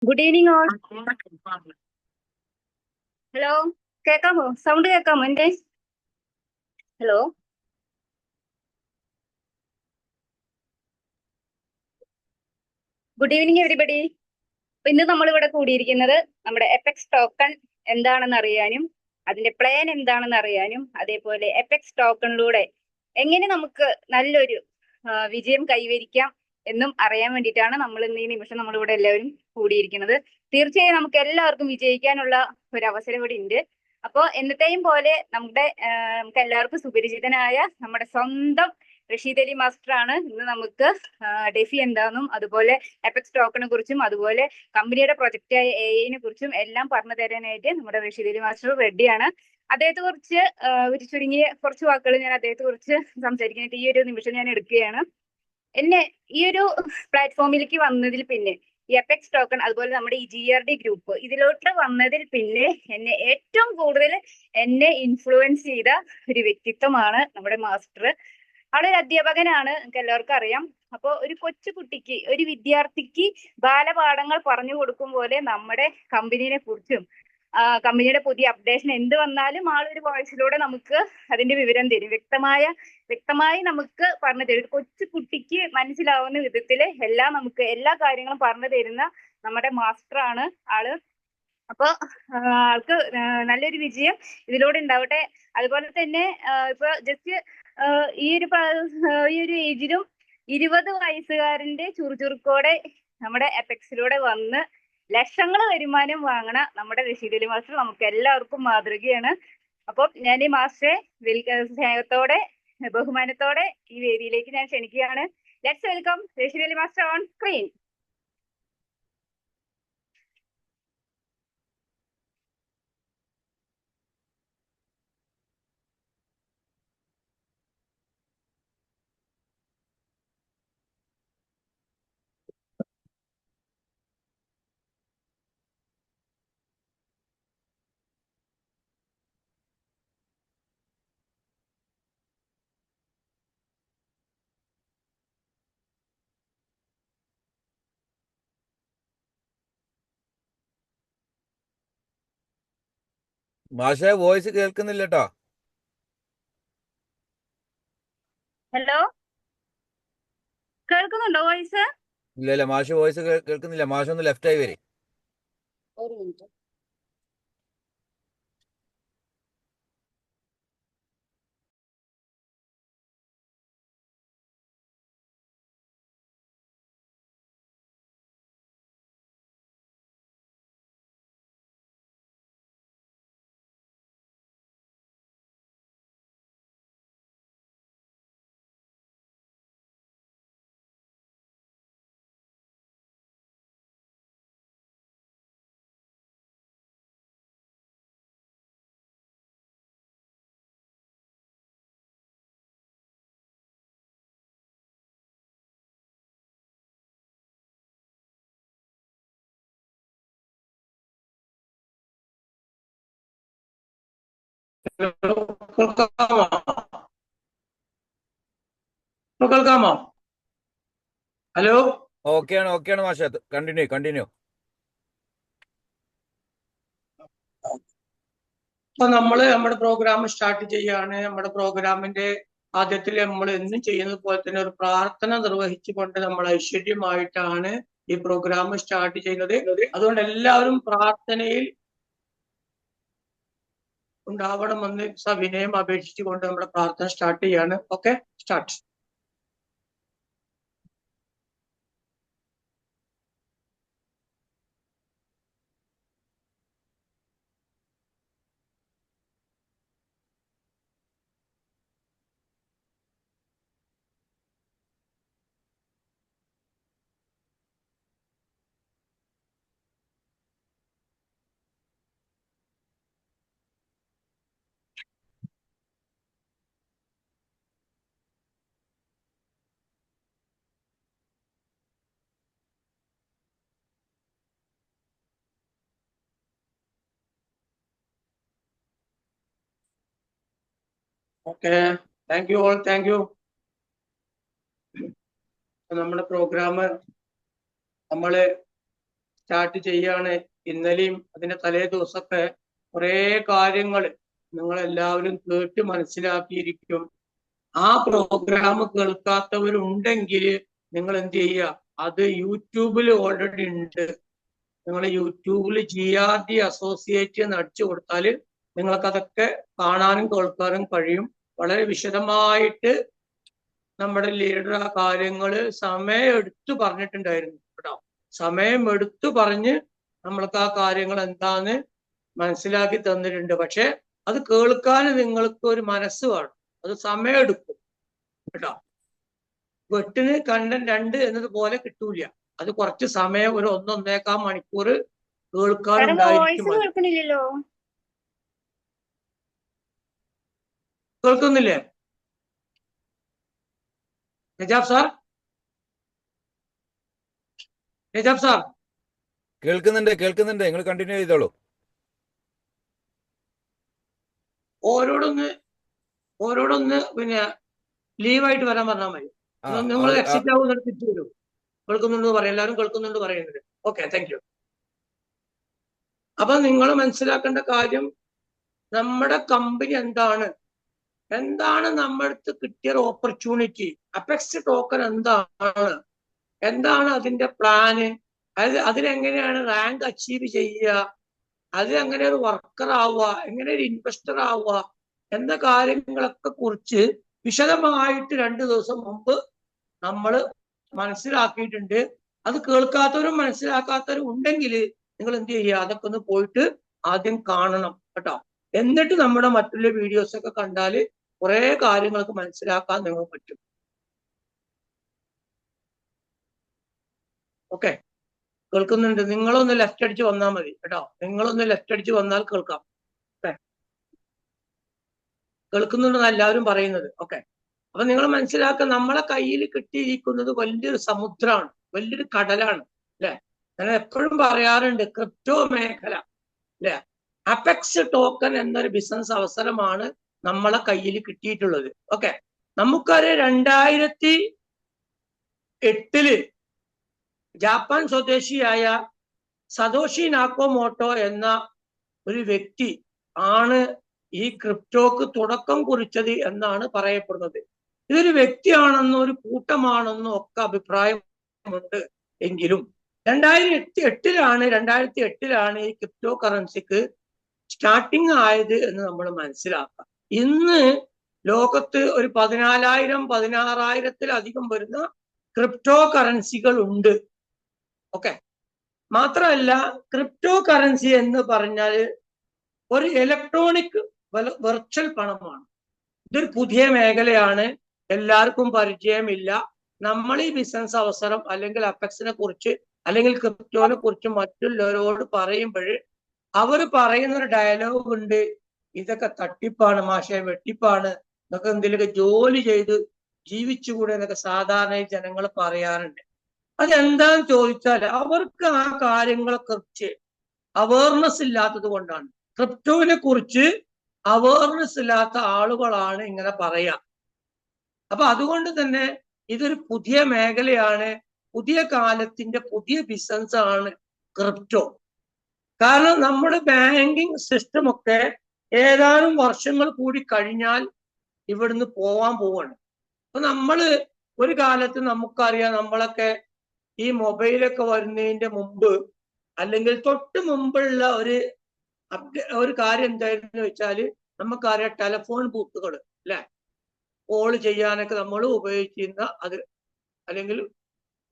Good evening all. Hello, കേൾക്കാമോ? Sound കേൾക്കാമോ എന്റെ? Hello, good evening everybody. ഇന്ന് നമ്മൾ ഇവിടെ കൂടിയിരിക്കുന്നത് നമ്മുടെ എപെക്സ് ടോക്കൺ എന്താണെന്ന് അറിയാനും അതിന്റെ പ്ലാൻ എന്താണെന്ന് അറിയാനും അതേപോലെ എപെക്സ് ടോക്കണിലൂടെ എങ്ങനെ നമുക്ക് നല്ലൊരു വിജയം കൈവരിക്കാം എന്നും അറിയാൻ വേണ്ടിയിട്ടാണ് നമ്മൾ ഇന്ന് ഈ നിമിഷം നമ്മളിവിടെ എല്ലാവരും കൂടിയിരിക്കുന്നത്. തീർച്ചയായും നമുക്ക് എല്ലാവർക്കും വിജയിക്കാനുള്ള ഒരു അവസരം ഇവിടെ ഉണ്ട്. അപ്പോൾ എന്നത്തെയും പോലെ നമുക്ക് എല്ലാവർക്കും സുപരിചിതനായ നമ്മുടെ സ്വന്തം റഷീദ് അലി മാസ്റ്റർ ആണ് ഇന്ന് നമുക്ക് ഡെഫി എന്താണെന്നും അതുപോലെ എപെക്സ് ടോക്കണിനെ കുറിച്ചും അതുപോലെ കമ്പനിയുടെ പ്രൊജക്റ്റായ AI കുറിച്ചും എല്ലാം പറഞ്ഞു തരാനായിട്ട് നമ്മുടെ റഷീദ് അലി മാസ്റ്റർ റെഡിയാണ്. അദ്ദേഹത്തെ കുറിച്ച് ഒരു ചുരുങ്ങിയ കുറച്ച് വാക്കുകൾ ഞാൻ അദ്ദേഹത്തെ കുറിച്ച് സംസാരിക്കാനായിട്ട് ഈ ഒരു നിമിഷം ഞാൻ എടുക്കുകയാണ്. എന്നെ ഈ ഒരു പ്ലാറ്റ്ഫോമിലേക്ക് വന്നതിൽ പിന്നെ ഈ എപെക്സ് ടോക്കൺ അതുപോലെ നമ്മുടെ ഈ GRD ഗ്രൂപ്പ് ഇതിലോട്ട് വന്നതിൽ പിന്നെ എന്നെ ഏറ്റവും കൂടുതൽ എന്നെ ഇൻഫ്ലുവൻസ് ചെയ്ത ഒരു വ്യക്തിത്വമാണ് നമ്മുടെ മാസ്റ്റർ. ആളൊരു അധ്യാപകനാണ്, നമുക്ക് എല്ലാവർക്കും അറിയാം. അപ്പൊ ഒരു കൊച്ചു കുട്ടിക്ക്, ഒരു വിദ്യാർത്ഥിക്ക് ബാലപാഠങ്ങൾ പറഞ്ഞു കൊടുക്കും പോലെ നമ്മുടെ കമ്പനിയെ കുറിച്ചും കമ്പനിയുടെ പുതിയ അപ്ഡേഷൻ എന്ത് വന്നാലും ആളൊരു വോയിസിലൂടെ നമുക്ക് അതിന്റെ വിവരം തരും. വ്യക്തമായി നമുക്ക് പറഞ്ഞു തരും. ഒരു കൊച്ചു കുട്ടിക്ക് മനസ്സിലാവുന്ന വിധത്തില് എല്ലാ കാര്യങ്ങളും പറഞ്ഞു തരുന്ന നമ്മുടെ മാസ്റ്ററാണ് ആള്. അപ്പൊ ആൾക്ക് നല്ലൊരു വിജയം ഇതിലൂടെ ഉണ്ടാവട്ടെ. അതുപോലെ തന്നെ ഇപ്പൊ ജസ്റ്റ് ഈ ഒരു ഏജിലും 20 വയസ്സുകാരന്റെ ചുറുചുറുക്കോടെ നമ്മുടെ എപെക്സിലൂടെ വന്ന് ലക്ഷങ്ങൾ വരുമാനം വാങ്ങണ നമ്മുടെ റഷീദ് അലി മാസ്റ്റർ നമുക്ക് എല്ലാവർക്കും മാതൃകയാണ്. അപ്പം ഞാൻ ഈ മാസ്റ്ററെ സ്നേഹത്തോടെ ബഹുമാനത്തോടെ ഈ വേദിയിലേക്ക് ഞാൻ ക്ഷണിക്കുകയാണ്. Let's welcome Rashid Ali master on screen. മാഷെ വോയിസ് കേൾക്കുന്നില്ല കേട്ടോ. ഹലോ, കേൾക്കുന്നുണ്ടോ വോയിസ്? ഇല്ല മാഷ് വോയിസ് കേൾക്കുന്നില്ല. മാഷ് ഒന്ന് ലെഫ്റ്റ് ആയി വരും. ഒരു മിനിറ്റ്. കേൾക്കാമോ? ഹലോ, ഓക്കെയാണ് മാഷെ, കണ്ടിന്യൂ. അപ്പൊ നമ്മുടെ പ്രോഗ്രാം സ്റ്റാർട്ട് ചെയ്യാണ്. നമ്മുടെ പ്രോഗ്രാമിന്റെ ആദ്യത്തിൽ നമ്മൾ എന്നും ചെയ്യുന്നത് പോലെ തന്നെ ഒരു പ്രാർത്ഥന നിർവഹിച്ചുകൊണ്ട് നമ്മൾ ഐശ്വര്യമായിട്ടാണ് ഈ പ്രോഗ്രാം സ്റ്റാർട്ട് ചെയ്യുന്നത്. അതുകൊണ്ട് എല്ലാവരും പ്രാർത്ഥനയിൽ ഉണ്ടാവണമെന്ന് സവിനയം അപേക്ഷിച്ചുകൊണ്ട് നമ്മുടെ പ്രാർത്ഥന സ്റ്റാർട്ട് ചെയ്യാണ്. Okay, start. Okay, thank you all, thank you. നമ്മുടെ പ്രോഗ്രാം നമ്മള് സ്റ്റാർട്ട് ചെയ്യാണ്. ഇന്നലെയും അതിന്റെ തലേ ദിവസമൊക്കെ കുറെ കാര്യങ്ങൾ നിങ്ങളെല്ലാവരും കേട്ട് മനസ്സിലാക്കിയിരിക്കും. ആ പ്രോഗ്രാം കേൾക്കാത്തവരുണ്ടെങ്കിൽ നിങ്ങൾ എന്ത് ചെയ്യുക, അത് യൂട്യൂബിൽ ഓൾറെഡി ഉണ്ട്. നിങ്ങൾ യൂട്യൂബിൽ GRD അസോസിയേറ്റ് എന്ന് അടിച്ചു കൊടുത്താൽ നിങ്ങൾക്ക് അതൊക്കെ കാണാനും കേൾക്കാനും കഴിയും. വളരെ വിശദമായിട്ട് നമ്മുടെ ലീഡർ ആ കാര്യങ്ങള് സമയം എടുത്തു പറഞ്ഞിട്ടുണ്ടായിരുന്നു കേട്ടോ. സമയം എടുത്തു പറഞ്ഞ് നമ്മൾക്ക് ആ കാര്യങ്ങൾ എന്താന്ന് മനസ്സിലാക്കി തന്നിട്ടുണ്ട്. പക്ഷെ അത് കേൾക്കാൻ നിങ്ങൾക്ക് ഒരു മനസ്സ് വേണം. അത് സമയം എടുക്കും കേട്ടോ. വെട്ടിന് കണ്ടൻ 2 എന്നതുപോലെ കിട്ടൂല. അത് കുറച്ച് സമയം, ഒരു 1-1.25 മണിക്കൂർ കേൾക്കാനുണ്ടായിരിക്കും. വോയിസ് കേൾക്കണില്ലല്ലോ. കേൾക്കുന്നില്ലേ നജാബ് സാർ? നജാബ് സാർ കേൾക്കുന്നുണ്ട്. നിങ്ങൾ കണ്ടിന്യൂ ചെയ്തോളൂ. ഓരോടൊന്ന് പിന്നെ ലീവായിട്ട് വരാൻ പറഞ്ഞാൽ മതി. നിങ്ങൾ എക്സിറ്റ് ആവുന്ന തിരിച്ചു വരും. കേൾക്കുന്നുണ്ട് പറയാം, എല്ലാവരും കേൾക്കുന്നുണ്ട് പറയുന്നുണ്ട്. Okay, thank you. അപ്പൊ നിങ്ങൾ മനസ്സിലാക്കേണ്ട കാര്യം, നമ്മുടെ കമ്പനി എന്താണ് നമ്മൾക്ക് കിട്ടിയ ഓപ്പർച്യൂണിറ്റി, അപെക്സ് ടോക്കൺ എന്താണ് അതിന്റെ പ്ലാന്, അതിലെങ്ങനെയാണ് റാങ്ക് അച്ചീവ് ചെയ്യുക, അതിലെങ്ങനെ ഒരു വർക്കർ ആവുക, എങ്ങനെ ഒരു ഇൻവെസ്റ്റർ ആവുക എന്ന കാര്യങ്ങളൊക്കെ കുറിച്ച് വിശദമായിട്ട് 2 ദിവസം മുമ്പ് നമ്മൾ മനസ്സിലാക്കിയിട്ടുണ്ട്. അത് കേൾക്കാത്തവരും മനസ്സിലാക്കാത്തവരും ഉണ്ടെങ്കിൽ നിങ്ങൾ എന്ത് ചെയ്യുക, അതൊക്കെ ഒന്ന് പോയിട്ട് ആദ്യം കാണണം കേട്ടോ. എന്നിട്ട് നമ്മുടെ മറ്റുള്ള വീഡിയോസ് ഒക്കെ കണ്ടാൽ കുറെ കാര്യങ്ങൾക്ക് മനസ്സിലാക്കാൻ നിങ്ങൾക്ക് പറ്റും. ഓക്കെ, കേൾക്കുന്നുണ്ട്. നിങ്ങളൊന്ന് ലെഫ്റ്റ് അടിച്ച് വന്നാൽ മതി കേട്ടോ. നിങ്ങളൊന്ന് ലെഫ്റ്റ് അടിച്ച് വന്നാൽ കേൾക്കാം. കേൾക്കുന്നുണ്ടെന്ന് എല്ലാവരും പറയുന്നത്. ഓക്കെ, അപ്പൊ നിങ്ങൾ മനസ്സിലാക്കുക, നമ്മളെ കയ്യിൽ കിട്ടിയിരിക്കുന്നത് വലിയൊരു സമുദ്രമാണ്, വലിയൊരു കടലാണ് അല്ലെ. ഞാൻ എപ്പോഴും പറയാറുണ്ട്, ക്രിപ്റ്റോ മേഖല അല്ലെ, അപെക്സ് ടോക്കൺ എന്നൊരു ബിസിനസ് അവസരമാണ് നമ്മളെ കയ്യിൽ കിട്ടിയിട്ടുള്ളത്. ഓക്കെ, നമുക്കറിയാം 2008 ജാപ്പാൻ സ്വദേശിയായ സതോഷി നാക്കോമോട്ടോ എന്ന ഒരു വ്യക്തി ആണ് ഈ ക്രിപ്റ്റോക്ക് തുടക്കം കുറിച്ചത് എന്നാണ് പറയപ്പെടുന്നത്. ഇതൊരു വ്യക്തിയാണെന്നോ ഒരു കൂട്ടമാണെന്നോ ഒക്കെ അഭിപ്രായമുണ്ട്. എങ്കിലും 2008 ഈ ക്രിപ്റ്റോ കറൻസിക്ക് സ്റ്റാർട്ടിങ് ആയത് എന്ന് നമ്മൾ മനസ്സിലാക്കാം. ഇന്ന് ലോകത്ത് ഒരു 14,000-16,000-ത്തിലധികം വരുന്ന ക്രിപ്റ്റോ കറൻസികൾ ഉണ്ട്. ഓക്കെ, മാത്രമല്ല ക്രിപ്റ്റോ കറൻസി എന്ന് പറഞ്ഞാൽ ഒരു ഇലക്ട്രോണിക് വെർച്വൽ പണമാണ്. ഇതൊരു പുതിയ മേഖലയാണ്, എല്ലാവർക്കും പരിചയമില്ല. നമ്മൾ ഈ ബിസിനസ് അവസരം അല്ലെങ്കിൽ അപെക്സിനെ കുറിച്ച് അല്ലെങ്കിൽ ക്രിപ്റ്റോനെ കുറിച്ച് മറ്റുള്ളവരോട് പറയുമ്പോൾ അവർ പറയുന്ന ഒരു ഡയലോഗ് ഉണ്ട്, ഇതൊക്കെ തട്ടിപ്പാണ് മാഷെ, വെട്ടിപ്പാണ്, ഇതൊക്കെ എന്തെങ്കിലുമൊക്കെ ജോലി ചെയ്ത് ജീവിച്ചുകൂടെ എന്നൊക്കെ സാധാരണ ജനങ്ങൾ പറയാറുണ്ട്. അതെന്താന്ന് ചോദിച്ചാൽ അവർക്ക് ആ കാര്യങ്ങളെ കുറിച്ച് അവയർനെസ് ഇല്ലാത്തത് കൊണ്ടാണ്. ക്രിപ്റ്റോനെ കുറിച്ച് അവയർനെസ് ഇല്ലാത്ത ആളുകളാണ് ഇങ്ങനെ പറയാ. അപ്പൊ അതുകൊണ്ട് തന്നെ ഇതൊരു പുതിയ മേഖലയാണ്, പുതിയ കാലത്തിന്റെ പുതിയ ബിസിനസ് ആണ് ക്രിപ്റ്റോ. കാരണം നമ്മുടെ ബാങ്കിങ് സിസ്റ്റം ഒക്കെ ഏതാനും വർഷങ്ങൾ കൂടി കഴിഞ്ഞാൽ ഇവിടുന്ന് പോവാണ്. അപ്പൊ ഒരു കാലത്ത് നമുക്കറിയാം, നമ്മളൊക്കെ ഈ മൊബൈലൊക്കെ വരുന്നതിന്റെ മുമ്പ് അല്ലെങ്കിൽ തൊട്ട് മുമ്പുള്ള ഒരു കാര്യം എന്തായിരുന്നു വെച്ചാല്, നമുക്കറിയാം ടെലിഫോൺ ബൂത്തുകൾ അല്ലെ, കോൾ ചെയ്യാനൊക്കെ നമ്മൾ ഉപയോഗിച്ചിരുന്ന അത്, അല്ലെങ്കിൽ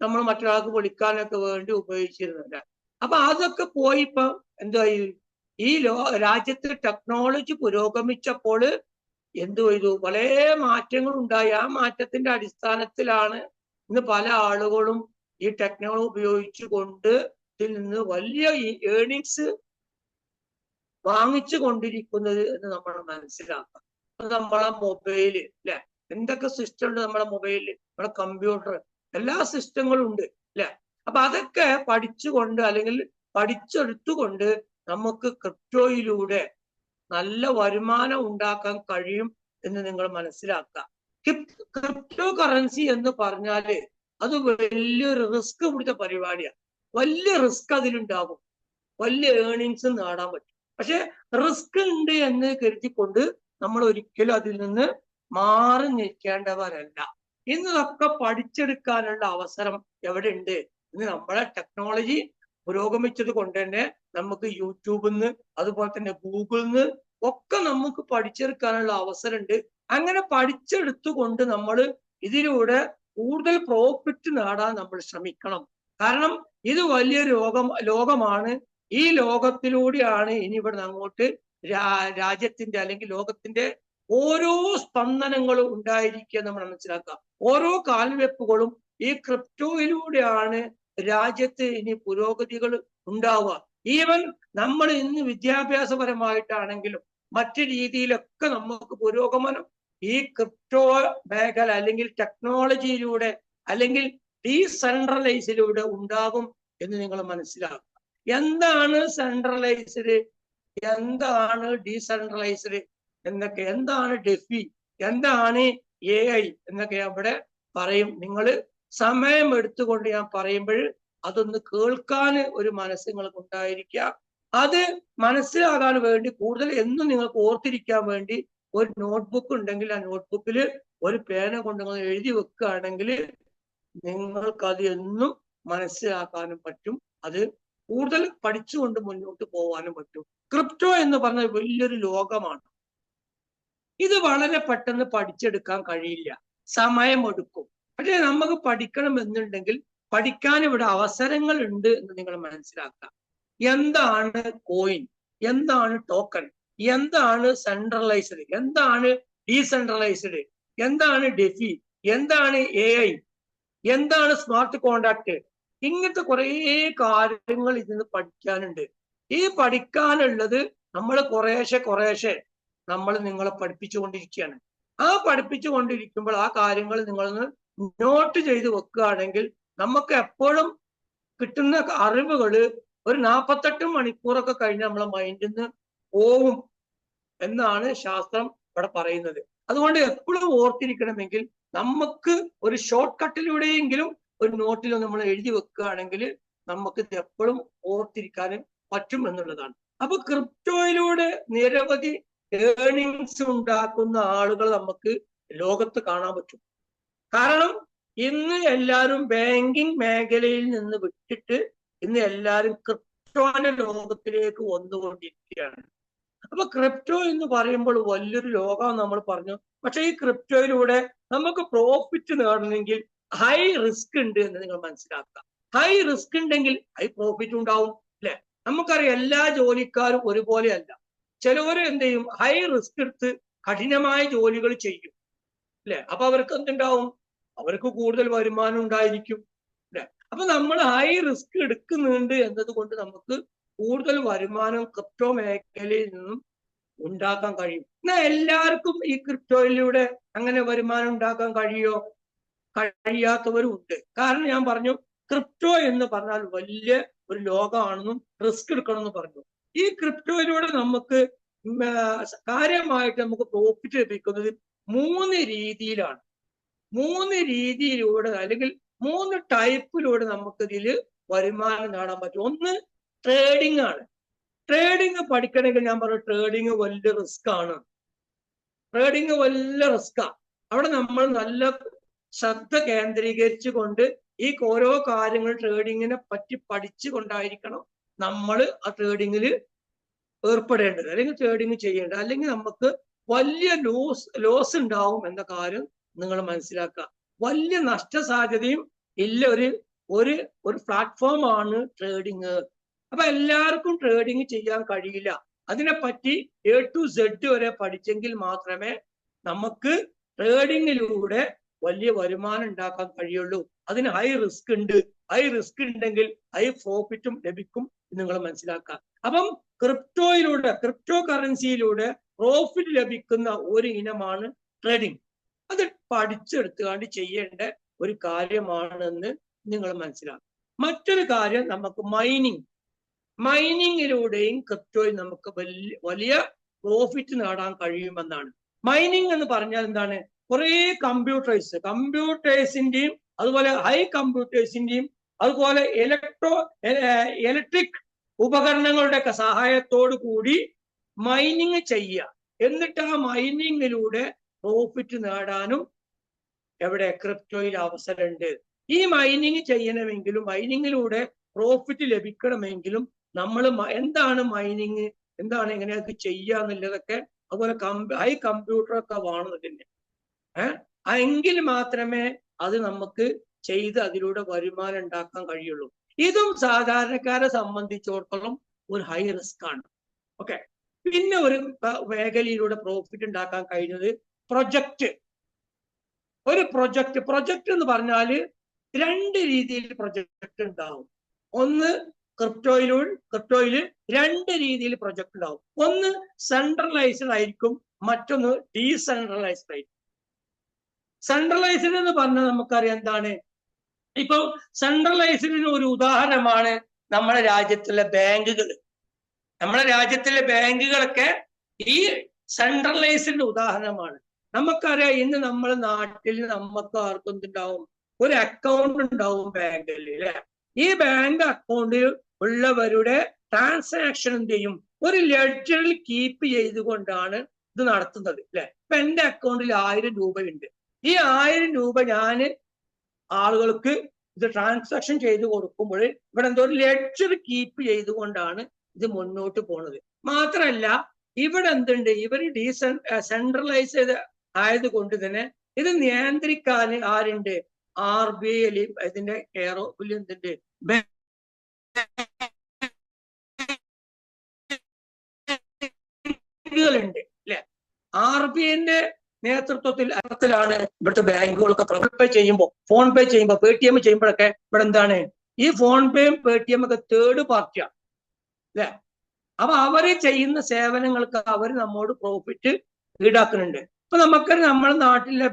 നമ്മൾ മറ്റൊരാൾക്ക് വിളിക്കാനൊക്കെ വേണ്ടി ഉപയോഗിച്ചിരുന്നില്ല. അപ്പൊ അതൊക്കെ പോയി ഇപ്പൊ എന്തായി, ഈ രാജ്യത്ത് ടെക്നോളജി പുരോഗമിച്ചപ്പോൾ എന്തു ചെയ്തു, വളരെ മാറ്റങ്ങൾ ഉണ്ടായി. ആ മാറ്റത്തിന്റെ അടിസ്ഥാനത്തിലാണ് ഇന്ന് പല ആളുകളും ഈ ടെക്നോളജി ഉപയോഗിച്ചുകൊണ്ട് ഇതിൽ നിന്ന് വലിയ ഏർണിങ്സ് വാങ്ങിച്ചു കൊണ്ടിരിക്കുന്നത് എന്ന് നമ്മൾ മനസ്സിലാക്കാം. നമ്മളെ മൊബൈല് അല്ലെ, എന്തൊക്കെ സിസ്റ്റം ഉണ്ട് നമ്മളെ മൊബൈലിൽ, നമ്മളെ കമ്പ്യൂട്ടർ, എല്ലാ സിസ്റ്റങ്ങളും ഉണ്ട് അല്ലെ. അപ്പൊ അതൊക്കെ പഠിച്ചുകൊണ്ട് അല്ലെങ്കിൽ പഠിച്ചെടുത്തുകൊണ്ട് നമുക്ക് ക്രിപ്റ്റോയിലൂടെ നല്ല വരുമാനം ഉണ്ടാക്കാൻ കഴിയും എന്ന് നിങ്ങൾ മനസ്സിലാക്കുക. ക്രിപ്റ്റോ കറൻസി എന്ന് പറഞ്ഞാല് അത് വലിയൊരു റിസ്ക് പിടിച്ച പരിപാടിയാണ്. വലിയ റിസ്ക് അതിലുണ്ടാകും, വലിയ ഏർണിങ്സ് നേടാൻ പറ്റും. പക്ഷെ റിസ്ക് ഉണ്ട് എന്ന് കരുതിക്കൊണ്ട് നമ്മൾ ഒരിക്കലും അതിൽ നിന്ന് മാറി നിൽക്കേണ്ടവരല്ല. ഇന്നതൊക്കെ പഠിച്ചെടുക്കാനുള്ള അവസരം എവിടെ ഉണ്ട്? ഇന്ന് നമ്മളെ ടെക്നോളജി പുരോഗമിച്ചത് കൊണ്ട് തന്നെ നമുക്ക് യൂട്യൂബിൽ നിന്ന് അതുപോലെ തന്നെ ഗൂഗിളിൽ നിന്ന് ഒക്കെ നമുക്ക് പഠിച്ചെടുക്കാനുള്ള അവസരമുണ്ട്. അങ്ങനെ പഠിച്ചെടുത്തുകൊണ്ട് നമ്മൾ ഇതിലൂടെ കൂടുതൽ പ്രോഫിറ്റ് നേടാൻ നമ്മൾ ശ്രമിക്കണം. കാരണം ഇത് വലിയ ലോകമാണ്. ഈ ലോകത്തിലൂടെയാണ് ഇനി ഇവിടെ അങ്ങോട്ട് രാജ്യത്തിന്റെ അല്ലെങ്കിൽ ലോകത്തിന്റെ ഓരോ സ്പന്ദനങ്ങളും ഉണ്ടായിരിക്കുക നമ്മൾ മനസ്സിലാക്കുക. ഓരോ കാൽവെപ്പുകളും ഈ ക്രിപ്റ്റോയിലൂടെയാണ് രാജ്യത്ത് ഇനി പുരോഗതികൾ ഉണ്ടാവുക. ഈവൻ നമ്മൾ ഇന്ന് വിദ്യാഭ്യാസപരമായിട്ടാണെങ്കിലും മറ്റു രീതിയിലൊക്കെ നമുക്ക് പുരോഗമനം ഈ ക്രിപ്റ്റോ മേഖല അല്ലെങ്കിൽ ടെക്നോളജിയിലൂടെ അല്ലെങ്കിൽ ഡീസെൻട്രലൈസിലൂടെ ഉണ്ടാകും എന്ന് നിങ്ങൾ മനസ്സിലാക്കുക. എന്താണ് സെൻട്രലൈസ്ഡ്, എന്താണ് ഡീസെൻട്രലൈസ്ഡ് എന്നൊക്കെ, എന്താണ് ഡെഫി, എന്താണ് AI എന്നൊക്കെ അവിടെ പറയും. നിങ്ങൾ സമയം എടുത്തുകൊണ്ട് ഞാൻ പറയുമ്പോൾ അതൊന്ന് കേൾക്കാൻ ഒരു മനസ്സ് നിങ്ങൾക്ക് ഉണ്ടായിരിക്കുക. അത് മനസ്സിലാകാൻ വേണ്ടി കൂടുതൽ എന്നും നിങ്ങൾക്ക് ഓർത്തിരിക്കാൻ വേണ്ടി ഒരു നോട്ട്ബുക്ക് ഉണ്ടെങ്കിൽ ആ നോട്ട്ബുക്കിൽ ഒരു പേന കൊണ്ട് നിങ്ങൾ എഴുതി വെക്കുകയാണെങ്കിൽ നിങ്ങൾക്കത് എന്നും മനസ്സിലാക്കാനും പറ്റും. അത് കൂടുതൽ പഠിച്ചുകൊണ്ട് മുന്നോട്ട് പോകാനും പറ്റും. ക്രിപ്റ്റോ എന്ന് പറഞ്ഞ വലിയൊരു ലോകമാണ്. ഇത് വളരെ പെട്ടെന്ന് പഠിച്ചെടുക്കാൻ കഴിയില്ല, സമയമെടുക്കും. പക്ഷെ നമുക്ക് പഠിക്കണം എന്നുണ്ടെങ്കിൽ പഠിക്കാൻ ഇവിടെ അവസരങ്ങൾ ഉണ്ട് എന്ന് നിങ്ങൾ മനസ്സിലാക്കുക. എന്താണ് കോയിൻ, എന്താണ് ടോക്കൺ, എന്താണ് സെൻട്രലൈസ്ഡ്, എന്താണ് ഡീസെൻട്രലൈസ്ഡ്, എന്താണ് ഡെഫി, എന്താണ് AI, എന്താണ് സ്മാർട്ട് കോൺട്രാക്ട്, ഇങ്ങനത്തെ കുറേ കാര്യങ്ങൾ ഇതിന് പഠിക്കാനുണ്ട്. ഈ പഠിക്കാനുള്ളത് നമ്മൾ കുറേശ്ശെ നമ്മൾ നിങ്ങളെ പഠിപ്പിച്ചുകൊണ്ടിരിക്കുകയാണ്. ആ പഠിപ്പിച്ചുകൊണ്ടിരിക്കുമ്പോൾ ആ കാര്യങ്ങൾ നിങ്ങളൊന്ന് നോട്ട് ചെയ്ത് വെക്കുകയാണെങ്കിൽ നമുക്ക് എപ്പോഴും കിട്ടുന്ന അറിവുകൾ ഒരു 48 മണിക്കൂറൊക്കെ കഴിഞ്ഞ് നമ്മളെ മൈൻഡിൽ നിന്ന് പോവും എന്നാണ് ശാസ്ത്രം ഇവിടെ പറയുന്നത്. അതുകൊണ്ട് എപ്പോഴും ഓർത്തിരിക്കണമെങ്കിൽ നമുക്ക് ഒരു ഷോർട്ട് കട്ടിലൂടെയെങ്കിലും ഒരു നോട്ടിൽ നമ്മൾ എഴുതി വെക്കുകയാണെങ്കിൽ നമുക്ക് ഇത് എപ്പോഴും ഓർത്തിരിക്കാനും പറ്റും എന്നുള്ളതാണ്. അപ്പൊ ക്രിപ്റ്റോയിലൂടെ നിരവധി ഏർണിങ്സ് ഉണ്ടാക്കുന്ന ആളുകൾ നമുക്ക് ലോകത്ത് കാണാൻ പറ്റും. കാരണം ഇന്ന് എല്ലാവരും ബാങ്കിങ് മേഖലയിൽ നിന്ന് വിട്ടിട്ട് ഇന്ന് എല്ലാവരും ക്രിപ്റ്റോന്റെ ലോകത്തിലേക്ക് വന്നുകൊണ്ടിരിക്കുകയാണ്. അപ്പൊ ക്രിപ്റ്റോ എന്ന് പറയുമ്പോൾ വലിയൊരു ലോകം നമ്മൾ പറഞ്ഞു. പക്ഷെ ഈ ക്രിപ്റ്റോയിലൂടെ നമുക്ക് പ്രോഫിറ്റ് നേടണമെങ്കിൽ ഹൈ റിസ്ക് ഉണ്ട് എന്ന് നിങ്ങൾ മനസ്സിലാക്കുക. ഹൈ റിസ്ക് ഉണ്ടെങ്കിൽ ഹൈ പ്രോഫിറ്റ് ഉണ്ടാവും അല്ലെ? നമുക്കറിയാം എല്ലാ ജോലിക്കാരും ഒരുപോലെ അല്ല. ചിലവർ എന്ത് ചെയ്യും, ഹൈ റിസ്ക് എടുത്ത് കഠിനമായ ജോലികൾ ചെയ്യും അല്ലെ? അപ്പൊ അവർക്ക് എന്തുണ്ടാവും, അവർക്ക് കൂടുതൽ വരുമാനം ഉണ്ടായിരിക്കും അല്ലെ? അപ്പൊ നമ്മൾ ഹൈ റിസ്ക് എടുക്കുന്നുണ്ട് എന്നതുകൊണ്ട് നമുക്ക് കൂടുതൽ വരുമാനം ക്രിപ്റ്റോ മേഖലയിൽ നിന്നും ഉണ്ടാക്കാൻ കഴിയും. എന്നാൽ എല്ലാവർക്കും ഈ ക്രിപ്റ്റോയിലൂടെ അങ്ങനെ വരുമാനം ഉണ്ടാക്കാൻ കഴിയാത്തവരും ഉണ്ട്. കാരണം ഞാൻ പറഞ്ഞു ക്രിപ്റ്റോ എന്ന് പറഞ്ഞാൽ വലിയ ഒരു ലോകമാണെന്നും റിസ്ക് എടുക്കണമെന്ന് പറഞ്ഞു. ഈ ക്രിപ്റ്റോയിലൂടെ നമുക്ക് കാര്യമായിട്ട് നമുക്ക് പ്രോഫിറ്റ് ലഭിക്കുന്നത് 3 രീതിയിലാണ്. 3 രീതിയിലൂടെ അല്ലെങ്കിൽ 3 ടൈപ്പിലൂടെ നമുക്ക് ഇതിൽ വരുമാനം നേടാൻ പറ്റും. ഒന്ന് ട്രേഡിംഗ് ആണ്. ട്രേഡിംഗ് പഠിക്കണമെങ്കിൽ ഞാൻ പറഞ്ഞു ട്രേഡിംഗ് വലിയ റിസ്ക് ആണ്. ട്രേഡിംഗ് വലിയ റിസ്ക്കാണ്. അവിടെ നമ്മൾ നല്ല ശ്രദ്ധ കേന്ദ്രീകരിച്ചു കൊണ്ട് ഈ ഓരോ കാര്യങ്ങൾ ട്രേഡിങ്ങിനെ പറ്റി പഠിച്ചു കൊണ്ടായിരിക്കണം നമ്മൾ ആ ട്രേഡിങ്ങിൽ ഏർപ്പെടേണ്ടത് അല്ലെങ്കിൽ ട്രേഡിങ് ചെയ്യേണ്ടത്. അല്ലെങ്കിൽ നമുക്ക് വലിയ ലോസ് ഉണ്ടാവും എന്ന കാര്യം നിങ്ങൾ മനസ്സിലാക്കുക. വലിയ നഷ്ടസാധ്യതയും ഇല്ല. ഒരു പ്ലാറ്റ്ഫോമാണ് ട്രേഡിങ്. അപ്പൊ എല്ലാവർക്കും ട്രേഡിങ് ചെയ്യാൻ കഴിയില്ല. അതിനെപ്പറ്റി A to Z വരെ പഠിച്ചെങ്കിൽ മാത്രമേ നമുക്ക് ട്രേഡിങ്ങിലൂടെ വലിയ വരുമാനം ഉണ്ടാക്കാൻ കഴിയുള്ളൂ. അതിന് ഹൈ റിസ്ക് ഉണ്ട്. ഹൈ റിസ്ക് ഉണ്ടെങ്കിൽ ഹൈ പ്രോഫിറ്റും ലഭിക്കും നിങ്ങൾ മനസ്സിലാക്കുക. അപ്പം ക്രിപ്റ്റോ കറൻസിയിലൂടെ പ്രോഫിറ്റ് ലഭിക്കുന്ന ഒരു ഇനമാണ് ട്രേഡിംഗ്. അത് പഠിച്ചെടുത്തുകൊണ്ട് ചെയ്യേണ്ട ഒരു കാര്യമാണെന്ന് നിങ്ങൾ മനസ്സിലാക്കുക. മറ്റൊരു കാര്യം നമുക്ക് മൈനിങ്ങിലൂടെയും ക്രിപ്റ്റോയിൽ നമുക്ക് വലിയ പ്രോഫിറ്റ് നേടാൻ കഴിയുമെന്നാണ്. മൈനിങ് എന്ന് പറഞ്ഞാൽ എന്താണ്? കുറെ കമ്പ്യൂട്ടേഴ്സിന്റെയും അതുപോലെ ഹൈ കമ്പ്യൂട്ടേഴ്സിന്റെയും അതുപോലെ ഇലക്ട്രിക് ഉപകരണങ്ങളുടെ ഒക്കെ സഹായത്തോടു കൂടി മൈനിങ് ചെയ്യുക. എന്നിട്ട് ആ മൈനിങ്ങിലൂടെ പ്രോഫിറ്റ് നേടാനും എവിടെ ക്രിപ്റ്റോയിൽ അവസരമുണ്ട്. ഈ മൈനിങ് ചെയ്യണമെങ്കിലും മൈനിങ്ങിലൂടെ പ്രോഫിറ്റ് ലഭിക്കണമെങ്കിലും നമ്മൾ എന്താണ് മൈനിങ്, എന്താണ് എങ്ങനെയൊക്കെ ചെയ്യുക എന്നുള്ളതൊക്കെ, അതുപോലെ ഹൈ കമ്പ്യൂട്ടറൊക്കെ വേണം ഇതിന്. എങ്കിൽ മാത്രമേ അത് നമുക്ക് ചെയ്ത് അതിലൂടെ വരുമാനം ഉണ്ടാക്കാൻ കഴിയുള്ളൂ. ഇതും സാധാരണക്കാരെ സംബന്ധിച്ചിടത്തോളം ഒരു ഹൈ റിസ്ക് ആണ്. ഓക്കെ. പിന്നെ ഒരു മേഖലയിലൂടെ പ്രോഫിറ്റ് ഉണ്ടാക്കാൻ കഴിയുന്നത് പ്രൊജക്റ്റ്. ഒരു പ്രൊജക്റ്റ് എന്ന് പറഞ്ഞാൽ രണ്ട് രീതിയിൽ പ്രൊജക്റ്റ് ഉണ്ടാവും. ഒന്ന് ക്രിപ്റ്റോയിൽ രണ്ട് രീതിയിൽ പ്രൊജക്റ്റ് ഉണ്ടാവും. ഒന്ന് സെൻട്രലൈസ്ഡ് ആയിരിക്കും, മറ്റൊന്ന് ഡീസെൻട്രലൈസ്ഡ് ആയിരിക്കും. സെൻട്രലൈസ്ഡ് എന്ന് പറഞ്ഞാൽ നമുക്കറിയാം എന്താണ്. ഇപ്പൊ സെൻട്രലൈസ്ഡിന് ഒരു ഉദാഹരണമാണ് നമ്മുടെ രാജ്യത്തിലെ ബാങ്കുകൾ. നമ്മുടെ രാജ്യത്തിലെ ബാങ്കുകളൊക്കെ ഈ സെൻട്രലൈസ്ഡിന്റെ ഉദാഹരണമാണ്. നമുക്കറിയാം ഇന്ന് നമ്മുടെ നാട്ടിൽ നമുക്ക് ആർക്കും എന്തുണ്ടാവും, ഒരു അക്കൗണ്ട് ഉണ്ടാവും ബാങ്കിൽ അല്ലെ. ഈ ബാങ്ക് അക്കൗണ്ടിൽ ഉള്ളവരുടെ ട്രാൻസാക്ഷൻ എന്ത് ചെയ്യും, ഒരു ലെഡ്ജറിൽ കീപ്പ് ചെയ്തുകൊണ്ടാണ് ഇത് നടത്തുന്നത് അല്ലെ. ഇപ്പൊ എന്റെ അക്കൗണ്ടിൽ 1000 രൂപയുണ്ട്. ഈ 1000 രൂപ ഞാൻ ആളുകൾക്ക് ഇത് ട്രാൻസാക്ഷൻ ചെയ്ത് കൊടുക്കുമ്പോൾ ഇവിടെ എന്തോ ഒരു ലെഡ്ജർ കീപ്പ് ചെയ്തുകൊണ്ടാണ് ഇത് മുന്നോട്ട് പോണത്. മാത്രമല്ല ഇവിടെ എന്തുണ്ട്, ഇവർ സെൻട്രലൈസ് ആയതുകൊണ്ട് തന്നെ ഇത് നിയന്ത്രിക്കാൻ ആരുണ്ട്, RBI ഇതിന്റെ കെയർ ഓഫിൽ എന്തുണ്ട്, ബാങ്കുകളുണ്ട് അല്ലെ. RBIന്റെ നേതൃത്വത്തിലാണ് ഇവിടുത്തെ ബാങ്കുകളൊക്കെ ഫോൺ പേ ചെയ്യുമ്പോൾ പേടിഎം ചെയ്യുമ്പോഴൊക്കെ ഇവിടെ എന്താണ്, ഈ ഫോൺ പേയും പേടിഎം ഒക്കെ തേർഡ് പാർട്ടിയാണ് അല്ലെ. അപ്പൊ അവര് ചെയ്യുന്ന സേവനങ്ങൾക്ക് അവർ നമ്മോട് പ്രോഫിറ്റ് ഈടാക്കുന്നുണ്ട്. ഇപ്പൊ നമുക്ക് നമ്മുടെ നാട്ടിലെ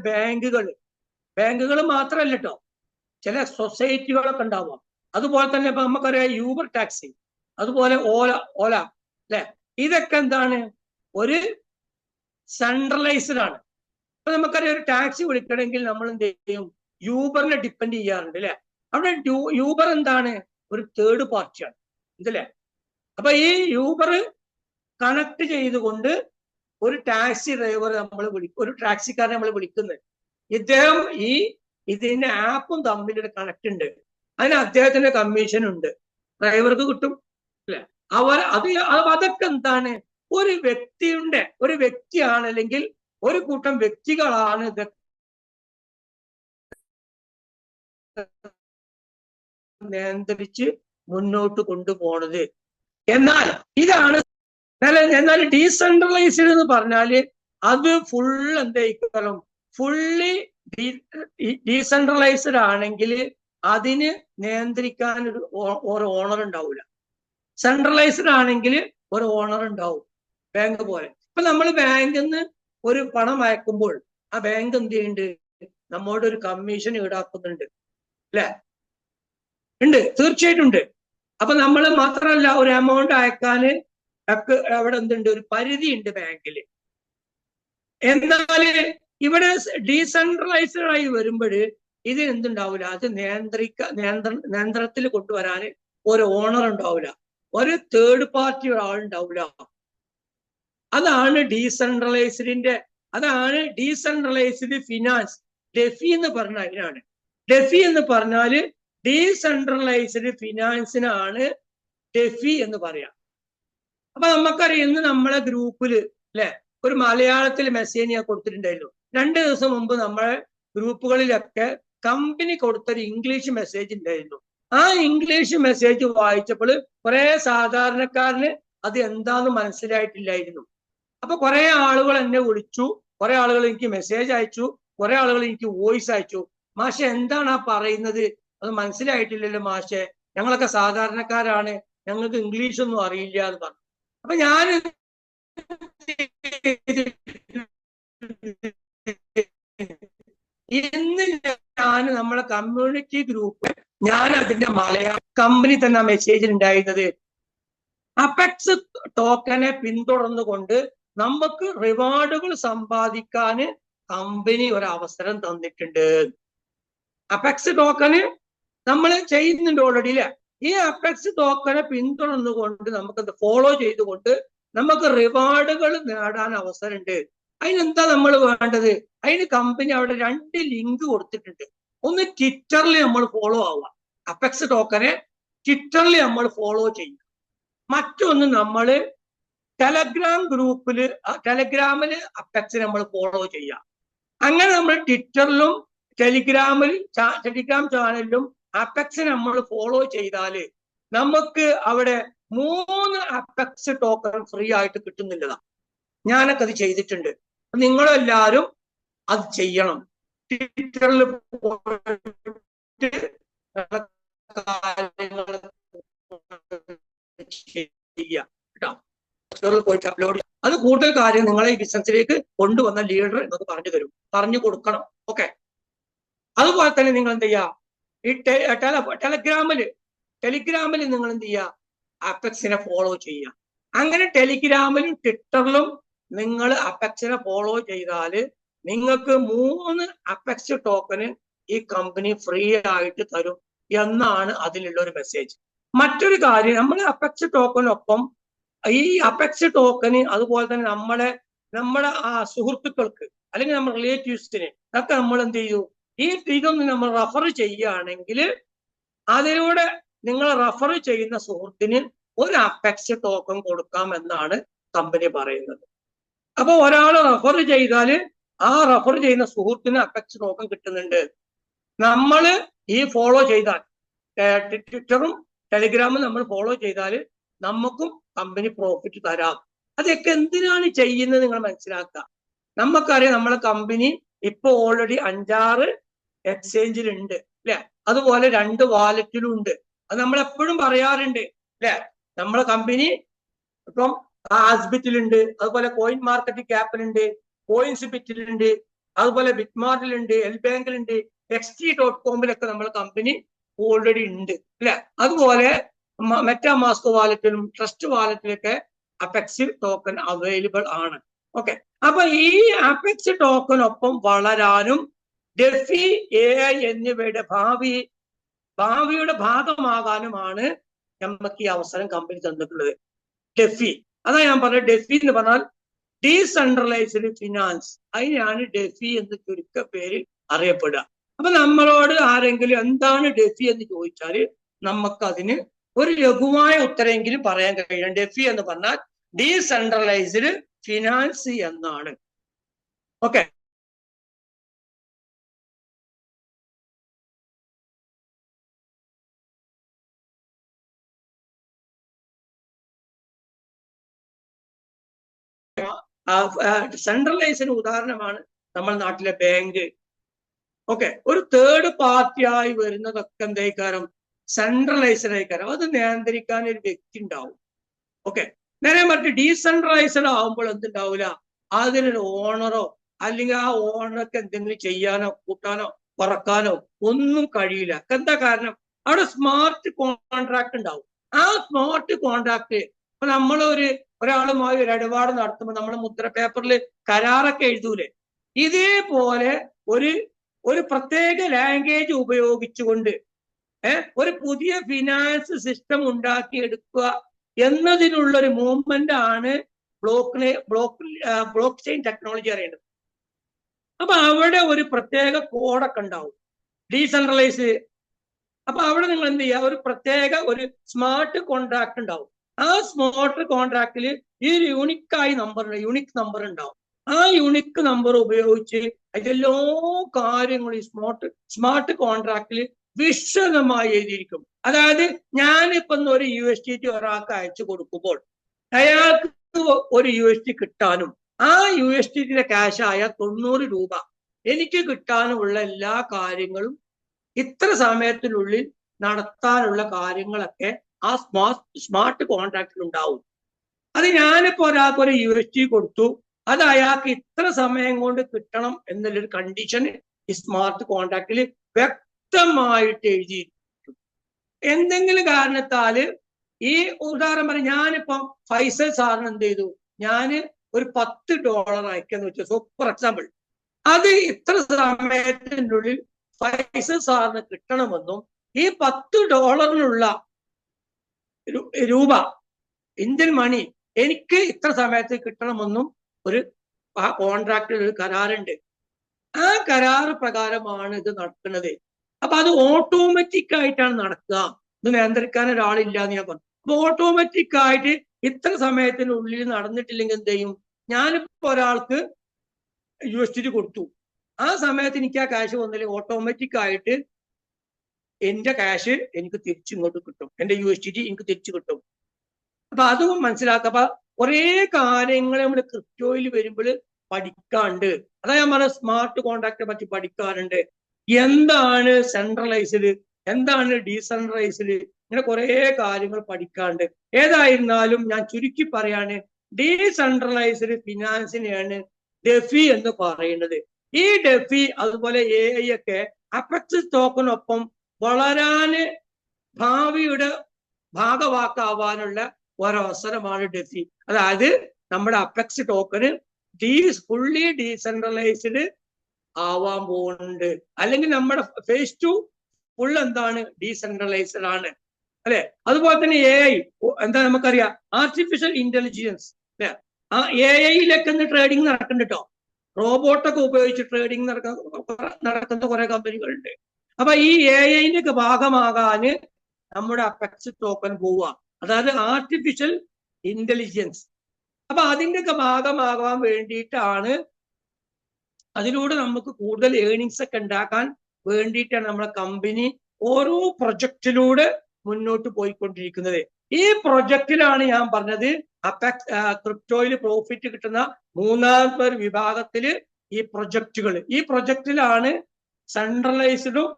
ബാങ്കുകൾ മാത്രമല്ല കേട്ടോ, ചില സൊസൈറ്റികളൊക്കെ ഉണ്ടാവാം. അതുപോലെ തന്നെ ഇപ്പൊ നമുക്കറിയാം യൂബർ ടാക്സി, അതുപോലെ ഓല അല്ലെ. ഇതൊക്കെ എന്താണ്, ഒരു സെൻട്രലൈസ്ഡ് ആണ്. ഇപ്പൊ നമുക്കറിയാം ഒരു ടാക്സി വിളിക്കണമെങ്കിൽ നമ്മൾ എന്ത് ചെയ്യും, യൂബറിനെ ഡിപ്പെൻഡ് ചെയ്യാറുണ്ട് അല്ലെ. അവിടെ യൂബർ എന്താണ്, ഒരു തേർഡ് പാർട്ടിയാണ് ഇതല്ലേ. അപ്പൊ ഈ യൂബർ കണക്ട് ചെയ്തുകൊണ്ട് ഒരു ടാക്സി ഡ്രൈവർ ഒരു ടാക്സിക്കാരനെ നമ്മൾ വിളിക്കുന്നത്, ഇദ്ദേഹം ഇതിന്റെ ആപ്പും തമ്മിലൊരു കണക്ട് ഉണ്ട്, അതിന് അദ്ദേഹത്തിന്റെ കമ്മീഷൻ ഉണ്ട്, ഡ്രൈവർക്ക് കിട്ടും അല്ലെ. അതൊക്കെ എന്താണ്, ഒരു വ്യക്തിയാണ്, അല്ലെങ്കിൽ ഒരു കൂട്ടം വ്യക്തികളാണ് ഇതൊക്കെ നിയന്ത്രിച്ച് മുന്നോട്ട് കൊണ്ടുപോണത്. എന്നാൽ ഡീസെൻട്രലൈസ്ഡ് എന്ന് പറഞ്ഞാല് അത് ഫുള്ളി ഡീസെൻട്രലൈസ്ഡ് ആണെങ്കിൽ അതിന് നിയന്ത്രിക്കാൻ ഒരു ഓണർ ഉണ്ടാവില്ല. സെൻട്രലൈസ്ഡ് ആണെങ്കിൽ ഒരു ഓണർ ഉണ്ടാവും, ബാങ്ക് പോലെ. ഇപ്പൊ നമ്മൾ ബാങ്കിൽ നിന്ന് ഒരു പണം അയക്കുമ്പോൾ ആ ബാങ്ക് എന്ത് ചെയ്യുന്നുണ്ട്, നമ്മോട് ഒരു കമ്മീഷൻ ഈടാക്കുന്നുണ്ട് അല്ലെ. ഉണ്ട്, തീർച്ചയായിട്ടും ഉണ്ട്. അപ്പൊ നമ്മൾ മാത്രമല്ല, ഒരു എമൗണ്ട് അയക്കാന് ഒക്കെ അവിടെ എന്തുണ്ട്, ഒരു പരിധി ഉണ്ട് ബാങ്കിൽ. എന്നാല് ഇവിടെ ഡീസെൻട്രലൈസ്ഡ് ആയി വരുമ്പോൾ ഇതിന് എന്തുണ്ടാവില്ല, അത് നിയന്ത്രണത്തിൽ കൊണ്ടുവരാൻ ഒരു ഓണർ ഉണ്ടാവില്ല, ഒരു തേർഡ് പാർട്ടി ഒരാളുണ്ടാവില്ല. അതാണ് ഡീസെൻട്രലൈസ്ഡ് ഫിനാൻസ്. ഡെഫി എന്ന് പറഞ്ഞാൽ അതിനാണ്. ഡെഫി എന്ന് പറഞ്ഞാല് ഡീസെൻട്രലൈസ്ഡ് ഫിനാൻസിനാണ് ഡെഫി എന്ന് പറയാം. അപ്പൊ നമുക്കറിയാം ഇന്ന് നമ്മളെ ഗ്രൂപ്പില് അല്ലെ ഒരു മലയാളത്തിൽ മെസ്സേജ് ഞാൻ കൊടുത്തിട്ടുണ്ടായിരുന്നു. 2 ദിവസം മുമ്പ് നമ്മളെ ഗ്രൂപ്പുകളിലൊക്കെ കമ്പനി കൊടുത്തൊരു ഇംഗ്ലീഷ് മെസ്സേജ് ഉണ്ടായിരുന്നു. ആ ഇംഗ്ലീഷ് മെസ്സേജ് വായിച്ചപ്പോൾ കുറെ സാധാരണക്കാരന് അത് എന്താന്ന് മനസ്സിലായിട്ടില്ലായിരുന്നു. അപ്പൊ കുറെ ആളുകൾ എന്നെ വിളിച്ചു, കുറെ ആളുകൾ എനിക്ക് മെസ്സേജ് അയച്ചു, കുറെ ആളുകൾ എനിക്ക് വോയിസ് അയച്ചു. മാഷെ എന്താണ് ആ പറയുന്നത്, അത് മനസ്സിലായിട്ടില്ലല്ലോ മാഷെ, ഞങ്ങളൊക്കെ സാധാരണക്കാരാണ്, ഞങ്ങൾക്ക് ഇംഗ്ലീഷ് ഒന്നും അറിയില്ല എന്ന് പറഞ്ഞു. അപ്പൊ ഞാൻ ഇന്ന് നമ്മളെ കമ്മ്യൂണിറ്റി ഗ്രൂപ്പ് അതിന്റെ മലയാളം കമ്പനി തന്നെ മെസ്സേജിൽ ഉണ്ടായിരുന്നത്, അപെക്സ് ടോക്കനെ പിന്തുടർന്നുകൊണ്ട് നമുക്ക് റിവാർഡുകൾ സമ്പാദിക്കാൻ കമ്പനി ഒരു അവസരം തന്നിട്ടുണ്ട്. അപെക്സ് ടോക്കന് നമ്മൾ ചെയ്യുന്നുണ്ട് ഓൾറെഡി അല്ലെ? ഈ അപ്പെക്സ് ടോക്കനെ പിന്തുടർന്നുകൊണ്ട് നമുക്കത് ഫോളോ ചെയ്തുകൊണ്ട് നമുക്ക് റിവാർഡുകൾ നേടാൻ അവസരമുണ്ട്. അതിനെന്താ നമ്മൾ വേണ്ടത്? അതിന് കമ്പനി അവിടെ 2 ലിങ്ക് കൊടുത്തിട്ടുണ്ട്. ഒന്ന് ട്വിറ്ററിൽ നമ്മൾ ഫോളോ ആവുക, അപ്പെക്സ് ടോക്കനെ ട്വിറ്ററിൽ നമ്മൾ ഫോളോ ചെയ്യുക. മറ്റൊന്ന് നമ്മൾ ടെലഗ്രാം ഗ്രൂപ്പില്, ടെലഗ്രാമില് അപ്പെക്സ് നമ്മൾ ഫോളോ ചെയ്യുക. അങ്ങനെ നമ്മൾ ട്വിറ്ററിലും ടെലിഗ്രാം ചാനലിലും അപ്പെക്സ് നമ്മൾ ഫോളോ ചെയ്താല് നമുക്ക് അവിടെ 3 അപ്പെക്സ് ടോക്കൺ ഫ്രീ ആയിട്ട് കിട്ടുന്നില്ലതാ. ഞാനൊക്കെ അത് ചെയ്തിട്ടുണ്ട്. നിങ്ങളെല്ലാരും അത് ചെയ്യണം. ട്വിറ്ററിൽ പോയിട്ട് അപ്ലോഡ്, അത് കൂടുതൽ കാര്യം നിങ്ങളെ ഈ ബിസിനസ്സിലേക്ക് കൊണ്ടുവന്ന ലീഡർ എന്നൊക്കെ പറഞ്ഞു തരും, പറഞ്ഞു കൊടുക്കണം. ഓക്കെ. അതുപോലെ തന്നെ നിങ്ങൾ എന്ത് ചെയ്യുക, ഈ ടെലിഗ്രാമില് നിങ്ങൾ എന്ത് ചെയ്യുക, അപ്പെക്സിനെ ഫോളോ ചെയ്യുക. അങ്ങനെ ടെലിഗ്രാമിലും ട്വിറ്ററിലും നിങ്ങൾ അപ്പെക്സിനെ ഫോളോ ചെയ്താൽ നിങ്ങൾക്ക് 3 അപ്പെക്സ് ടോക്കന് ഈ കമ്പനി ഫ്രീ ആയിട്ട് തരും എന്നാണ് അതിലുള്ള ഒരു മെസ്സേജ്. മറ്റൊരു കാര്യം, നമ്മൾ അപ്പെക്സ് ടോക്കനൊപ്പം ഈ അപ്പെക്സ് ടോക്കന് അതുപോലെ തന്നെ നമ്മുടെ ആ സുഹൃത്തുക്കൾക്ക് അല്ലെങ്കിൽ നമ്മുടെ റിലേറ്റീവ്സിന് ഒക്കെ നമ്മൾ എന്ത് ചെയ്യൂ, ഇതൊന്ന് നമ്മൾ റെഫർ ചെയ്യുകയാണെങ്കിൽ അതിലൂടെ നിങ്ങൾ റെഫർ ചെയ്യുന്ന സുഹൃത്തിന് ഒരു അപ്പെക്സ് ടോക്കൺ കൊടുക്കാം എന്നാണ് കമ്പനി പറയുന്നത്. അപ്പൊ ഒരാൾ റെഫർ ചെയ്താൽ ആ റെഫർ ചെയ്യുന്ന സുഹൃത്തിന് അപ്പെക്സ് ടോക്കൺ കിട്ടുന്നുണ്ട്. നമ്മൾ ഈ ഫോളോ ചെയ്താൽ, ട്വിറ്ററും ടെലിഗ്രാമും നമ്മൾ ഫോളോ ചെയ്താൽ നമുക്കും കമ്പനി പ്രോഫിറ്റ് തരാം. അതൊക്കെ എന്തിനാണ് ചെയ്യുന്നത് നിങ്ങൾ മനസ്സിലാക്കുക. നമുക്കറിയാം നമ്മളെ കമ്പനി ഇപ്പൊ ഓൾറെഡി 5-6 എക്സ്ചേഞ്ചിലുണ്ട് അല്ലെ? അതുപോലെ 2 വാലറ്റിലും ഉണ്ട്. അത് നമ്മൾ എപ്പോഴും പറയാറുണ്ട് അല്ലെ? നമ്മളെ കമ്പനി ഇപ്പം ആസ്ബിറ്റിലുണ്ട്, അതുപോലെ കോയിൻ മാർക്കറ്റ് ക്യാപ്പിലുണ്ട്, കോയിൻസ്ബിറ്റിലുണ്ട്, അതുപോലെ ബിറ്റ്മാർട്ടിലുണ്ട്, എൽ ബാങ്കിലുണ്ട്, XT.com നമ്മളെ കമ്പനി ഓൾറെഡി ഉണ്ട് അല്ലെ? അതുപോലെ മെറ്റാമാസ്ക് വാലറ്റിലും ട്രസ്റ്റ് വാലറ്റിലൊക്കെ അപ്പെക്സ് ടോക്കൺ അവൈലബിൾ ആണ്. ഓക്കെ. അപ്പൊ ഈ അപ്പെക്സ് ടോക്കനൊപ്പം വളരാനും ഡെഫി, AI എന്നിവയുടെ ഭാവിയുടെ ഭാഗമാകാനുമാണ് നമുക്ക് ഈ അവസരം കമ്പനി തന്നിട്ടുള്ളത്. ഡെഫി, അതാ ഞാൻ പറഞ്ഞത്. ഡെഫി എന്ന് പറഞ്ഞാൽ ഡീസെൻട്രലൈസ്ഡ് ഫിനാൻസ്, അതിനാണ് ഡെഫി എന്ന് ചുരുക്ക പേര് അറിയപ്പെടുക. അപ്പൊ നമ്മളോട് ആരെങ്കിലും എന്താണ് ഡെഫി എന്ന് ചോദിച്ചാൽ നമുക്ക് അതിന് ഒരു ലഘുവായ ഉത്തരമെങ്കിലും പറയാൻ കഴിയണം. ഡെഫി എന്ന് പറഞ്ഞാൽ ഡീസെൻട്രലൈസ്ഡ് ഫിനാൻസ് എന്നാണ്. ഓക്കെ. സെൻട്രലൈസിന് ഉദാഹരണമാണ് നമ്മുടെ നാട്ടിലെ ബാങ്ക്. ഓക്കെ. ഒരു തേർഡ് പാർട്ടിയായി വരുന്നതൊക്കെ എന്തായിക്കാരം, സെൻട്രലൈസ്ഡ് ആയിക്കാരം. അത് നിയന്ത്രിക്കാൻ ഒരു വ്യക്തി ഉണ്ടാവും. ഓക്കെ. നേരെ മറിച്ച് ഡീസെൻട്രലൈസ്ഡ് ആവുമ്പോൾ എന്തുണ്ടാവില്ല, അതിനൊരു ഓണറോ അല്ലെങ്കിൽ ആ ഓണർക്ക് എന്തെങ്കിലും ചെയ്യാനോ കൂട്ടാനോ കുറക്കാനോ ഒന്നും കഴിയില്ല. എന്താ കാരണം, അവിടെ സ്മാർട്ട് കോൺട്രാക്ട് ഉണ്ടാവും. ആ സ്മാർട്ട് കോൺട്രാക്ട് ഇപ്പൊ ഒരാളുമായി ഒരു ഇടപാട് നടത്തുമ്പോൾ നമ്മൾ മുദ്ര പേപ്പറിൽ കരാറൊക്കെ എഴുതൂലേ, ഇതേപോലെ ഒരു പ്രത്യേക ലാംഗ്വേജ് ഉപയോഗിച്ചുകൊണ്ട് ഒരു പുതിയ ഫിനാൻസ് സിസ്റ്റം ഉണ്ടാക്കിയെടുക്കുക എന്നതിനുള്ള ഒരു മൂവ്മെന്റ് ആണ് ബ്ലോക്ക് ചെയിൻ ടെക്നോളജി അറിയേണ്ടത്. അപ്പൊ അവിടെ ഒരു പ്രത്യേക കോഡൊക്കെ ഉണ്ടാവും, ഡീസെൻട്രലൈസ്. അപ്പൊ അവിടെ നിങ്ങൾ എന്ത് ചെയ്യുക, ഒരു പ്രത്യേക ഒരു സ്മാർട്ട് കോൺട്രാക്ട് ഉണ്ടാവും. ആ സ്മാർട്ട് കോൺട്രാക്റ്റിൽ ഈ ഒരു യൂണിക് നമ്പർ ഉണ്ടാവും. ആ യൂണിക് നമ്പർ ഉപയോഗിച്ച് അതിലെല്ലാ കാര്യങ്ങളും ഈ സ്മാർട്ട് കോൺട്രാക്റ്റിൽ വിശദമായി എഴുതിയിരിക്കും. അതായത് ഞാനിപ്പം ഒരു USDT ഒരാൾക്ക് അയച്ചു കൊടുക്കുമ്പോൾ അയാൾക്ക് ഒരു USD കിട്ടാനും ആ USDTയുടെ ക്യാഷ് ആയ 90 രൂപ എനിക്ക് കിട്ടാനുമുള്ള എല്ലാ കാര്യങ്ങളും ഇത്ര സമയത്തിനുള്ളിൽ നടത്താനുള്ള കാര്യങ്ങളൊക്കെ ആ സ്മാർട്ട് കോൺട്രാക്റ്റിൽ ഉണ്ടാവും. അത് ഞാനിപ്പോ ഒരാൾക്ക് ഒരു USD കൊടുത്തു, അത് അയാൾക്ക് ഇത്ര സമയം കൊണ്ട് കിട്ടണം എന്നുള്ളൊരു കണ്ടീഷൻ ഈ സ്മാർട്ട് കോൺട്രാക്റ്റിൽ വ്യക്തമായിട്ട് എഴുതിയിരിക്കും. എന്തെങ്കിലും കാരണത്താല് ഈ ഉദാഹരണം പറഞ്ഞ ഞാനിപ്പം ഫൈസൽ സാറിന് എന്ത് ചെയ്തു, ഞാന് ഒരു $10 അയക്കാന്ന് വെച്ചു. സോ ഫോർ എക്സാമ്പിൾ, അത് ഇത്ര സമയത്തിനുള്ളിൽ ഫൈസൽ സാറിന് കിട്ടണമെന്നും ഈ $10 രൂപ ഇന്ത്യൻ മണി എനിക്ക് ഇത്ര സമയത്ത് കിട്ടണമെന്നും ഒരു കോൺട്രാക്റ്റിൽ ഒരു കരാറുണ്ട്. ആ കരാറ് പ്രകാരമാണ് ഇത് നടക്കുന്നത്. അപ്പൊ അത് ഓട്ടോമാറ്റിക് ആയിട്ടാണ് നടക്കുക. ഇത് നിയന്ത്രിക്കാൻ ഒരാളില്ല എന്ന് ഞാൻ പറഞ്ഞു. അപ്പൊ ഓട്ടോമാറ്റിക് ആയിട്ട് ഇത്ര സമയത്തിനുള്ളിൽ നടന്നിട്ടില്ലെങ്കിൽ എന്ത് ചെയ്യും? ഞാനിപ്പോ ഒരാൾക്ക് USDT കൊടുത്തു, ആ സമയത്ത് എനിക്ക് ആ ക്യാഷ് വന്നില്ലെങ്കിൽ ഓട്ടോമാറ്റിക് ആയിട്ട് എന്റെ ക്യാഷ് എനിക്ക് തിരിച്ചിങ്ങോട്ട് കിട്ടും, എന്റെ USDT എനിക്ക് തിരിച്ചു കിട്ടും. അപ്പൊ അതും മനസ്സിലാക്കുക. അപ്പൊ കുറേ കാര്യങ്ങൾ നമ്മൾ ക്രിപ്റ്റോയിൽ വരുമ്പോൾ പഠിക്കാണ്ട്. അതാ ഞാൻ പറഞ്ഞ സ്മാർട്ട് കോൺട്രാക്റ്റിനെ പറ്റി പഠിക്കാറുണ്ട്. എന്താണ് സെൻട്രലൈസ്ഡ്, എന്താണ് ഡീസെൻട്രലൈസ്ഡ്, ഇങ്ങനെ കുറേ കാര്യങ്ങൾ പഠിക്കാണ്ട്. ഏതായിരുന്നാലും ഞാൻ ചുരുക്കി പറയാണ്, ഡീസെൻട്രലൈസ്ഡ് ഫിനാൻസിനെയാണ് ഡെഫി എന്ന് പറയുന്നത്. ഈ ഡെഫി അതുപോലെ AI ഒക്കെ അപെക്സ് ടോക്കനൊപ്പം വളരാന് ഭാവിയുടെ ഭാഗവാക്കാവാനുള്ള ഒരവസരമാണ് ഡെഫി. അതായത് നമ്മുടെ അപെക്സ് ടോക്കന് ഫുള്ളി ഡീസെൻട്രലൈസ്ഡ് ആവാൻ പോകുന്നുണ്ട്. അല്ലെങ്കിൽ നമ്മുടെ ഫേസ് 2 ഫുൾ എന്താണ്? ഡീസെൻട്രലൈസ്ഡ് ആണ്, അല്ലെ? അതുപോലെ തന്നെ AI എന്താ നമുക്കറിയാം, ആർട്ടിഫിഷ്യൽ ഇന്റലിജൻസ് അല്ലെ? ആ AI-യിലൊക്കെ ട്രേഡിങ് നടക്കുന്നുണ്ട് കേട്ടോ. റോബോട്ടൊക്കെ ഉപയോഗിച്ച് ട്രേഡിങ് നടക്കുന്ന കുറെ കമ്പനികളുണ്ട്. അപ്പൊ ഈ AI-ന്റെ ഒക്കെ ഭാഗമാകാന് നമ്മുടെ അപെക്സ് ടോക്കൻ പോവുക, അതായത് ആർട്ടിഫിഷ്യൽ ഇന്റലിജൻസ്. അപ്പൊ അതിന്റെ ഒക്കെ ഭാഗമാകാൻ വേണ്ടിയിട്ടാണ്, അതിലൂടെ നമുക്ക് കൂടുതൽ ഏർണിങ്സ് ഒക്കെ ഉണ്ടാക്കാൻ വേണ്ടിയിട്ടാണ് നമ്മുടെ കമ്പനി ഓരോ പ്രൊജക്റ്റിലൂടെ മുന്നോട്ട് പോയിക്കൊണ്ടിരിക്കുന്നത്. ഈ പ്രൊജക്റ്റിലാണ് ഞാൻ പറഞ്ഞത് ക്രിപ്റ്റോയിൽ പ്രോഫിറ്റ് കിട്ടുന്ന മൂന്നാമത്തെ ഒരു വിഭാഗത്തില് ഈ പ്രൊജക്റ്റുകൾ. ഈ പ്രൊജക്റ്റിലാണ് സെൻട്രലൈസ്ഡും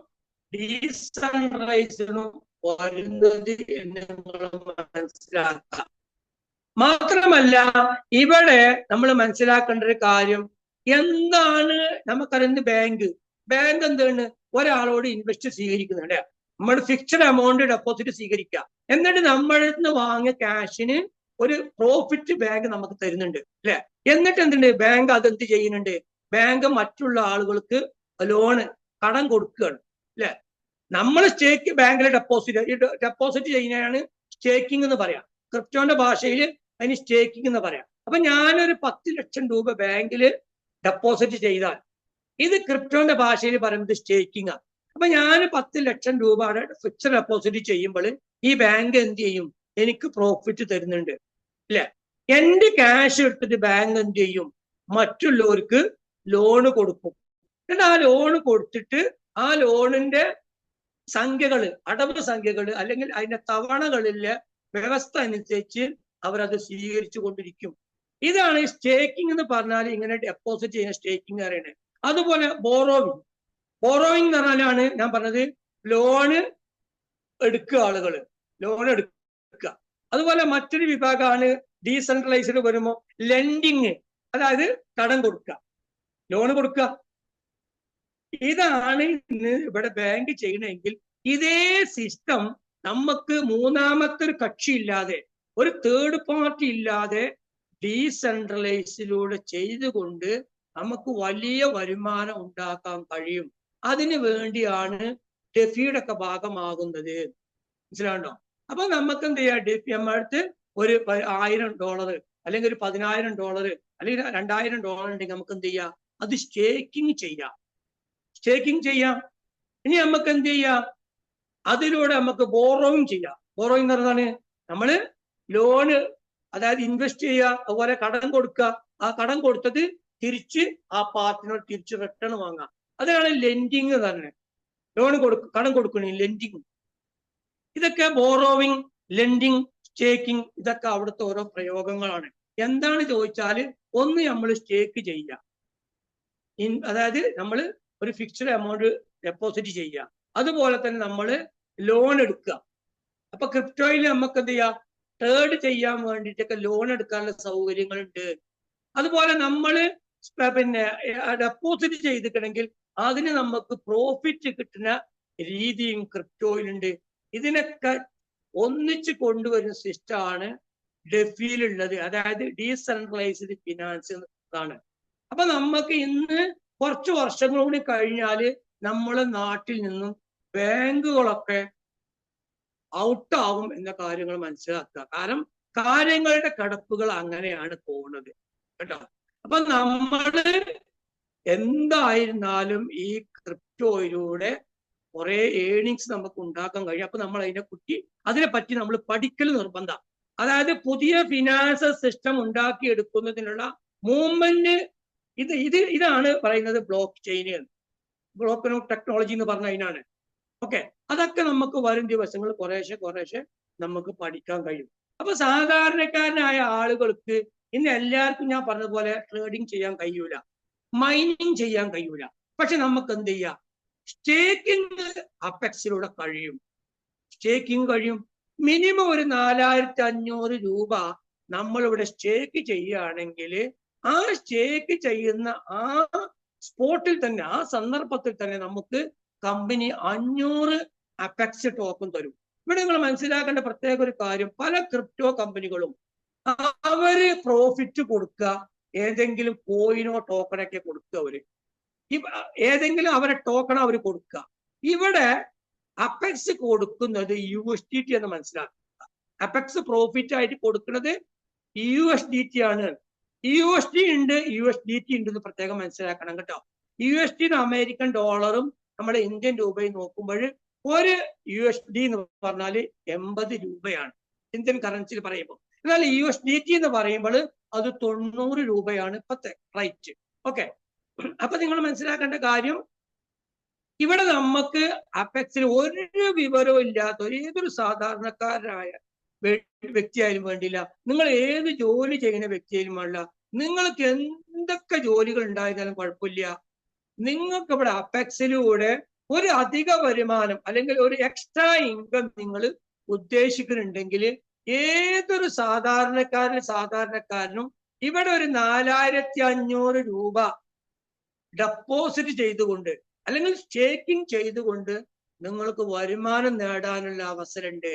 ഡീസെൻട്രലൈസ്ഡും വരുന്നത് എന്ന് നിങ്ങൾ മനസ്സിലാക്കുക. മാത്രമല്ല ഇവിടെ നമ്മൾ മനസ്സിലാക്കേണ്ട ഒരു കാര്യം എന്താണ്, നമുക്കറിയുന്ന ബാങ്ക് എന്താണ് ഒരാളോട് ഇൻവെസ്റ്റ് സ്വീകരിക്കുന്നുണ്ട്. നമ്മൾ ഫിക്സഡ് എമൗണ്ട് ഡെപ്പോസിറ്റ് സ്വീകരിക്കുക, എന്നിട്ട് നമ്മളിൽ നിന്ന് വാങ്ങിയ ക്യാഷിന് ഒരു പ്രോഫിറ്റ് ബാങ്ക് നമുക്ക് തരുന്നുണ്ട്, അല്ലെ? എന്നിട്ട് എന്തുണ്ട്, ബാങ്ക് അതെന്ത് ചെയ്യുന്നുണ്ട്? ബാങ്ക് മറ്റുള്ള ആളുകൾക്ക് ലോണ്, കടം കൊടുക്കുകയാണ്, അല്ലെ? നമ്മൾ ബാങ്കിൽ ഡെപ്പോസിറ്റ് ചെയ്യുന്നതാണ് സ്റ്റേക്കിംഗ് എന്ന് പറയാം. ക്രിപ്റ്റോന്റെ ഭാഷയിൽ അതിന് സ്റ്റേക്കിംഗ് എന്ന് പറയാം. അപ്പൊ ഞാനൊരു 10 ലക്ഷം രൂപ ബാങ്കിൽ ഡെപ്പോസിറ്റ് ചെയ്താൽ ഇത് ക്രിപ്റ്റോന്റെ ഭാഷയിൽ പറയുന്നത് സ്റ്റേക്കിംഗ് ആണ്. അപ്പൊ ഞാൻ 10 ലക്ഷം രൂപ ഫിക്സഡ് ഡെപ്പോസിറ്റ് ചെയ്യുമ്പോൾ ഈ ബാങ്ക് എന്ത് ചെയ്യും? എനിക്ക് പ്രോഫിറ്റ് തരുന്നുണ്ട്, അല്ലെ? എന്റെ ക്യാഷ് എടുത്തിട്ട് ബാങ്ക് എന്ത് ചെയ്യും? മറ്റുള്ളവർക്ക് ലോണ് കൊടുക്കും. എന്നിട്ട് ആ ലോണ് കൊടുത്തിട്ട് ആ ലോണിന്റെ സംഖ്യകള്, അടവ് സംഖ്യകള് അല്ലെങ്കിൽ അതിന്റെ തവണകളിലെ വ്യവസ്ഥ അനുസരിച്ച് അവരത് സ്വീകരിച്ചു കൊണ്ടിരിക്കും. ഇതാണ് സ്റ്റേക്കിംഗ് എന്ന് പറഞ്ഞാൽ, ഇങ്ങനെ ഡെപ്പോസിറ്റ് ചെയ്യുന്ന സ്റ്റേക്കിംഗ് പറയുന്നത്. അതുപോലെ ബോറോവിങ് എന്ന് പറഞ്ഞാലാണ് ഞാൻ പറഞ്ഞത്, ലോണ് എടുക്കുക, ആളുകള് ലോൺ എടുക്കുക. അതുപോലെ മറ്റൊരു വിഭാഗമാണ് ഡീസെൻട്രലൈസ്ഡ് വരുമ്പോ ലെൻഡിങ്, അതായത് കടം കൊടുക്കുക, ലോണ് കൊടുക്കുക. ഇതാണ് ഇന്ന് ഇവിടെ ബാങ്ക് ചെയ്യണമെങ്കിൽ ഇതേ സിസ്റ്റം നമുക്ക് മൂന്നാമത്തെ ഒരു കക്ഷി ഇല്ലാതെ, ഒരു തേർഡ് പാർട്ടി ഇല്ലാതെ ഡീസെൻട്രലൈസിലൂടെ ചെയ്തുകൊണ്ട് നമുക്ക് വലിയ വരുമാനം ഉണ്ടാക്കാൻ കഴിയും. അതിനു വേണ്ടിയാണ് ഡെഫിയുടെ ഒക്കെ ഭാഗമാകുന്നത്. മനസ്സിലാണ്ടോ? അപ്പൊ നമുക്ക് എന്ത് ചെയ്യാം? ഡെഫി നമ്മളടുത്ത് ഒരു $1000 അല്ലെങ്കിൽ ഒരു $10,000 അല്ലെങ്കിൽ $2000 ഉണ്ടെങ്കിൽ നമുക്ക് എന്ത് ചെയ്യാം? അത് സ്റ്റേക്കിംഗ് ചെയ്യാം. ഇനി നമുക്ക് എന്ത് ചെയ്യാം? അതിലൂടെ നമുക്ക് ബോറോയിങ് ചെയ്യാം. ബോറോയിങ് എന്ന് പറഞ്ഞാൽ നമ്മള് ലോണ്, അതായത് ഇൻവെസ്റ്റ് ചെയ്യുക, അതുപോലെ കടം കൊടുക്കുക. ആ കടം കൊടുത്തത് തിരിച്ച് ആ പാർട്ടിനോട് തിരിച്ച് റിട്ടേൺ വാങ്ങാം. അതാണ് ലെൻഡിങ് എന്ന് പറഞ്ഞത്. കടം കൊടുക്കണേ ലെൻഡിങ്. ഇതൊക്കെ ബോറോവിങ്, ലെൻഡിങ്, സ്റ്റേക്കിംഗ്, ഇതൊക്കെ അവിടുത്തെ ഓരോ പ്രയോഗങ്ങളാണ്. എന്താണ് ചോദിച്ചാൽ, ഒന്ന് നമ്മൾ സ്റ്റേക്ക് ചെയ്യുക, അതായത് നമ്മൾ ഒരു ഫിക്സ്ഡ് എമൗണ്ട് ഡെപ്പോസിറ്റ് ചെയ്യുക. അതുപോലെ തന്നെ നമ്മൾ ലോൺ എടുക്കുക. അപ്പൊ ക്രിപ്റ്റോയിൽ നമുക്ക് എന്ത് ചെയ്യാം? ട്രേഡ് ചെയ്യാൻ വേണ്ടിയിട്ടൊക്കെ ലോൺ എടുക്കാനുള്ള സൗകര്യങ്ങളുണ്ട്. അതുപോലെ നമ്മൾ ഡെപ്പോസിറ്റ് ചെയ്തിട്ടുണ്ടെങ്കിൽ അതിന് നമുക്ക് പ്രോഫിറ്റ് കിട്ടുന്ന രീതിയും ക്രിപ്റ്റോയിലുണ്ട്. ഇതിനൊക്കെ ഒന്നിച്ച് കൊണ്ടുവരുന്ന സിസ്റ്റമാണ് ഡെഫിയിലുള്ളത്, അതായത് ഡീസെൻട്രലൈസ്ഡ് ഫിനാൻസ് എന്നാണ്. അപ്പൊ നമുക്ക് ഇന്ന് കുറച്ച് വർഷങ്ങൾ കൂടി കഴിഞ്ഞാല് നമ്മളെ നാട്ടിൽ നിന്നും ബാങ്കുകളൊക്കെ ഔട്ടാവും എന്ന കാര്യങ്ങൾ മനസ്സിലാക്കുക. കാരണം കാര്യങ്ങളുടെ കിടപ്പുകൾ അങ്ങനെയാണ് പോകുന്നത് കേട്ടോ. അപ്പൊ നമ്മള് എന്തായിരുന്നാലും ഈ ക്രിപ്റ്റോയിലൂടെ കുറെ ഏണിങ്സ് നമുക്ക് ഉണ്ടാക്കാൻ കഴിയും. അപ്പൊ നമ്മൾ അതിനെ പറ്റി നമ്മൾ പഠിക്കൽ നിർബന്ധം. അതായത് പുതിയ ഫിനാൻഷ്യൽ സിസ്റ്റം ഉണ്ടാക്കിയെടുക്കുന്നതിനുള്ള മൂവ്മെന്റ് ഇതാണ് പറയുന്നത് ബ്ലോക്ക് ചെയിൻ, ബ്ലോക്ക് ടെക്നോളജി എന്ന് പറഞ്ഞ അതിനാണ്. ഓക്കെ, അതൊക്കെ നമുക്ക് വരും ദിവസങ്ങൾ കുറേശ്ശെ നമുക്ക് പഠിക്കാൻ കഴിയും. അപ്പൊ സാധാരണക്കാരനായ ആളുകൾക്ക് ഇന്ന് എല്ലാവർക്കും ഞാൻ പറഞ്ഞതുപോലെ ട്രേഡിങ് ചെയ്യാൻ കഴിയൂല, മൈനിങ് ചെയ്യാൻ കഴിയൂല. പക്ഷെ നമുക്ക് എന്ത് ചെയ്യാം? സ്റ്റേക്കിംഗ് അപ്പെക്സിലൂടെ കഴിയും. സ്റ്റേക്കിംഗ് കഴിയും. മിനിമം ഒരു 4500 രൂപ നമ്മളിവിടെ സ്റ്റേക്ക് ചെയ്യുകയാണെങ്കിൽ ആ സ്റ്റേക്ക് ചെയ്യുന്ന ആ സ്പോട്ടിൽ തന്നെ, ആ സന്ദർഭത്തിൽ തന്നെ നമുക്ക് കമ്പനി 500 അപ്പെക്സ് ടോക്കൺ തരും. ഇവിടെ നിങ്ങൾ മനസ്സിലാക്കേണ്ട പ്രത്യേക ഒരു കാര്യം, പല ക്രിപ്റ്റോ കമ്പനികളും അവര് പ്രോഫിറ്റ് കൊടുക്കുക ഏതെങ്കിലും കോയിനോ ടോക്കണൊക്കെ കൊടുക്കുക. അവര് ഏതെങ്കിലും അവരെ ടോക്കൺ അവർ കൊടുക്കുക. ഇവിടെ അപ്പെക്സ് കൊടുക്കുന്നത് USDT എന്ന് മനസ്സിലാക്കുക. അപ്പെക്സ് പ്രോഫിറ്റ് ആയിട്ട് കൊടുക്കുന്നത് USDT ആണ്. USD ഉണ്ട്, USDT ഉണ്ട് എന്ന് പ്രത്യേകം മനസ്സിലാക്കണം കേട്ടോ. USD അമേരിക്കൻ ഡോളറും നമ്മുടെ ഇന്ത്യൻ രൂപയും നോക്കുമ്പോൾ ഒരു USD എന്ന് പറഞ്ഞാൽ 80 രൂപയാണ് ഇന്ത്യൻ കറൻസിയിൽ പറയുമ്പോൾ. എന്നാൽ USDT എന്ന് പറയുമ്പോൾ അത് 90 രൂപയാണ് ഇപ്പത്തെ റേറ്റ്. ഓക്കെ, അപ്പൊ നിങ്ങൾ മനസ്സിലാക്കേണ്ട കാര്യം, ഇവിടെ നമുക്ക് അപ്പെക്സിൽ ഒരു വിവരവും ഇല്ലാത്ത ഏതൊരു സാധാരണക്കാരനായ വ്യക്തിയായാലും വേണ്ടില്ല, നിങ്ങൾ ഏത് ജോലി ചെയ്യുന്ന വ്യക്തിയായാലും വേണ്ട, നിങ്ങൾക്ക് എന്തൊക്കെ ജോലികൾ ഉണ്ടായിരുന്നാലും കുഴപ്പമില്ല, നിങ്ങൾക്ക് ഇവിടെ അപ്പെക്സിലൂടെ ഒരു അധിക വരുമാനം അല്ലെങ്കിൽ ഒരു എക്സ്ട്രാ ഇൻകം നിങ്ങൾ ഉദ്ദേശിക്കുന്നുണ്ടെങ്കിൽ ഏതൊരു സാധാരണക്കാരനും ഇവിടെ ഒരു 4500 രൂപ ഡെപ്പോസിറ്റ് ചെയ്തുകൊണ്ട് അല്ലെങ്കിൽ സ്റ്റേക്കിംഗ് ചെയ്തുകൊണ്ട് നിങ്ങൾക്ക് വരുമാനം നേടാനുള്ള അവസരമുണ്ട്.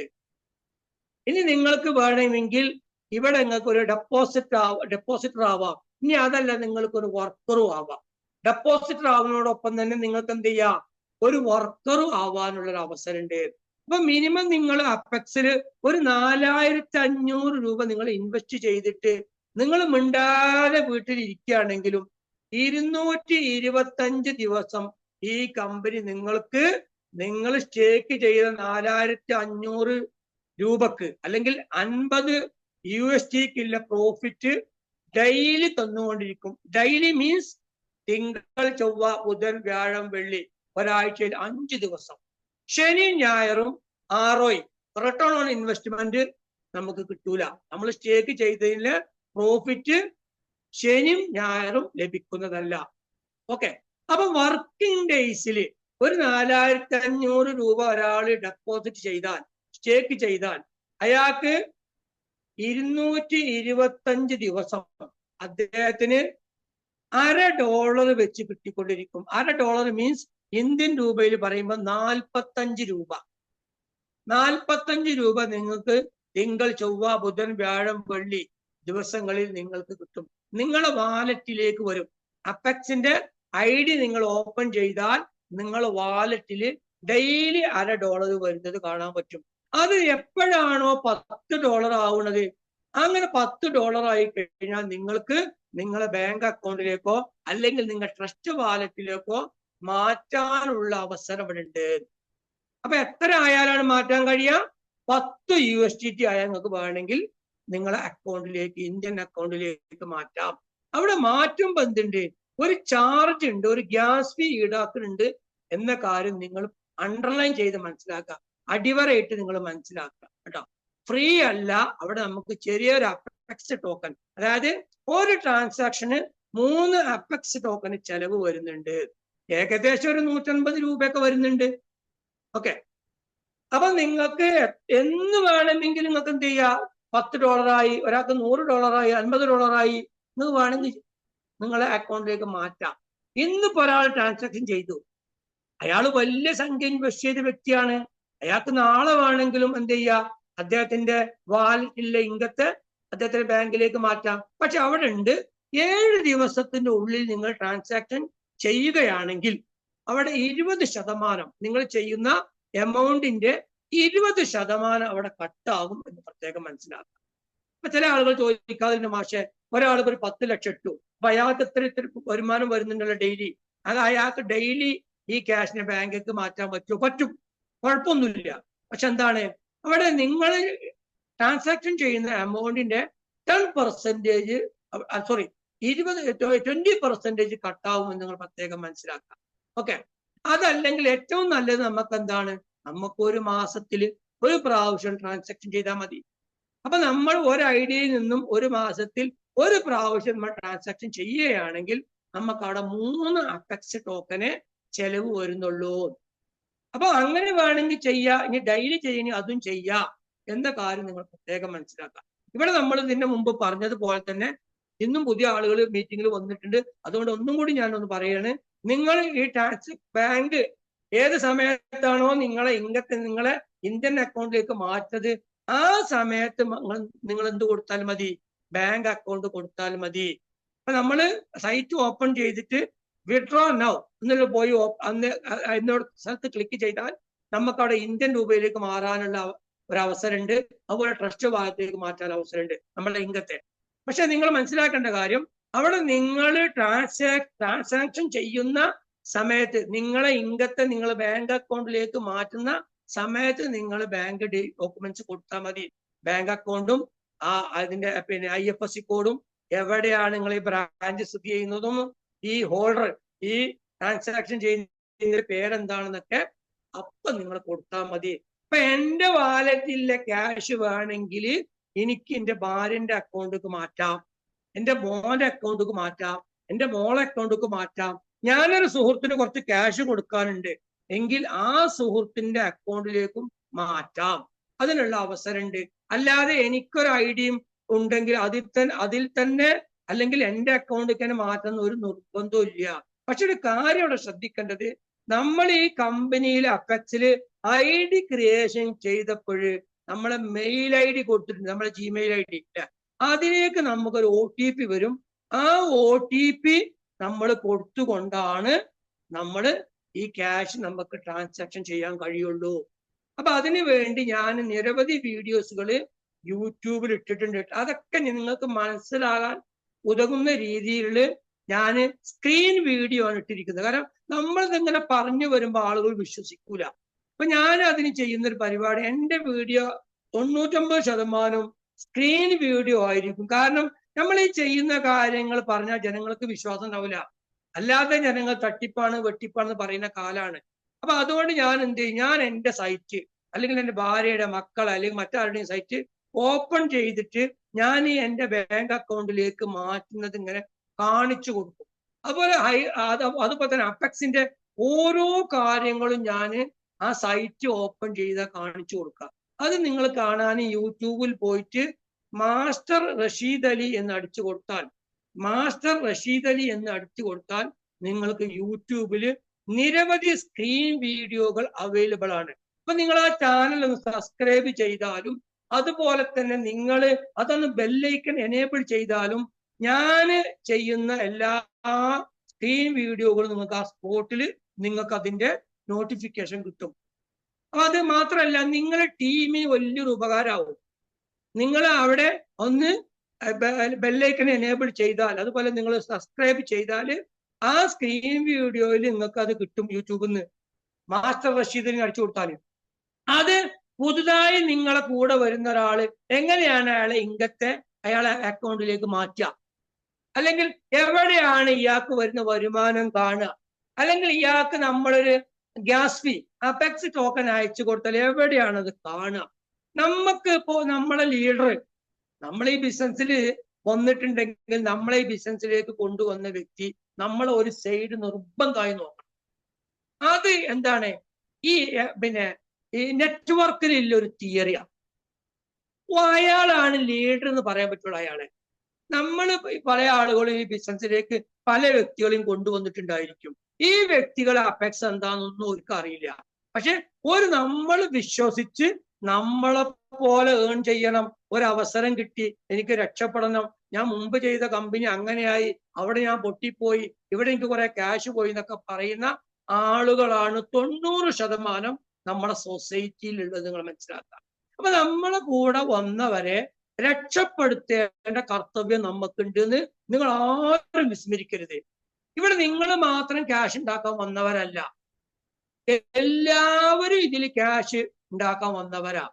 ഇനി നിങ്ങൾക്ക് വേണമെങ്കിൽ ഇവിടെ നിങ്ങൾക്ക് ഒരു ഡെപ്പോസിറ്റർ ആവാം. ഇനി അതല്ല, നിങ്ങൾക്കൊരു വർക്കറും ആവാം. ഡെപ്പോസിറ്റർ ആവുന്നതോടൊപ്പം തന്നെ നിങ്ങൾക്ക് എന്ത് ചെയ്യാം? ഒരു വർക്കറും ആവാനുള്ള ഒരു അവസരമുണ്ട്. അപ്പൊ മിനിമം നിങ്ങൾ അപ്പെക്സിൽ ഒരു 4500 രൂപ നിങ്ങൾ ഇൻവെസ്റ്റ് ചെയ്തിട്ട് നിങ്ങൾ മിണ്ടാതെ വീട്ടിൽ ഇരിക്കുകയാണെങ്കിലും 225 ദിവസം ഈ കമ്പനി നിങ്ങൾ സ്റ്റേക്ക് ചെയ്ത 4500 രൂപക്ക് അല്ലെങ്കിൽ 50 USDക്കുള്ള പ്രോഫിറ്റ് ഡെയിലി തന്നുകൊണ്ടിരിക്കും. ഡെയിലി മീൻസ് തിങ്കൾ, ചൊവ്വ, ബുധൻ, വ്യാഴം, വെള്ളി, ഒരാഴ്ചയിൽ 5 ദിവസം. ശനി ഞായറും ROI റിട്ടേൺ ഓൺ ഇൻവെസ്റ്റ്മെന്റ് നമുക്ക് കിട്ടൂല. നമ്മൾ സ്റ്റേക്ക് ചെയ്തതിന് പ്രോഫിറ്റ് ശനിയും ഞായറും ലഭിക്കുന്നതല്ല. ഓക്കെ, അപ്പൊ വർക്കിംഗ് ഡേയ്സിൽ ഒരു 4500 രൂപ ഒരാൾ ഡെപ്പോസിറ്റ് ചെയ്താൽ, സ്റ്റേക്ക് ചെയ്താൽ, അയാൾക്ക് 225 ദിവസം അദ്ദേഹത്തിന് $1 വെച്ച് കിട്ടിക്കൊണ്ടിരിക്കും. $1 മീൻസ് ഇന്ത്യൻ രൂപയിൽ പറയുമ്പോൾ 45 രൂപ. 45 രൂപ നിങ്ങൾക്ക് തിങ്കൾ, ചൊവ്വ, ബുധൻ, വ്യാഴം, വെള്ളി ദിവസങ്ങളിൽ നിങ്ങൾക്ക് കിട്ടും. നിങ്ങളുടെ വാലറ്റിലേക്ക് വരും. അപ്പെക്സിന്റെ ID നിങ്ങൾ ഓപ്പൺ ചെയ്താൽ നിങ്ങളുടെ വാലറ്റിൽ ഡെയിലി $1 വരുന്നത് കാണാൻ പറ്റും. അത് എപ്പോഴാണോ $10 ആവുന്നത്, അങ്ങനെ $10 ആയി കഴിഞ്ഞാൽ നിങ്ങൾക്ക് നിങ്ങളുടെ ബാങ്ക് അക്കൗണ്ടിലേക്കോ അല്ലെങ്കിൽ നിങ്ങളുടെ ട്രസ്റ്റ് വാലറ്റിലേക്കോ മാറ്റാനുള്ള അവസരം ഇവിടെ ഉണ്ട്. അപ്പൊ എത്ര ആയാലാണ് മാറ്റാൻ കഴിയുക? 10 USDT ആയാൽ നിങ്ങൾക്ക് വേണമെങ്കിൽ നിങ്ങളെ അക്കൗണ്ടിലേക്ക്, ഇന്ത്യൻ അക്കൗണ്ടിലേക്ക് മാറ്റാം. അവിടെ മാറ്റുമ്പോൾ എന്തുണ്ട്? ഒരു ചാർജ് ഉണ്ട്, ഒരു ഗ്യാസ് ഫീ ഈടാക്കുന്നുണ്ട് എന്ന കാര്യം നിങ്ങൾ അണ്ടർലൈൻ ചെയ്ത് മനസ്സിലാക്കുക, അടിവരയിട്ട് നിങ്ങൾ മനസ്സിലാക്കുക കേട്ടോ. ഫ്രീ അല്ല. അവിടെ നമുക്ക് ചെറിയൊരു അപ്പെക്സ് ടോക്കൺ, അതായത് ഒരു ട്രാൻസാക്ഷന് 3 അപ്പെക്സ് ടോക്കന് ചെലവ് വരുന്നുണ്ട്. ഏകദേശം ഒരു 150 രൂപയൊക്കെ വരുന്നുണ്ട്. ഓക്കെ, അപ്പൊ നിങ്ങൾക്ക് എന്ന് വേണമെങ്കിൽ നിങ്ങൾക്ക് എന്ത് ചെയ്യാം? $10 ആയി, ഒരാൾക്ക് $100 ആയി, $50 ആയി, നിങ്ങൾക്ക് വേണമെങ്കിൽ നിങ്ങളെ അക്കൗണ്ടിലേക്ക് മാറ്റാം. ഇന്നിപ്പോ ഒരാൾ ട്രാൻസാക്ഷൻ ചെയ്തു, അയാൾ വലിയ സംഖ്യ ഇൻവെസ്റ്റ് ചെയ്ത വ്യക്തിയാണ്. അയാൾക്ക് നാളെ വേണമെങ്കിലും എന്ത് ചെയ്യാം? അദ്ദേഹത്തിന്റെ വാലറ്റിലെ ഇൻകത്തെ അദ്ദേഹത്തിന്റെ ബാങ്കിലേക്ക് മാറ്റാം. പക്ഷെ അവിടെ ഉണ്ട് 7 ദിവസത്തിന്റെ ഉള്ളിൽ നിങ്ങൾ ട്രാൻസാക്ഷൻ ചെയ്യുകയാണെങ്കിൽ അവിടെ 20% നിങ്ങൾ ചെയ്യുന്ന എമൗണ്ടിന്റെ 20% അവിടെ കട്ടാകും എന്ന് പ്രത്യേകം മനസ്സിലാക്കാം. അപ്പൊ ചില ആളുകൾ ചോദിക്കാതിരുന്ന മാഷെ, ഒരാൾ ഒരു 10 ലക്ഷം ഇട്ടു, അപ്പൊ അയാൾക്ക് ഇത്ര വരുമാനം വരുന്നുണ്ടല്ലോ ഡെയിലി, അത് അയാൾക്ക് ഡെയിലി ഈ ക്യാഷിനെ ബാങ്കിലേക്ക് മാറ്റാൻ പറ്റുമോ? പറ്റും, കുഴപ്പമൊന്നുമില്ല. പക്ഷെ എന്താണ്, അവിടെ നിങ്ങൾ ട്രാൻസാക്ഷൻ ചെയ്യുന്ന എമൗണ്ടിന്റെ 10% 20% കട്ടാവുമെന്ന് നിങ്ങൾ പ്രത്യേകം മനസ്സിലാക്കാം. ഓക്കെ, അതല്ലെങ്കിൽ ഏറ്റവും നല്ലത് നമുക്ക് എന്താണ്, നമുക്ക് ഒരു മാസത്തിൽ ഒരു പ്രാവശ്യം ട്രാൻസാക്ഷൻ ചെയ്താൽ മതി. അപ്പൊ നമ്മൾ ഒരു ഐഡിയയിൽ നിന്നും ഒരു മാസത്തിൽ ഒരു പ്രാവശ്യം നമ്മൾ ട്രാൻസാക്ഷൻ ചെയ്യുകയാണെങ്കിൽ നമുക്ക് അവിടെ 3 അപെക്സ് ടോക്കനെ ചെലവ് വരുന്നുള്ളൂ. അപ്പൊ അങ്ങനെ വേണമെങ്കിൽ ചെയ്യാം, ഇനി ഡെയിലി ചെയ്യണി അതും ചെയ്യാം എന്ന കാര്യം നിങ്ങൾ പ്രത്യേകം മനസ്സിലാക്കാം. ഇവിടെ നമ്മൾ ഇതിന്റെ മുമ്പ് പറഞ്ഞതുപോലെ തന്നെ ഇന്നും പുതിയ ആളുകൾ മീറ്റിംഗിൽ വന്നിട്ടുണ്ട്. അതുകൊണ്ട് ഒന്നും കൂടി ഞാനൊന്ന് പറയാണ്, നിങ്ങൾ ഈ ബാങ്ക് ഏത് സമയത്താണോ നിങ്ങളെ ഇന്ത്യൻ അക്കൗണ്ടിലേക്ക് മാറ്റത്, ആ സമയത്ത് നിങ്ങൾ എന്ത് കൊടുത്താൽ മതി, ബാങ്ക് അക്കൗണ്ട് കൊടുത്താൽ മതി. അപ്പൊ നമ്മള് സൈറ്റ് ഓപ്പൺ ചെയ്തിട്ട് വിഡ്രോ നൗ എന്നുള്ള പോയി എന്നോട് സ്ഥലത്ത് ക്ലിക്ക് ചെയ്താൽ നമുക്ക് അവിടെ ഇന്ത്യൻ രൂപയിലേക്ക് മാറാനുള്ള ഒരു അവസരമുണ്ട്. അതുപോലെ ട്രസ്റ്റ് ഭാഗത്തേക്ക് മാറ്റാൻ അവസരമുണ്ട് നമ്മുടെ ഇംഗത്തെ. പക്ഷെ നിങ്ങൾ മനസ്സിലാക്കേണ്ട കാര്യം, അവിടെ നിങ്ങൾ ട്രാൻസാക്ഷൻ ചെയ്യുന്ന സമയത്ത് നിങ്ങളെ ഇംഗത്തെ നിങ്ങൾ ബാങ്ക് അക്കൗണ്ടിലേക്ക് മാറ്റുന്ന സമയത്ത് നിങ്ങൾ ബാങ്ക് ഡോക്യുമെന്റ്സ് കൊടുത്താൽ മതി. ബാങ്ക് അക്കൗണ്ടും അതിന്റെ IFSC കോഡും, എവിടെയാണ് നിങ്ങൾ ഈ ബ്രാഞ്ച് സ്ഥിതി ചെയ്യുന്നതും, ഈ ഹോൾഡർ ഈ ട്രാൻസാക്ഷൻ ചെയ്യുന്ന പേരെന്താണെന്നൊക്കെ അപ്പൊ നിങ്ങൾ കൊടുത്താൽ മതി. ഇപ്പൊ എന്റെ വാലറ്റിലെ ക്യാഷ് വേണമെങ്കിൽ എനിക്ക് എന്റെ ഭാര്യന്റെ അക്കൗണ്ടിലേക്ക് മാറ്റാം, എന്റെ മോന്റെ അക്കൗണ്ടിലേക്ക് മാറ്റാം, എന്റെ മോളെ അക്കൗണ്ടിലേക്ക് മാറ്റാം. ഞാനൊരു സുഹൃത്തിന് കുറച്ച് ക്യാഷ് കൊടുക്കാനുണ്ട് എങ്കിൽ ആ സുഹൃത്തിന്റെ അക്കൗണ്ടിലേക്കും മാറ്റാം, അതിനുള്ള അവസരമുണ്ട്. അല്ലാതെ എനിക്കൊരു ഐഡിയും ഉണ്ടെങ്കിൽ അതിൽ തന്നെ അല്ലെങ്കിൽ എന്റെ അക്കൗണ്ടിലേക്ക് തന്നെ മാറ്റുന്ന ഒരു നിർബന്ധവും ഇല്ല. പക്ഷെ ഒരു കാര്യം അവിടെ ശ്രദ്ധിക്കേണ്ടത്, നമ്മൾ ഈ കമ്പനിയിലെ അപെക്സിൽ ID ക്രിയേഷൻ ചെയ്തപ്പോൾ നമ്മളെ മെയിൽ ID കൊടുത്തിട്ടുണ്ട്, നമ്മളെ Gmail ID ഇല്ല, അതിലേക്ക് നമുക്കൊരു OTP വരും. ആ OTP നമ്മൾ കൊടുത്തുകൊണ്ടാണ് നമ്മൾ ഈ ക്യാഷ് നമുക്ക് ട്രാൻസാക്ഷൻ ചെയ്യാൻ കഴിയുള്ളൂ. അപ്പൊ അതിനു വേണ്ടി ഞാൻ നിരവധി വീഡിയോസുകൾ യൂട്യൂബിൽ ഇട്ടിട്ടുണ്ട്. അതൊക്കെ നിങ്ങൾക്ക് മനസ്സിലാകാൻ ഉതകുന്ന രീതിയിൽ ഞാൻ സ്ക്രീൻ വീഡിയോ ആണ് ഇട്ടിരിക്കുന്നത്. കാരണം നമ്മൾ ഇങ്ങനെ പറഞ്ഞു വരുമ്പോൾ ആളുകൾ വിശ്വസിക്കൂല. അപ്പൊ ഞാൻ അതിന് ചെയ്യുന്നൊരു പരിപാടി, എൻ്റെ വീഡിയോ 99% സ്ക്രീൻ വീഡിയോ ആയിരിക്കും. കാരണം നമ്മൾ ഈ ചെയ്യുന്ന കാര്യങ്ങൾ പറഞ്ഞാൽ ജനങ്ങൾക്ക് വിശ്വാസം ഉണ്ടാവില്ല. അല്ലാതെ ജനങ്ങൾ തട്ടിപ്പാണ് വെട്ടിപ്പാണെന്ന് പറയുന്ന കാലാണ്. അപ്പൊ അതുകൊണ്ട് ഞാൻ എന്ത് ചെയ്യും, ഞാൻ എൻ്റെ സൈറ്റ് അല്ലെങ്കിൽ എൻ്റെ ഭാര്യയുടെ മക്കൾ അല്ലെങ്കിൽ മറ്റാരുടെയും സൈറ്റ് ഓപ്പൺ ചെയ്തിട്ട് ഞാൻ ഈ എൻ്റെ ബാങ്ക് അക്കൗണ്ടിലേക്ക് മാറ്റുന്നത് ഇങ്ങനെ കാണിച്ചു കൊടുക്കും. അതുപോലെ തന്നെ അപെക്സിന്റെ ഓരോ കാര്യങ്ങളും ഞാൻ ആ സൈറ്റ് ഓപ്പൺ ചെയ്താൽ കാണിച്ചു കൊടുക്കുക. അത് നിങ്ങൾ കാണാൻ യൂട്യൂബിൽ പോയിട്ട് മാസ്റ്റർ റഷീദ് അലി എന്ന് അടിച്ചു കൊടുത്താൽ നിങ്ങൾക്ക് യൂട്യൂബിൽ നിരവധി സ്ക്രീൻ വീഡിയോകൾ അവൈലബിൾ ആണ്. അപ്പൊ നിങ്ങൾ ആ ചാനൽ ഒന്ന് സബ്സ്ക്രൈബ് ചെയ്താലും അതുപോലെ തന്നെ നിങ്ങൾ അതൊന്ന് ബെല്ലൈക്കൺ എനേബിൾ ചെയ്താലും ഞാൻ ചെയ്യുന്ന എല്ലാ സ്ക്രീൻ വീഡിയോകളും നിങ്ങൾക്ക് ആ സ്പോട്ടിൽ നിങ്ങൾക്ക് അതിന്റെ നോട്ടിഫിക്കേഷൻ കിട്ടും. അപ്പൊ അത് മാത്രമല്ല, നിങ്ങളുടെ ടീമിന് വലിയൊരു ഉപകാരമാവും. നിങ്ങൾ അവിടെ ഒന്ന് ബെല്ലൈക്കൺ എനേബിൾ ചെയ്താൽ, അതുപോലെ നിങ്ങൾ സബ്സ്ക്രൈബ് ചെയ്താൽ ആ സ്ക്രീൻ വീഡിയോയിൽ നിങ്ങൾക്ക് അത് കിട്ടും. യൂട്യൂബിൽ നിന്ന് മാസ്റ്റർ റഷീദിന് അടിച്ചു കൊടുത്താൽ അത് പുതുതായി നിങ്ങളെ കൂടെ വരുന്ന ഒരാള് എങ്ങനെയാണ് അയാളെ അക്കൗണ്ടിലേക്ക് മാറ്റുക, അല്ലെങ്കിൽ എവിടെയാണ് ഇയാൾക്ക് വരുന്ന വരുമാനം കാണുക, അല്ലെങ്കിൽ ഇയാൾക്ക് നമ്മളൊരു ഗ്യാസ് ഫീ അപെക്സ് ടോക്കൺ അയച്ചു കൊടുത്താൽ എവിടെയാണ് അത് കാണുക. നമുക്ക് ഇപ്പോ നമ്മളെ ലീഡർ നമ്മൾ ഈ ബിസിനസ്സിൽ വന്നിട്ടുണ്ടെങ്കിൽ നമ്മളെ ഈ ബിസിനസ്സിലേക്ക് കൊണ്ടുവന്ന വ്യക്തി നമ്മളെ ഒരു സൈഡ് നിർബന്ധമായി നോക്കണം. അത് എന്താണ്, ഈ ഈ നെറ്റ്വർക്കിലുള്ള ഒരു തിയറിയാണ്. അയാളാണ് ലീഡർ എന്ന് പറയാൻ പറ്റുള്ളൂ. അയാളെ നമ്മൾ പല ആളുകളും ഈ ബിസിനസ്സിലേക്ക് പല വ്യക്തികളെയും കൊണ്ടുവന്നിട്ടുണ്ടായിരിക്കും. ഈ വ്യക്തികളെ അപെക്സ് എന്താണെന്നൊന്നും അവർക്ക് അറിയില്ല. പക്ഷെ നമ്മൾ വിശ്വസിച്ച് നമ്മളെ പോലെ ഏൺ ചെയ്യണം, ഒരവസരം കിട്ടി, എനിക്ക് രക്ഷപ്പെടണം, ഞാൻ മുമ്പ് ചെയ്ത കമ്പനി അങ്ങനെയായി, അവിടെ ഞാൻ പൊട്ടിപ്പോയി, ഇവിടെ എനിക്ക് കുറെ ക്യാഷ് പോയി എന്നൊക്കെ പറയുന്ന ആളുകളാണ് 90% നമ്മുടെ സൊസൈറ്റിയിലുള്ളത് നിങ്ങൾ മനസ്സിലാക്കാം. അപ്പൊ നമ്മളെ കൂടെ വന്നവരെ രക്ഷപ്പെടുത്തേണ്ട കർത്തവ്യം നമുക്കുണ്ട് എന്ന് നിങ്ങൾ ആരും വിസ്മരിക്കരുത്. ഇവിടെ നിങ്ങൾ മാത്രം ക്യാഷ് ഉണ്ടാക്കാൻ വന്നവരല്ല, എല്ലാവരും ഇതിൽ ക്യാഷ് ഉണ്ടാക്കാൻ വന്നവരാ.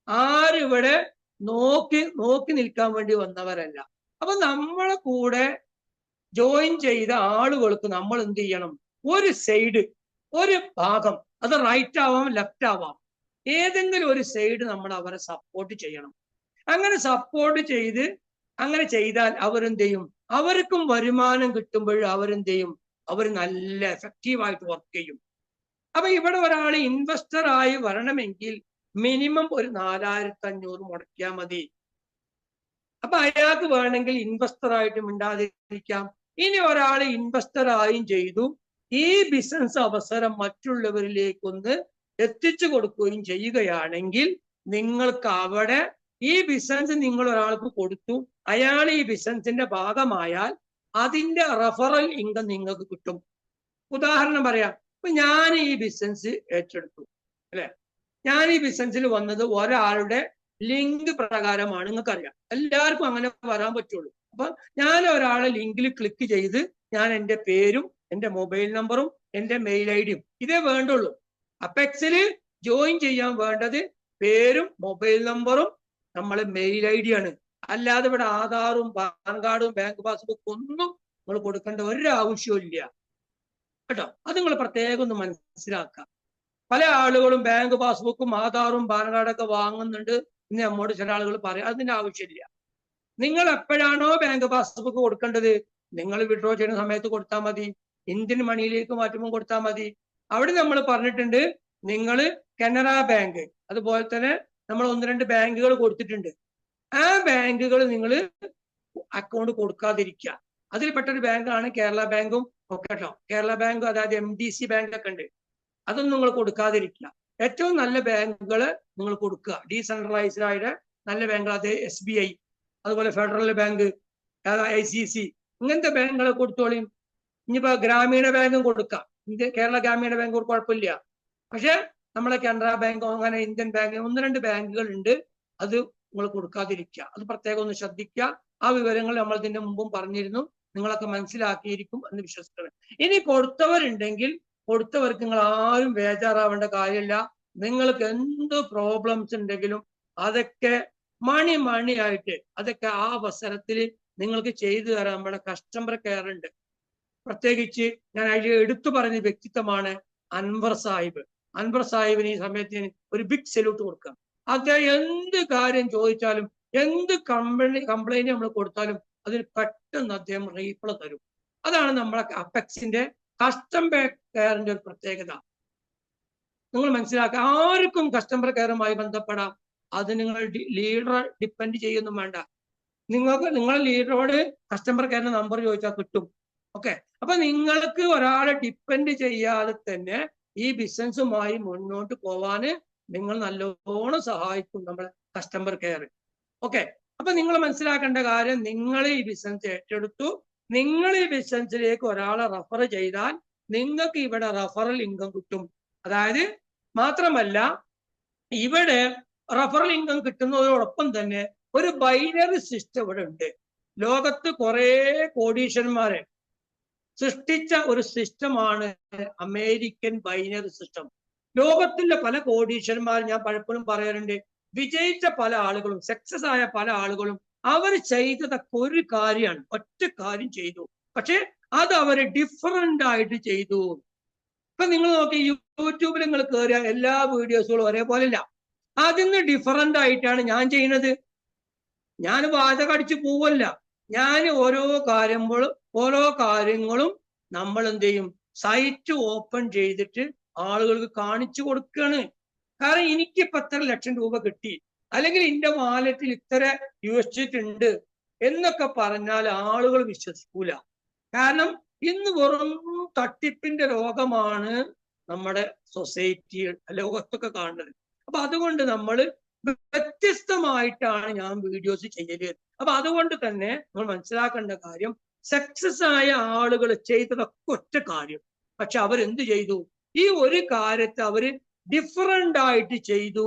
ആരും ഇവിടെ നോക്കി നിൽക്കാൻ വേണ്ടി വന്നവരല്ല. അപ്പൊ നമ്മളെ കൂടെ ജോയിൻ ചെയ്ത ആളുകൾക്ക് നമ്മൾ എന്ത് ചെയ്യണം? ഒരു സൈഡ്, ഒരു ഭാഗം, അത് റൈറ്റ് ആവാം ലെഫ്റ്റ് ആവാം, ഏതെങ്കിലും ഒരു സൈഡ് നമ്മൾ അവരെ സപ്പോർട്ട് ചെയ്യണം. അങ്ങനെ സപ്പോർട്ട് ചെയ്ത് അങ്ങനെ ചെയ്താൽ അവരെന്ത് ചെയ്യും? അവർക്കും വരുമാനം കിട്ടുമ്പോൾ അവരെന്ത് ചെയ്യും? അവർ നല്ല എഫക്റ്റീവായിട്ട് വർക്ക് ചെയ്യും. അപ്പൊ ഇവിടെ ഒരാൾ ഇൻവെസ്റ്റർ ആയി വരണമെങ്കിൽ മിനിമം ഒരു 4500 മുടക്കിയാൽ മതി. അപ്പൊ അയാൾക്ക് വേണമെങ്കിൽ ഇൻവെസ്റ്റർ ആയിട്ട് മിണ്ടാതിരിക്കാം. ഇനി ഒരാൾ ഇൻവെസ്റ്റർ ആയും ചെയ്തു ഈ ബിസിനസ് അവസരം മറ്റുള്ളവരിലേക്കൊന്ന് എത്തിച്ചു കൊടുക്കുകയും ചെയ്യുകയാണെങ്കിൽ നിങ്ങൾക്ക് അവിടെ ഈ ബിസിനസ് നിങ്ങൾ ഒരാൾക്ക് കൊടുത്തു, അയാൾ ഈ ബിസിനസിന്റെ ഭാഗമായാൽ അതിന്റെ റെഫറൽ ഇൻകം നിങ്ങൾക്ക് കിട്ടും. ഉദാഹരണം പറയാം, ഇപ്പൊ ഞാൻ ഈ ബിസിനസ് ഏറ്റെടുത്തു അല്ലെ, ഞാൻ ഈ ബിസിനസ്സിൽ വന്നത് ഒരാളുടെ ലിങ്ക് പ്രകാരമാണ്. നിങ്ങൾക്കറിയാം എല്ലാവർക്കും അങ്ങനെ വരാൻ പറ്റുള്ളൂ. അപ്പൊ ഞാൻ ഒരാളെ ലിങ്കിൽ ക്ലിക്ക് ചെയ്ത് ഞാൻ എൻ്റെ പേരും എൻ്റെ മൊബൈൽ നമ്പറും എൻ്റെ മെയിൽ ഐഡിയും ഇതേ വേണ്ടുള്ളൂ. അപ്പെക്സില് ജോയിൻ ചെയ്യാൻ വേണ്ടത് പേരും മൊബൈൽ നമ്പറും നമ്മളെ മെയിൽ ഐ ഡി ആണ്. അല്ലാതെ ഇവിടെ ആധാറും പാൻ കാർഡും ബാങ്ക് പാസ്ബുക്കും ഒന്നും നിങ്ങൾ കൊടുക്കേണ്ട ഒരു ആവശ്യവും ഇല്ല കേട്ടോ. അത് നിങ്ങൾ പ്രത്യേകം ഒന്ന് മനസ്സിലാക്കുക. പല ആളുകളും ബാങ്ക് പാസ്ബുക്കും ആധാറും പാൻ കാർഡൊക്കെ വാങ്ങുന്നുണ്ട് എന്ന് നമ്മോട് ചില ആളുകൾ പറയാം. അതിന്റെ ആവശ്യമില്ല. നിങ്ങൾ എപ്പോഴാണോ ബാങ്ക് പാസ്ബുക്ക് കൊടുക്കേണ്ടത് നിങ്ങൾ വിഡ്രോ ചെയ്യുന്ന സമയത്ത് കൊടുത്താൽ മതി, ഇന്ത്യൻ മണിയിലേക്ക് മാറ്റുമ്പോൾ കൊടുത്താൽ മതി. അവിടെ നമ്മൾ പറഞ്ഞിട്ടുണ്ട് നിങ്ങൾ കനറ ബാങ്ക് അതുപോലെ തന്നെ നമ്മൾ 1-2 ബാങ്കുകൾ കൊടുത്തിട്ടുണ്ട്. ആ ബാങ്കുകൾ നിങ്ങൾ അക്കൗണ്ട് കൊടുക്കാതിരിക്കുക. അതിൽപ്പെട്ടൊരു ബാങ്കാണ് കേരള ബാങ്കും ഒക്കെ കേട്ടോ. കേരള ബാങ്കും അതായത് MDC ബാങ്ക് ഒക്കെ ഉണ്ട്, അതൊന്നും നിങ്ങൾ കൊടുക്കാതിരിക്കുക. ഏറ്റവും നല്ല ബാങ്കുകൾ നിങ്ങൾ കൊടുക്കുക. ഡീസെൻട്രലൈസ്ഡ് ആയിട്ട് നല്ല ബാങ്കുകൾ, അത് SBI അതുപോലെ ഫെഡറൽ ബാങ്ക്, ICC ഇങ്ങനത്തെ ബാങ്കുകളെ കൊടുത്തോളിയും. ഇനിയിപ്പോ ഗ്രാമീണ ബാങ്കും കൊടുക്കാം. കേരള ഗ്രാമീണ ബാങ്ക് കുഴപ്പമില്ല. പക്ഷെ നമ്മളെ കനറ ബാങ്കോ അങ്ങനെ ഇന്ത്യൻ ബാങ്ക് 1-2 ബാങ്കുകൾ ഉണ്ട്, അത് നിങ്ങൾ കൊടുക്കാതിരിക്കുക. അത് പ്രത്യേകം ഒന്ന് ശ്രദ്ധിക്കുക. ആ വിവരങ്ങൾ നമ്മൾ ഇതിന്റെ മുമ്പും പറഞ്ഞിരുന്നു, നിങ്ങളൊക്കെ മനസ്സിലാക്കിയിരിക്കും എന്ന് വിശ്വസിക്കണം. ഇനി കൊടുത്തവരുണ്ടെങ്കിൽ കൊടുത്തവർക്ക് നിങ്ങൾ ആരും ബേജാറാവേണ്ട കാര്യമില്ല. നിങ്ങൾക്ക് എന്ത് പ്രോബ്ലംസ് ഉണ്ടെങ്കിലും അതൊക്കെ മണിയായിട്ട് അതൊക്കെ ആ അവസരത്തിൽ നിങ്ങൾക്ക് ചെയ്തു തരാൻ നമ്മുടെ കസ്റ്റമർ കെയർ ഉണ്ട്. പ്രത്യേകിച്ച് ഞാൻ അതിൽ എടുത്തു പറഞ്ഞ വ്യക്തിത്വമാണ് അൻവർ സാഹിബ്. അൻവർ സാഹിബിന് ഈ സമയത്ത് ഒരു ബിഗ് സല്യൂട്ട് കൊടുക്കാം. അദ്ദേഹം എന്ത് കാര്യം ചോദിച്ചാലും എന്ത് കംപ്ലൈന്റ് നമ്മൾ കൊടുത്താലും അതിന് പെട്ടെന്ന് അദ്ദേഹം റീപ്ലൈ തരും. അതാണ് നമ്മളെ അപ്പെക്സിന്റെ കസ്റ്റമർ കെയറിന്റെ ഒരു പ്രത്യേകത. നിങ്ങൾ മനസ്സിലാക്കുക. ആർക്കും കസ്റ്റമർ കെയറുമായി ബന്ധപ്പെടാം. അത് നിങ്ങൾ ലീഡറെ ഡിപ്പെൻഡ് ചെയ്യൊന്നും വേണ്ട. നിങ്ങളെ ലീഡറോട് കസ്റ്റമർ കെയറിന്റെ നമ്പർ ചോദിച്ചാൽ കിട്ടും. ഓക്കെ. അപ്പൊ നിങ്ങൾക്ക് ഒരാളെ ഡിപ്പെൻഡ് ചെയ്യാതെ തന്നെ ഈ ബിസിനസ്സുമായി മുന്നോട്ട് പോവാന് നിങ്ങൾ നല്ലോണം സഹായിക്കും നമ്മളെ കസ്റ്റമർ കെയർ. ഓക്കെ. അപ്പൊ നിങ്ങൾ മനസ്സിലാക്കേണ്ട കാര്യം, നിങ്ങൾ ഈ ബിസിനസ് ഏറ്റെടുത്തു, നിങ്ങൾ ഈ ബിസിനസ്സിലേക്ക് ഒരാളെ റെഫർ ചെയ്താൽ നിങ്ങൾക്ക് ഇവിടെ റെഫറൽ ഇൻകം കിട്ടും. അതായത് മാത്രമല്ല ഇവിടെ റെഫറൽ ഇൻകം കിട്ടുന്നതോടൊപ്പം തന്നെ ഒരു ബൈനറി സിസ്റ്റം ഇവിടെ ഉണ്ട്. ലോകത്ത് കുറെ കോടീശ്വരന്മാരെ സൃഷ്ടിച്ച ഒരു സിസ്റ്റമാണ് അമേരിക്കൻ ബൈനറി സിസ്റ്റം. ലോകത്തിലെ പല കോടീശ്വരന്മാർ ഞാൻ പലപ്പോഴും പറയാറുണ്ട്, വിജയിച്ച പല ആളുകളും സക്സസ് ആയ പല ആളുകളും അവർ ചെയ്തതൊക്കെ ഒരു കാര്യമാണ്, ഒറ്റ കാര്യം ചെയ്തു. പക്ഷെ അത് അവര് ഡിഫറൻ്റ് ആയിട്ട് ചെയ്തു. ഇപ്പൊ നിങ്ങൾ നോക്കി യൂട്യൂബിൽ നിങ്ങൾ കയറിയ എല്ലാ വീഡിയോസുകളും ഒരേപോലെ ഇല്ല. അതിന് ഡിഫറൻ്റ് ആയിട്ടാണ് ഞാൻ ചെയ്യുന്നത്. ഞാൻ വാചകം അടിച്ച് പോവല്ല. ഞാൻ ഓരോ കാര്യങ്ങളും നമ്മൾ എന്ത് ചെയ്യും, സൈറ്റ് ഓപ്പൺ ചെയ്തിട്ട് ആളുകൾക്ക് കാണിച്ചു കൊടുക്കുകയാണ്. കാരണം എനിക്കിപ്പോ ഇത്ര ലക്ഷം രൂപ കിട്ടി, അല്ലെങ്കിൽ എന്റെ വാലറ്റിൽ ഇത്ര USD ഉണ്ട് എന്നൊക്കെ പറഞ്ഞാൽ ആളുകൾ വിശ്വസിക്കൂല. കാരണം ഇന്ന് വെറും തട്ടിപ്പിന്റെ ലോകമാണ് നമ്മുടെ സൊസൈറ്റി ലോകത്തൊക്കെ കാണുന്നത്. അപ്പൊ അതുകൊണ്ട് നമ്മൾ വ്യത്യസ്തമായിട്ടാണ് ഞാൻ വീഡിയോസ് ചെയ്യല്. അപ്പൊ അതുകൊണ്ട് തന്നെ നമ്മൾ മനസ്സിലാക്കേണ്ട കാര്യം, സക്സസ് ആയ ആളുകൾ ചെയ്തതൊക്കെ ഒറ്റ കാര്യം, പക്ഷെ അവരെന്ത് ചെയ്തു, ഈ ഒരു കാര്യത്തെ അവര് ഡിഫറൻ്റ് ആയിട്ട് ചെയ്തു.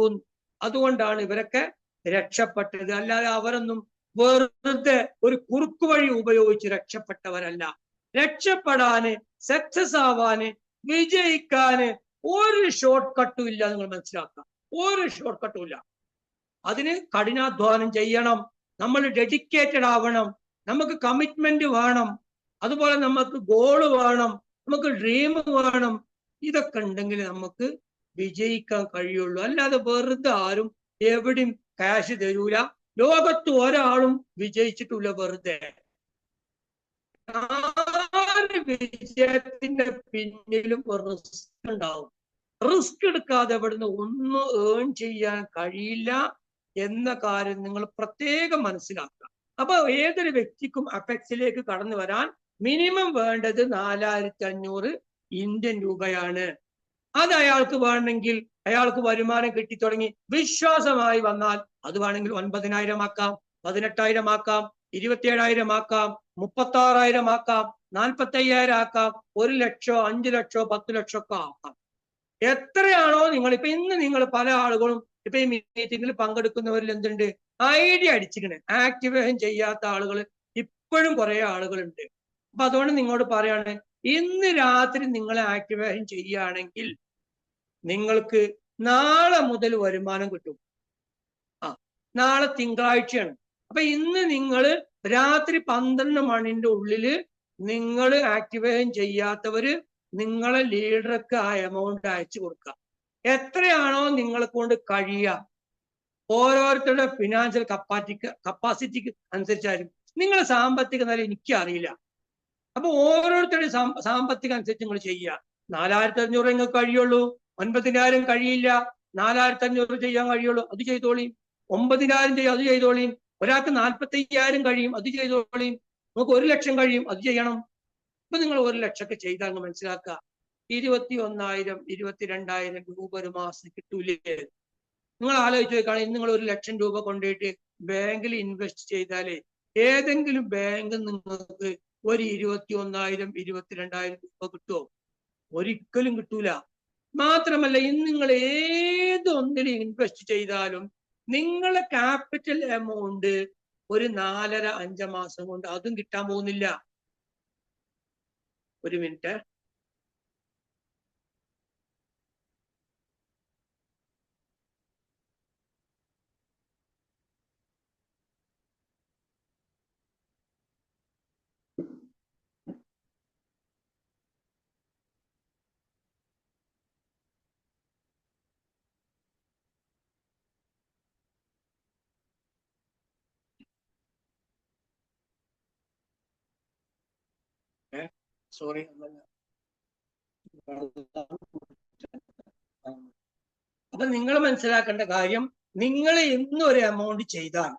അതുകൊണ്ടാണ് ഇവരൊക്കെ രക്ഷപ്പെട്ടത്. അല്ലാതെ അവരൊന്നും വെറുതെ ഒരു കുറുക്കു വഴി ഉപയോഗിച്ച് രക്ഷപ്പെട്ടവരല്ല. രക്ഷപ്പെടാന്, സക്സസ് ആവാന്, വിജയിക്കാന് ഒരു ഷോർട്ട് കട്ടും ഇല്ല. നിങ്ങൾ മനസ്സിലാക്കുക, ഒരു ഷോർട്ട് കട്ടും ഇല്ല. അതിന് കഠിനാധ്വാനം ചെയ്യണം, നമ്മൾ ഡെഡിക്കേറ്റഡ് ആവണം, നമുക്ക് കമ്മിറ്റ്മെന്റ് വേണം, അതുപോലെ നമുക്ക് ഗോള് വേണം, നമുക്ക് ഡ്രീം വേണം. ഇതൊക്കെ ഉണ്ടെങ്കിൽ നമുക്ക് വിജയിക്കാൻ കഴിയുള്ളൂ. അല്ലാതെ വെറുതെ ആരും എവിടെയും ക്യാഷ് തരൂല. ലോകത്ത് ഒരാളും വിജയിച്ചിട്ടില്ല വെറുതെ. വിജയത്തിന്റെ പിന്നിലും റിസ്ക് ഉണ്ടാവും. റിസ്ക് എടുക്കാതെ ഇവിടുന്ന് ഒന്നും ഏൺ ചെയ്യാൻ കഴിയില്ല എന്ന കാര്യം നിങ്ങൾ പ്രത്യേകം മനസ്സിലാക്കുക. അപ്പൊ ഏതൊരു വ്യക്തിക്കും അപെക്സിലേക്ക് കടന്നു വരാൻ മിനിമം വേണ്ടത് 4500 ഇന്ത്യൻ രൂപയാണ്. അത് അയാൾക്ക് വേണമെങ്കിൽ അയാൾക്ക് വരുമാനം കിട്ടി തുടങ്ങി വിശ്വാസമായി വന്നാൽ അത് വേണമെങ്കിൽ 9000 ആക്കാം, 18000 ആക്കാം, 27000 ആക്കാം, 36000 ആക്കാം, 45000 ആക്കാം, 1 ലക്ഷോ 5 ലക്ഷോ 10 ലക്ഷോ ഒക്കെ ആക്കാം. എത്രയാണോ നിങ്ങൾ ഇപ്പൊ ഇന്ന് നിങ്ങൾ പല ആളുകളും ഇപ്പൊ ഈ മീറ്റിംഗിൽ പങ്കെടുക്കുന്നവരിൽ എന്തുണ്ട്, ഐഡിയ അടിച്ചിക്കണേ. ആക്ടിവേഷൻ ചെയ്യാത്ത ആളുകൾ ഇപ്പോഴും കുറെ ആളുകളുണ്ട്. അപ്പൊ അതുകൊണ്ട് നിങ്ങളോട് പറയാണ്, ഇന്ന് രാത്രി നിങ്ങൾ ആക്ടിവേഷൻ ചെയ്യുകയാണെങ്കിൽ നിങ്ങൾക്ക് നാളെ മുതൽ വരുമാനം കിട്ടും. നാളെ തിങ്കളാഴ്ചയാണ്. അപ്പൊ ഇന്ന് നിങ്ങൾ രാത്രി 12 മണിന്റെ ഉള്ളില് നിങ്ങൾ ആക്ടിവേഷൻ ചെയ്യാത്തവര് നിങ്ങളെ ലീഡർക്ക് ആ എമൗണ്ട് അയച്ചു കൊടുക്കുക. എത്രയാണോ നിങ്ങളെ കൊണ്ട് കഴിയുക, ഓരോരുത്തരുടെ ഫിനാൻഷ്യൽ കപ്പാസിറ്റിക്ക് അനുസരിച്ചായിരിക്കും. നിങ്ങളെ സാമ്പത്തിക നില എനിക്കറിയില്ല. അപ്പൊ ഓരോരുത്തരുടെ സാമ്പത്തികം അനുസരിച്ച് നിങ്ങൾ ചെയ്യുക. 4500 നിങ്ങൾക്ക് കഴിയുള്ളൂ, 9000 കഴിയില്ല, 4500 ചെയ്യാൻ കഴിയുള്ളൂ, അത് ചെയ്തോളിയും. 9000 ചെയ്യും, അത് ചെയ്തോളിയും. ഒരാൾക്ക് 45000 കഴിയും, അത് ചെയ്തോളിയും. നമുക്ക് 1 ലക്ഷം കഴിയും, അത് ചെയ്യണം. ഇപ്പൊ നിങ്ങൾ 1 ലക്ഷമൊക്കെ ചെയ്താൽ മനസ്സിലാക്കുക, 21,000 22,000 രൂപ ഒരു മാസം കിട്ടൂലേ? നിങ്ങൾ ആലോചിച്ച് നോക്കുകയാണെങ്കിൽ ഇന്ന് നിങ്ങൾ 1 ലക്ഷം രൂപ കൊണ്ടുപോയിട്ട് ബാങ്കിൽ ഇൻവെസ്റ്റ് ചെയ്താലേ ഏതെങ്കിലും ബാങ്ക് നിങ്ങൾക്ക് ഒരു 21,000 22,000 രൂപ കിട്ടുമോ? ഒരിക്കലും കിട്ടൂല. മാത്രമല്ല, ഇന്ന് നിങ്ങൾ ഏതൊന്നിൽ ഇൻവെസ്റ്റ് ചെയ്താലും നിങ്ങളെ ക്യാപിറ്റൽ എമൗണ്ട് ഒരു 4.5 മാസം കൊണ്ട് അതും കിട്ടാൻ പോകുന്നില്ല. ഒരു മിനിറ്റ്. സോറി. അപ്പൊ നിങ്ങൾ മനസ്സിലാക്കേണ്ട കാര്യം, നിങ്ങൾ ഇന്നൊരു എമൗണ്ട് ചെയ്താൽ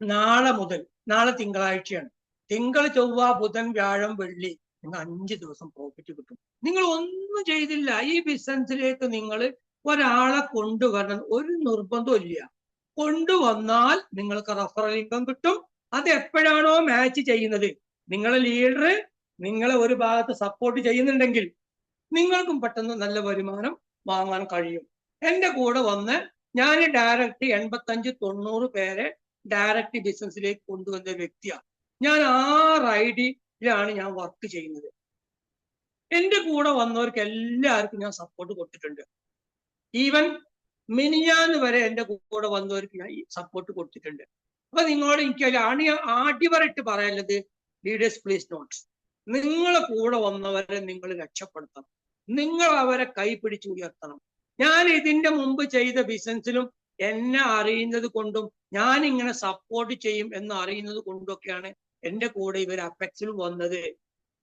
നാളെ മുതൽ, നാളെ തിങ്കളാഴ്ചയാണ്, തിങ്കൾ ചൊവ്വ ബുധൻ വ്യാഴം വെള്ളി, നിങ്ങൾ 5 ദിവസം പ്രോഫിറ്റ് കിട്ടും. നിങ്ങൾ ഒന്നും ചെയ്തില്ല. ഈ ബിസിനസ്സിലേക്ക് നിങ്ങൾ ഒരാളെ കൊണ്ടുവരണം, ഒരു നിർബന്ധവും ഇല്ല. കൊണ്ടുവന്നാൽ നിങ്ങൾക്ക് റഫറൽ ഇൻകം കിട്ടും. അത് എപ്പോഴാണോ മാച്ച് ചെയ്യുന്നത്, നിങ്ങളെ ലീഡർ നിങ്ങളെ ഒരു ഭാഗത്ത് സപ്പോർട്ട് ചെയ്യുന്നുണ്ടെങ്കിൽ നിങ്ങൾക്കും പെട്ടെന്ന് നല്ല വരുമാനം വാങ്ങാൻ കഴിയും. എൻ്റെ കൂടെ വന്ന് ഞാൻ ഡയറക്റ്റ് 85-90 പേരെ ഡയറക്റ്റ് ബിസിനസ്സിലേക്ക് കൊണ്ടുവന്ന വ്യക്തിയാണ്. ഞാൻ 6 ഐഡിയിലാണ് ഞാൻ വർക്ക് ചെയ്യുന്നത്. എൻ്റെ കൂടെ വന്നവർക്ക് എല്ലാവർക്കും ഞാൻ സപ്പോർട്ട് കൊടുത്തിട്ടുണ്ട്. ഈവൻ മിനിഞ്ഞാന്ന് വരെ എൻ്റെ കൂടെ വന്നവർക്ക് ഞാൻ ഈ സപ്പോർട്ട് കൊടുത്തിട്ടുണ്ട്. അപ്പൊ നിങ്ങളോട് എനിക്ക് അടിവരയിട്ട് പറയാനുള്ളത്, ലീഡേഴ്സ് പ്ലീസ് നോട്ട്, നിങ്ങളെ കൂടെ വന്നവരെ നിങ്ങൾ രക്ഷപ്പെടുത്തണം, നിങ്ങൾ അവരെ കൈപിടിച്ച് ഉയർത്തണം. ഞാൻ ഇതിന്റെ മുമ്പ് ചെയ്ത ബിസിനസ്സിലും എന്നെ അറിയുന്നത് കൊണ്ടും ഞാൻ ഇങ്ങനെ സപ്പോർട്ട് ചെയ്യും എന്ന് അറിയുന്നത് കൊണ്ടൊക്കെയാണ് എൻ്റെ കൂടെ ഇവർ അപെക്സിൽ വന്നത്.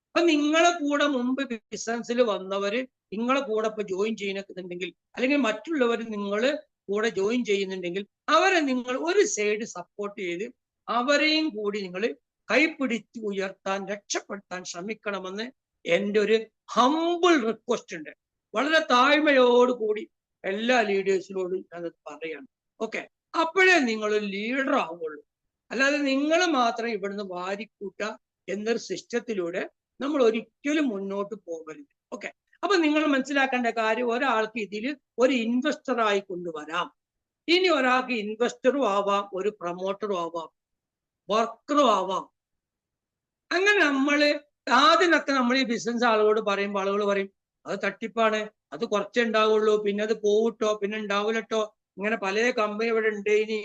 അപ്പൊ നിങ്ങളെ കൂടെ മുമ്പ് ബിസിനസ്സിൽ വന്നവര് നിങ്ങളെ കൂടെ ഇപ്പൊ ജോയിൻ ചെയ്യുന്നുണ്ടെങ്കിൽ, അല്ലെങ്കിൽ മറ്റുള്ളവർ നിങ്ങൾ കൂടെ ജോയിൻ ചെയ്യുന്നുണ്ടെങ്കിൽ, അവരെ നിങ്ങൾ ഒരു സൈഡ് സപ്പോർട്ട് ചെയ്ത് അവരെയും കൂടി നിങ്ങൾ കൈപിടിച്ച് ഉയർത്താൻ, രക്ഷപ്പെടുത്താൻ ശ്രമിക്കണമെന്ന് എൻ്റെ ഒരു ഹംബിൾ റിക്വസ്റ്റ് ഉണ്ട്. വളരെ താഴ്മയോടുകൂടി എല്ലാ ലീഡേഴ്സിനോടും ഞാനത് പറയാണ്. ഓക്കെ, അപ്പോഴേ നിങ്ങളൊരു ലീഡർ ആവുള്ളൂ. അല്ലാതെ നിങ്ങൾ മാത്രം ഇവിടുന്ന് വാരിക്കൂട്ടുക എന്നൊരു സിസ്റ്റത്തിലൂടെ നമ്മൾ ഒരിക്കലും മുന്നോട്ട് പോകരുത്. ഓക്കെ, അപ്പൊ നിങ്ങൾ മനസ്സിലാക്കേണ്ട കാര്യം, ഒരാൾക്ക് ഇതിൽ ഒരു ഇൻവെസ്റ്ററായി കൊണ്ടുവരാം. ഇനി ഒരാൾക്ക് ഇൻവെസ്റ്ററും ആവാം, ഒരു പ്രൊമോട്ടറും ആവാം, വർക്കറും ആവാം. അങ്ങനെ ആദ്യമൊക്കെ നമ്മൾ ഈ ബിസിനസ് ആളുകളോട് പറയുമ്പോൾ ആളുകൾ പറയും അത് തട്ടിപ്പാണ്, അത് കുറച്ചേ ഉണ്ടാവുള്ളൂ, പിന്നെ അത് പോവിട്ടോ, പിന്നെ ഉണ്ടാവില്ലട്ടോ, ഇങ്ങനെ പല കമ്പനി ഇവിടെ ഉണ്ട് ഇനി,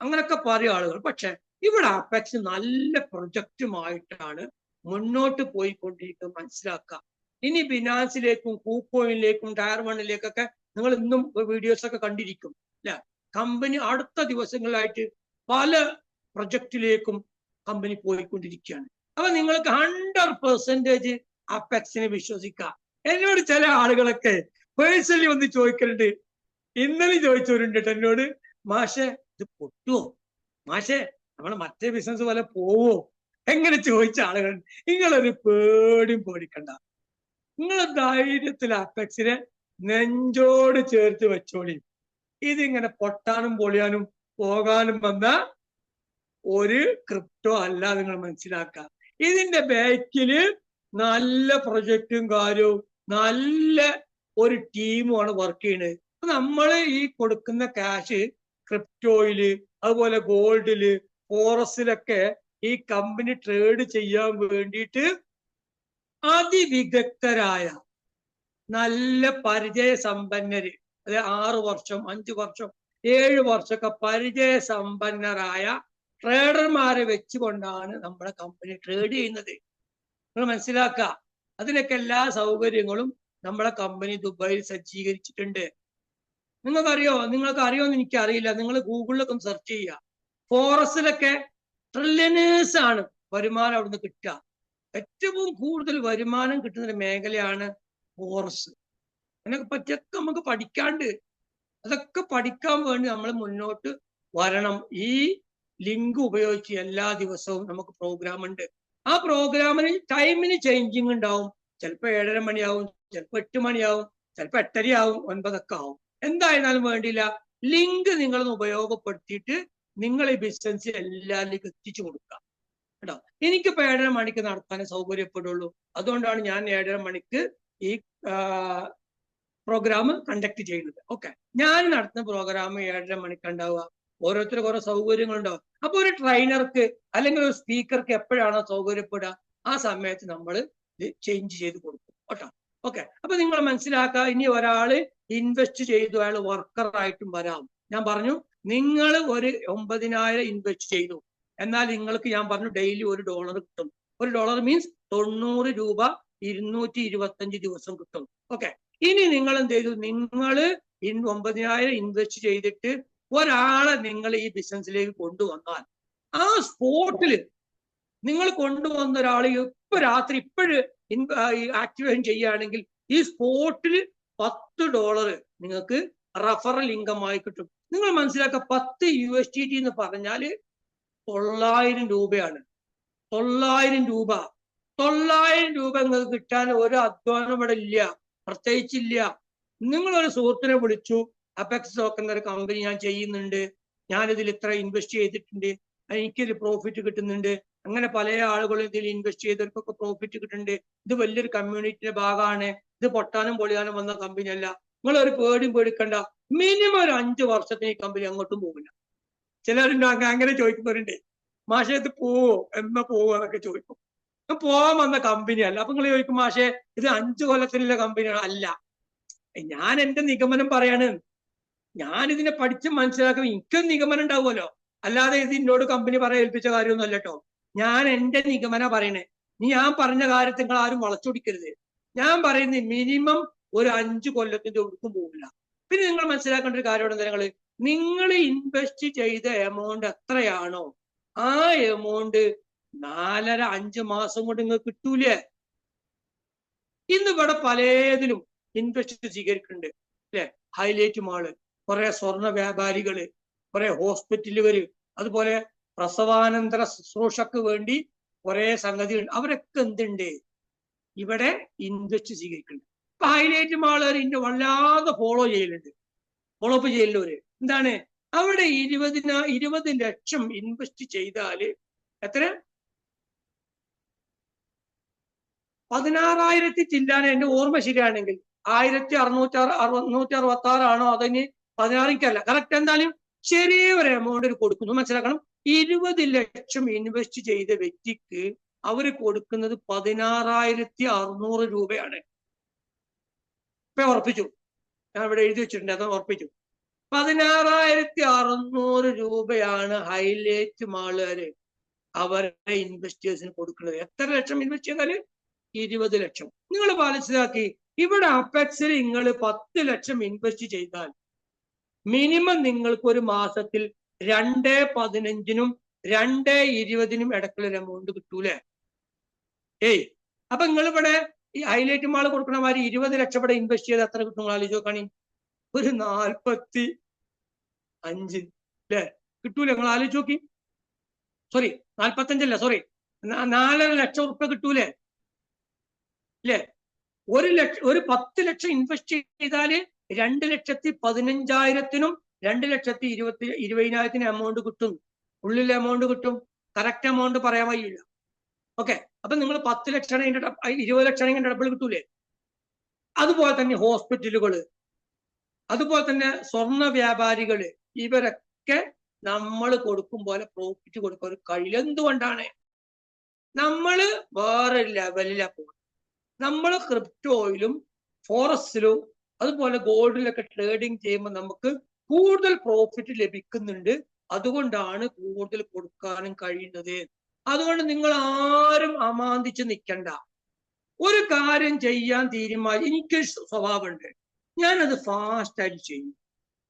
അങ്ങനൊക്കെ പറയും ആളുകൾ. പക്ഷെ ഇവിടെ അപെക്സ് നല്ല പ്രൊജക്റ്റുമായിട്ടാണ് മുന്നോട്ട് പോയിക്കൊണ്ടിരിക്കുന്നത്, മനസ്സിലാക്കുക. ഇനി ബിനാൻസിലേക്കും കൂക്കോയിലേക്കും ടയർ വണ്ണിലേക്കൊക്കെ നിങ്ങൾ ഇന്നും വീഡിയോസ് ഒക്കെ കണ്ടിരിക്കും അല്ലെ. കമ്പനി അടുത്ത ദിവസങ്ങളിലായിട്ട് പല പ്രൊജക്റ്റിലേക്കും കമ്പനി പോയിക്കൊണ്ടിരിക്കുകയാണ്. അപ്പൊ നിങ്ങൾക്ക് 100% അപെക്സിനെ വിശ്വസിക്കാം. എന്നോട് ചില ആളുകളൊക്കെ പേഴ്സണലി ഒന്ന് ചോദിക്കലുണ്ട്, ഇന്നലെ ചോദിച്ചവരുണ്ട് എന്നോട്, മാഷെ ഇത് പൊട്ടുവോ, മാഷെ നമ്മള് മറ്റേ ബിസിനസ് പോലെ പോവോ, എങ്ങനെ ചോദിച്ച ആളുകൾ. നിങ്ങളൊരു പേടിയും പേടിക്കണ്ട, നിങ്ങൾ ധൈര്യത്തിൽ അപെക്സിനെ നെഞ്ചോട് ചേർത്ത് വെച്ചോളി. ഇതിങ്ങനെ പൊട്ടാനും പൊളിയാനും പോകാനും വന്ന ഒരു ക്രിപ്റ്റോ അല്ല, നിങ്ങൾ മനസ്സിലാക്കുക. ഇതിന്റെ ബാക്കില് നല്ല പ്രൊജക്റ്റും കാര്യവും നല്ല ഒരു ടീമുമാണ് വർക്ക് ചെയ്യുന്നത്. നമ്മൾ ഈ കൊടുക്കുന്ന ക്യാഷ് ക്രിപ്റ്റോയില്, അതുപോലെ ഗോൾഡില്, ഫോറസ്റ്റിലൊക്കെ ഈ കമ്പനി ട്രേഡ് ചെയ്യാൻ വേണ്ടിയിട്ട് അതിവിദഗ്ധരായ നല്ല പരിചയസമ്പന്നര്, അതായത് 6 വർഷം 5 വർഷം 7 വർഷമൊക്കെ പരിചയസമ്പന്നരായ ട്രേഡർമാരെ വെച്ചുകൊണ്ടാണ് നമ്മുടെ കമ്പനി ട്രേഡ് ചെയ്യുന്നത്. നിങ്ങൾ മനസ്സിലാക്കുക. അതിനൊക്കെ എല്ലാ സൗകര്യങ്ങളും നമ്മളെ കമ്പനി ദുബായിൽ സജ്ജീകരിച്ചിട്ടുണ്ട്. നിങ്ങൾക്ക് അറിയോന്ന് എനിക്കറിയില്ല, നിങ്ങൾ ഗൂഗിളിലൊക്കെ ഒന്ന് സെർച്ച് ചെയ്യുക. ഫോറസ്റ്റിലൊക്കെ ട്രില്യനേഴ്സ് ആണ് വരുമാനം അവിടുന്ന് കിട്ടുക. ഏറ്റവും കൂടുതൽ വരുമാനം കിട്ടുന്ന ഒരു മേഖലയാണ് ഫോറസ്റ്റ്. അതിനൊക്കെ പറ്റിയൊക്കെ നമുക്ക് പഠിക്കാണ്ട്, അതൊക്കെ പഠിക്കാൻ വേണ്ടി നമ്മൾ മുന്നോട്ട് വരണം. ഈ ലിങ്ക് ഉപയോഗിച്ച് എല്ലാ ദിവസവും നമുക്ക് പ്രോഗ്രാം ഉണ്ട്. ആ പ്രോഗ്രാമിന് ടൈമിന് ചേഞ്ചിങ് ഉണ്ടാവും. ചിലപ്പോൾ 7:30 മണിയാവും, ചിലപ്പോൾ 8 മണിയാവും, ചിലപ്പോൾ 8:30 ആവും, 9 ആവും. എന്തായിരുന്നാലും വേണ്ടിയില്ല, ലിങ്ക് നിങ്ങളൊന്ന് ഉപയോഗപ്പെടുത്തിയിട്ട് നിങ്ങൾ ഈ ബിസിനസ് എല്ലാവരിലേക്കും എത്തിച്ചു കൊടുക്കുക കേട്ടോ. എനിക്കിപ്പോൾ 7:30 മണിക്ക് നടത്താനേ സൗകര്യപ്പെടുള്ളൂ. അതുകൊണ്ടാണ് ഞാൻ 7:30 മണിക്ക് ഈ പ്രോഗ്രാം കണ്ടക്ട് ചെയ്യുന്നത്. ഓക്കെ, ഞാൻ നടത്തുന്ന പ്രോഗ്രാം 7:30 മണിക്ക് ഉണ്ടാവുക. ഓരോരുത്തർക്ക് ഓരോ സൗകര്യങ്ങളുണ്ടാവും. അപ്പൊ ഒരു ട്രെയിനർക്ക് അല്ലെങ്കിൽ ഒരു സ്പീക്കർക്ക് എപ്പോഴാണോ സൗകര്യപ്പെടുക ആ സമയത്ത് നമ്മൾ ചേഞ്ച് ചെയ്ത് കൊടുക്കും കേട്ടോ. ഓക്കെ, അപ്പൊ നിങ്ങൾ മനസ്സിലാക്കുക. ഇനി ഒരാള് ഇൻവെസ്റ്റ് ചെയ്തു, അയാൾ വർക്കറായിട്ടും വരാം. ഞാൻ പറഞ്ഞു നിങ്ങൾ ഒരു 9,000 ഇൻവെസ്റ്റ് ചെയ്തു, എന്നാൽ നിങ്ങൾക്ക് ഞാൻ പറഞ്ഞു ഡെയിലി $1 കിട്ടും. $1 മീൻസ് 90 രൂപ 225 ദിവസം കിട്ടും. ഓക്കെ, ഇനി നിങ്ങൾ എന്ത് ചെയ്തു, നിങ്ങൾ 9,000 ഇൻവെസ്റ്റ് ചെയ്തിട്ട് ഒരാളെ നിങ്ങൾ ഈ ബിസിനസ്സിലേക്ക് കൊണ്ടുവന്നാൽ ആ സ്പോട്ടില് നിങ്ങൾ കൊണ്ടുവന്ന ഒരാൾ ഇപ്പൊ രാത്രി ഇപ്പോഴ് ആക്ടിവേഷൻ ചെയ്യുകയാണെങ്കിൽ ഈ സ്പോട്ടിൽ $10 നിങ്ങൾക്ക് റഫറൽ ഇൻകം ആയി കിട്ടും. നിങ്ങൾ മനസ്സിലാക്കുക, 10 USDT എന്ന് പറഞ്ഞാല് 900 രൂപയാണ്. 900 രൂപ 900 രൂപ നിങ്ങൾക്ക് കിട്ടാൻ ഒരു അധ്വാനം ഇവിടെ ഇല്ല, പ്രത്യേകിച്ചില്ല. നിങ്ങളൊരു സുഹൃത്തിനെ വിളിച്ചു, അപെക്സ് ടോക്കൺ എന്നൊരു കമ്പനി ഞാൻ ചെയ്യുന്നുണ്ട്, ഞാനിതിൽ ഇത്ര ഇൻവെസ്റ്റ് ചെയ്തിട്ടുണ്ട്, എനിക്കൊരു പ്രോഫിറ്റ് കിട്ടുന്നുണ്ട്. അങ്ങനെ പല ആളുകളും ഇതിൽ ഇൻവെസ്റ്റ് ചെയ്തവർക്കൊക്കെ പ്രോഫിറ്റ് കിട്ടുന്നുണ്ട്. ഇത് വലിയൊരു കമ്മ്യൂണിറ്റിയുടെ ഭാഗമാണ്, ഇത് പൊട്ടാനും പൊളിയാനും വന്ന കമ്പനി അല്ല. നിങ്ങളൊരു പേടിയും പേടിക്കണ്ട. മിനിമം ഒരു 5 വർഷത്തിന് ഈ കമ്പനി അങ്ങോട്ടും പോകില്ല. ചിലരുണ്ട് അങ്ങനെ ചോദിക്കുന്നവരുണ്ട്, മാഷേ ഇത് പോവോ, എന്നാ പോവോ എന്നൊക്കെ ചോദിക്കും. പോവാൻ വന്ന കമ്പനി അല്ല. അപ്പൊ നിങ്ങൾ ചോദിക്കും, മാഷേ ഇത് 5 കൊല്ലത്തിലുള്ള കമ്പനിയാണ്. അല്ല, ഞാൻ എന്റെ നിഗമനം പറയാണ്. ഞാൻ ഇതിനെ പഠിച്ച് മനസ്സിലാക്കും, എനിക്കൊരു നിഗമനം ഉണ്ടാവുമല്ലോ. അല്ലാതെ ഇത് എന്നോട് കമ്പനി പറയാൻ ഏൽപ്പിച്ച കാര്യമൊന്നും അല്ല കേട്ടോ. ഞാൻ എന്റെ നിഗമന പറയണേ. ഞാൻ പറഞ്ഞ കാര്യത്തിൽ നിങ്ങൾ ആരും വളച്ചൊടിക്കരുത്. ഞാൻ പറയുന്നത് മിനിമം ഒരു 5 കൊല്ലത്തിന്റെ ഒടുക്കും പോകില്ല. പിന്നെ നിങ്ങൾ മനസ്സിലാക്കേണ്ട ഒരു കാര്യമാണ്, നിങ്ങൾ ഇൻവെസ്റ്റ് ചെയ്ത എമൗണ്ട് എത്രയാണോ ആ എമൗണ്ട് 4.5 മാസം കൊണ്ട് നിങ്ങൾക്ക് കിട്ടൂലേ. ഇന്ന് ഇവിടെ പലതിലും ഇൻവെസ്റ്റ് സ്വീകരിക്കുന്നുണ്ട് അല്ലെ. ഹൈലൈറ്റ് മാള്, കുറെ സ്വർണ്ണ വ്യാപാരികള്, കുറെ ഹോസ്പിറ്റലുകാര്, അതുപോലെ പ്രസവാനന്തര ശുശ്രൂഷക്ക് വേണ്ടി കുറെ സംഗതികളുണ്ട്. അവരൊക്കെ എന്തുണ്ട്, ഇവിടെ ഇൻവെസ്റ്റ് സ്വീകരിക്കുന്നുണ്ട്. ഇപ്പൊ ഹൈലൈറ്റ് മാളുകാർ ഇന്നെ വല്ലാതെ ഫോളോ ചെയ്യലുണ്ട്, ഫോളോ അപ്പ് ചെയ്യലുള്ളവര്. എന്താണ്, അവിടെ 20 ലക്ഷം ഇൻവെസ്റ്റ് ചെയ്താല് എത്ര 16,000 ചില്ലാൻ എന്റെ ഓർമ്മ ശരിയാണെങ്കിൽ 1,666 അതിന് 16 കറക്റ്റ്. എന്തായാലും ചെറിയ ഒരു എമൗണ്ട് കൊടുക്കുന്നു. മനസ്സിലാക്കണം, 20 ലക്ഷം ഇൻവെസ്റ്റ് ചെയ്ത വ്യക്തിക്ക് അവര് കൊടുക്കുന്നത് 16,600 രൂപയാണ്. ഇപ്പൊ ഉറപ്പിച്ചു, ഞാൻ ഇവിടെ എഴുതി വെച്ചിട്ടുണ്ട്, അത് ഉറപ്പിച്ചു. 16,600 രൂപയാണ് ഹൈലൈറ്റ് മാളുകാര് അവരുടെ ഇൻവെസ്റ്റേഴ്സിന് കൊടുക്കുന്നത്. എത്ര ലക്ഷം ഇൻവെസ്റ്റ് ചെയ്താല്? 20 ലക്ഷം. നിങ്ങൾ മനസ്സിലാക്കി, ഇവിടെ അപെക്സിൽ നിങ്ങൾ 10 ലക്ഷം ഇൻവെസ്റ്റ് ചെയ്താൽ മിനിമം നിങ്ങൾക്ക് ഒരു മാസത്തിൽ 2.15-നും 2.20-നും ഇടയ്ക്കുള്ള എമൗണ്ട് കിട്ടൂലേ? അപ്പൊ നിങ്ങൾ ഇവിടെ ഈ ഹൈലൈറ്റ് മാള് കൊടുക്കണ മാതിരി 20 ലക്ഷം ഇവിടെ ഇൻവെസ്റ്റ് ചെയ്ത് എത്ര കിട്ടും? ആലോചിച്ച് നോക്കണി, ഒരു 45 അല്ലേ കിട്ടൂലേ? നിങ്ങൾ ആലോചിച്ച് നോക്കി. സോറി 45 സോറി 4.5 ലക്ഷം ഉറുപ്പ കിട്ടൂലേ? അല്ലേ? ഒരു 10 ലക്ഷം ഇൻവെസ്റ്റ് ചെയ്താല് 2,15,000-നും 2,20,000-നും എമൗണ്ട് കിട്ടും. ഉള്ളിൽ എമൗണ്ട് കിട്ടും. കറക്റ്റ് എമൗണ്ട് പറയാൻ വയ്യില്ല. ഓക്കെ, അപ്പൊ നിങ്ങൾ 10 ലക്ഷം 20 ലക്ഷം ഡബിൾ കിട്ടൂലേ? അതുപോലെ തന്നെ ഹോസ്പിറ്റലുകള്, അതുപോലെ തന്നെ സ്വർണ്ണ വ്യാപാരികള്, ഇവരൊക്കെ നമ്മൾ കൊടുക്കും പോലെ പ്രോഫിറ്റ് കൊടുക്കാൻ ഒരു കഴിയില്ല. എന്തുകൊണ്ടാണ്? നമ്മള് വേറെ ലെവലിലാണ് പോകുന്നത്. നമ്മൾ ക്രിപ്റ്റോയിലും ഫോറസ്റ്റിലും അതുപോലെ ഗോൾഡിലൊക്കെ ട്രേഡിങ് ചെയ്യുമ്പോൾ നമുക്ക് കൂടുതൽ പ്രോഫിറ്റ് ലഭിക്കുന്നുണ്ട്. അതുകൊണ്ടാണ് കൂടുതൽ കൊടുക്കാനും കഴിയുന്നത്. അതുകൊണ്ട് നിങ്ങൾ ആരും അമാന്തിച്ച് നിൽക്കണ്ട. ഒരു കാര്യം ചെയ്യാൻ എനിക്ക് സ്വഭാവമുണ്ട്, ഞാനത് ഫാസ്റ്റായിട്ട് ചെയ്യും.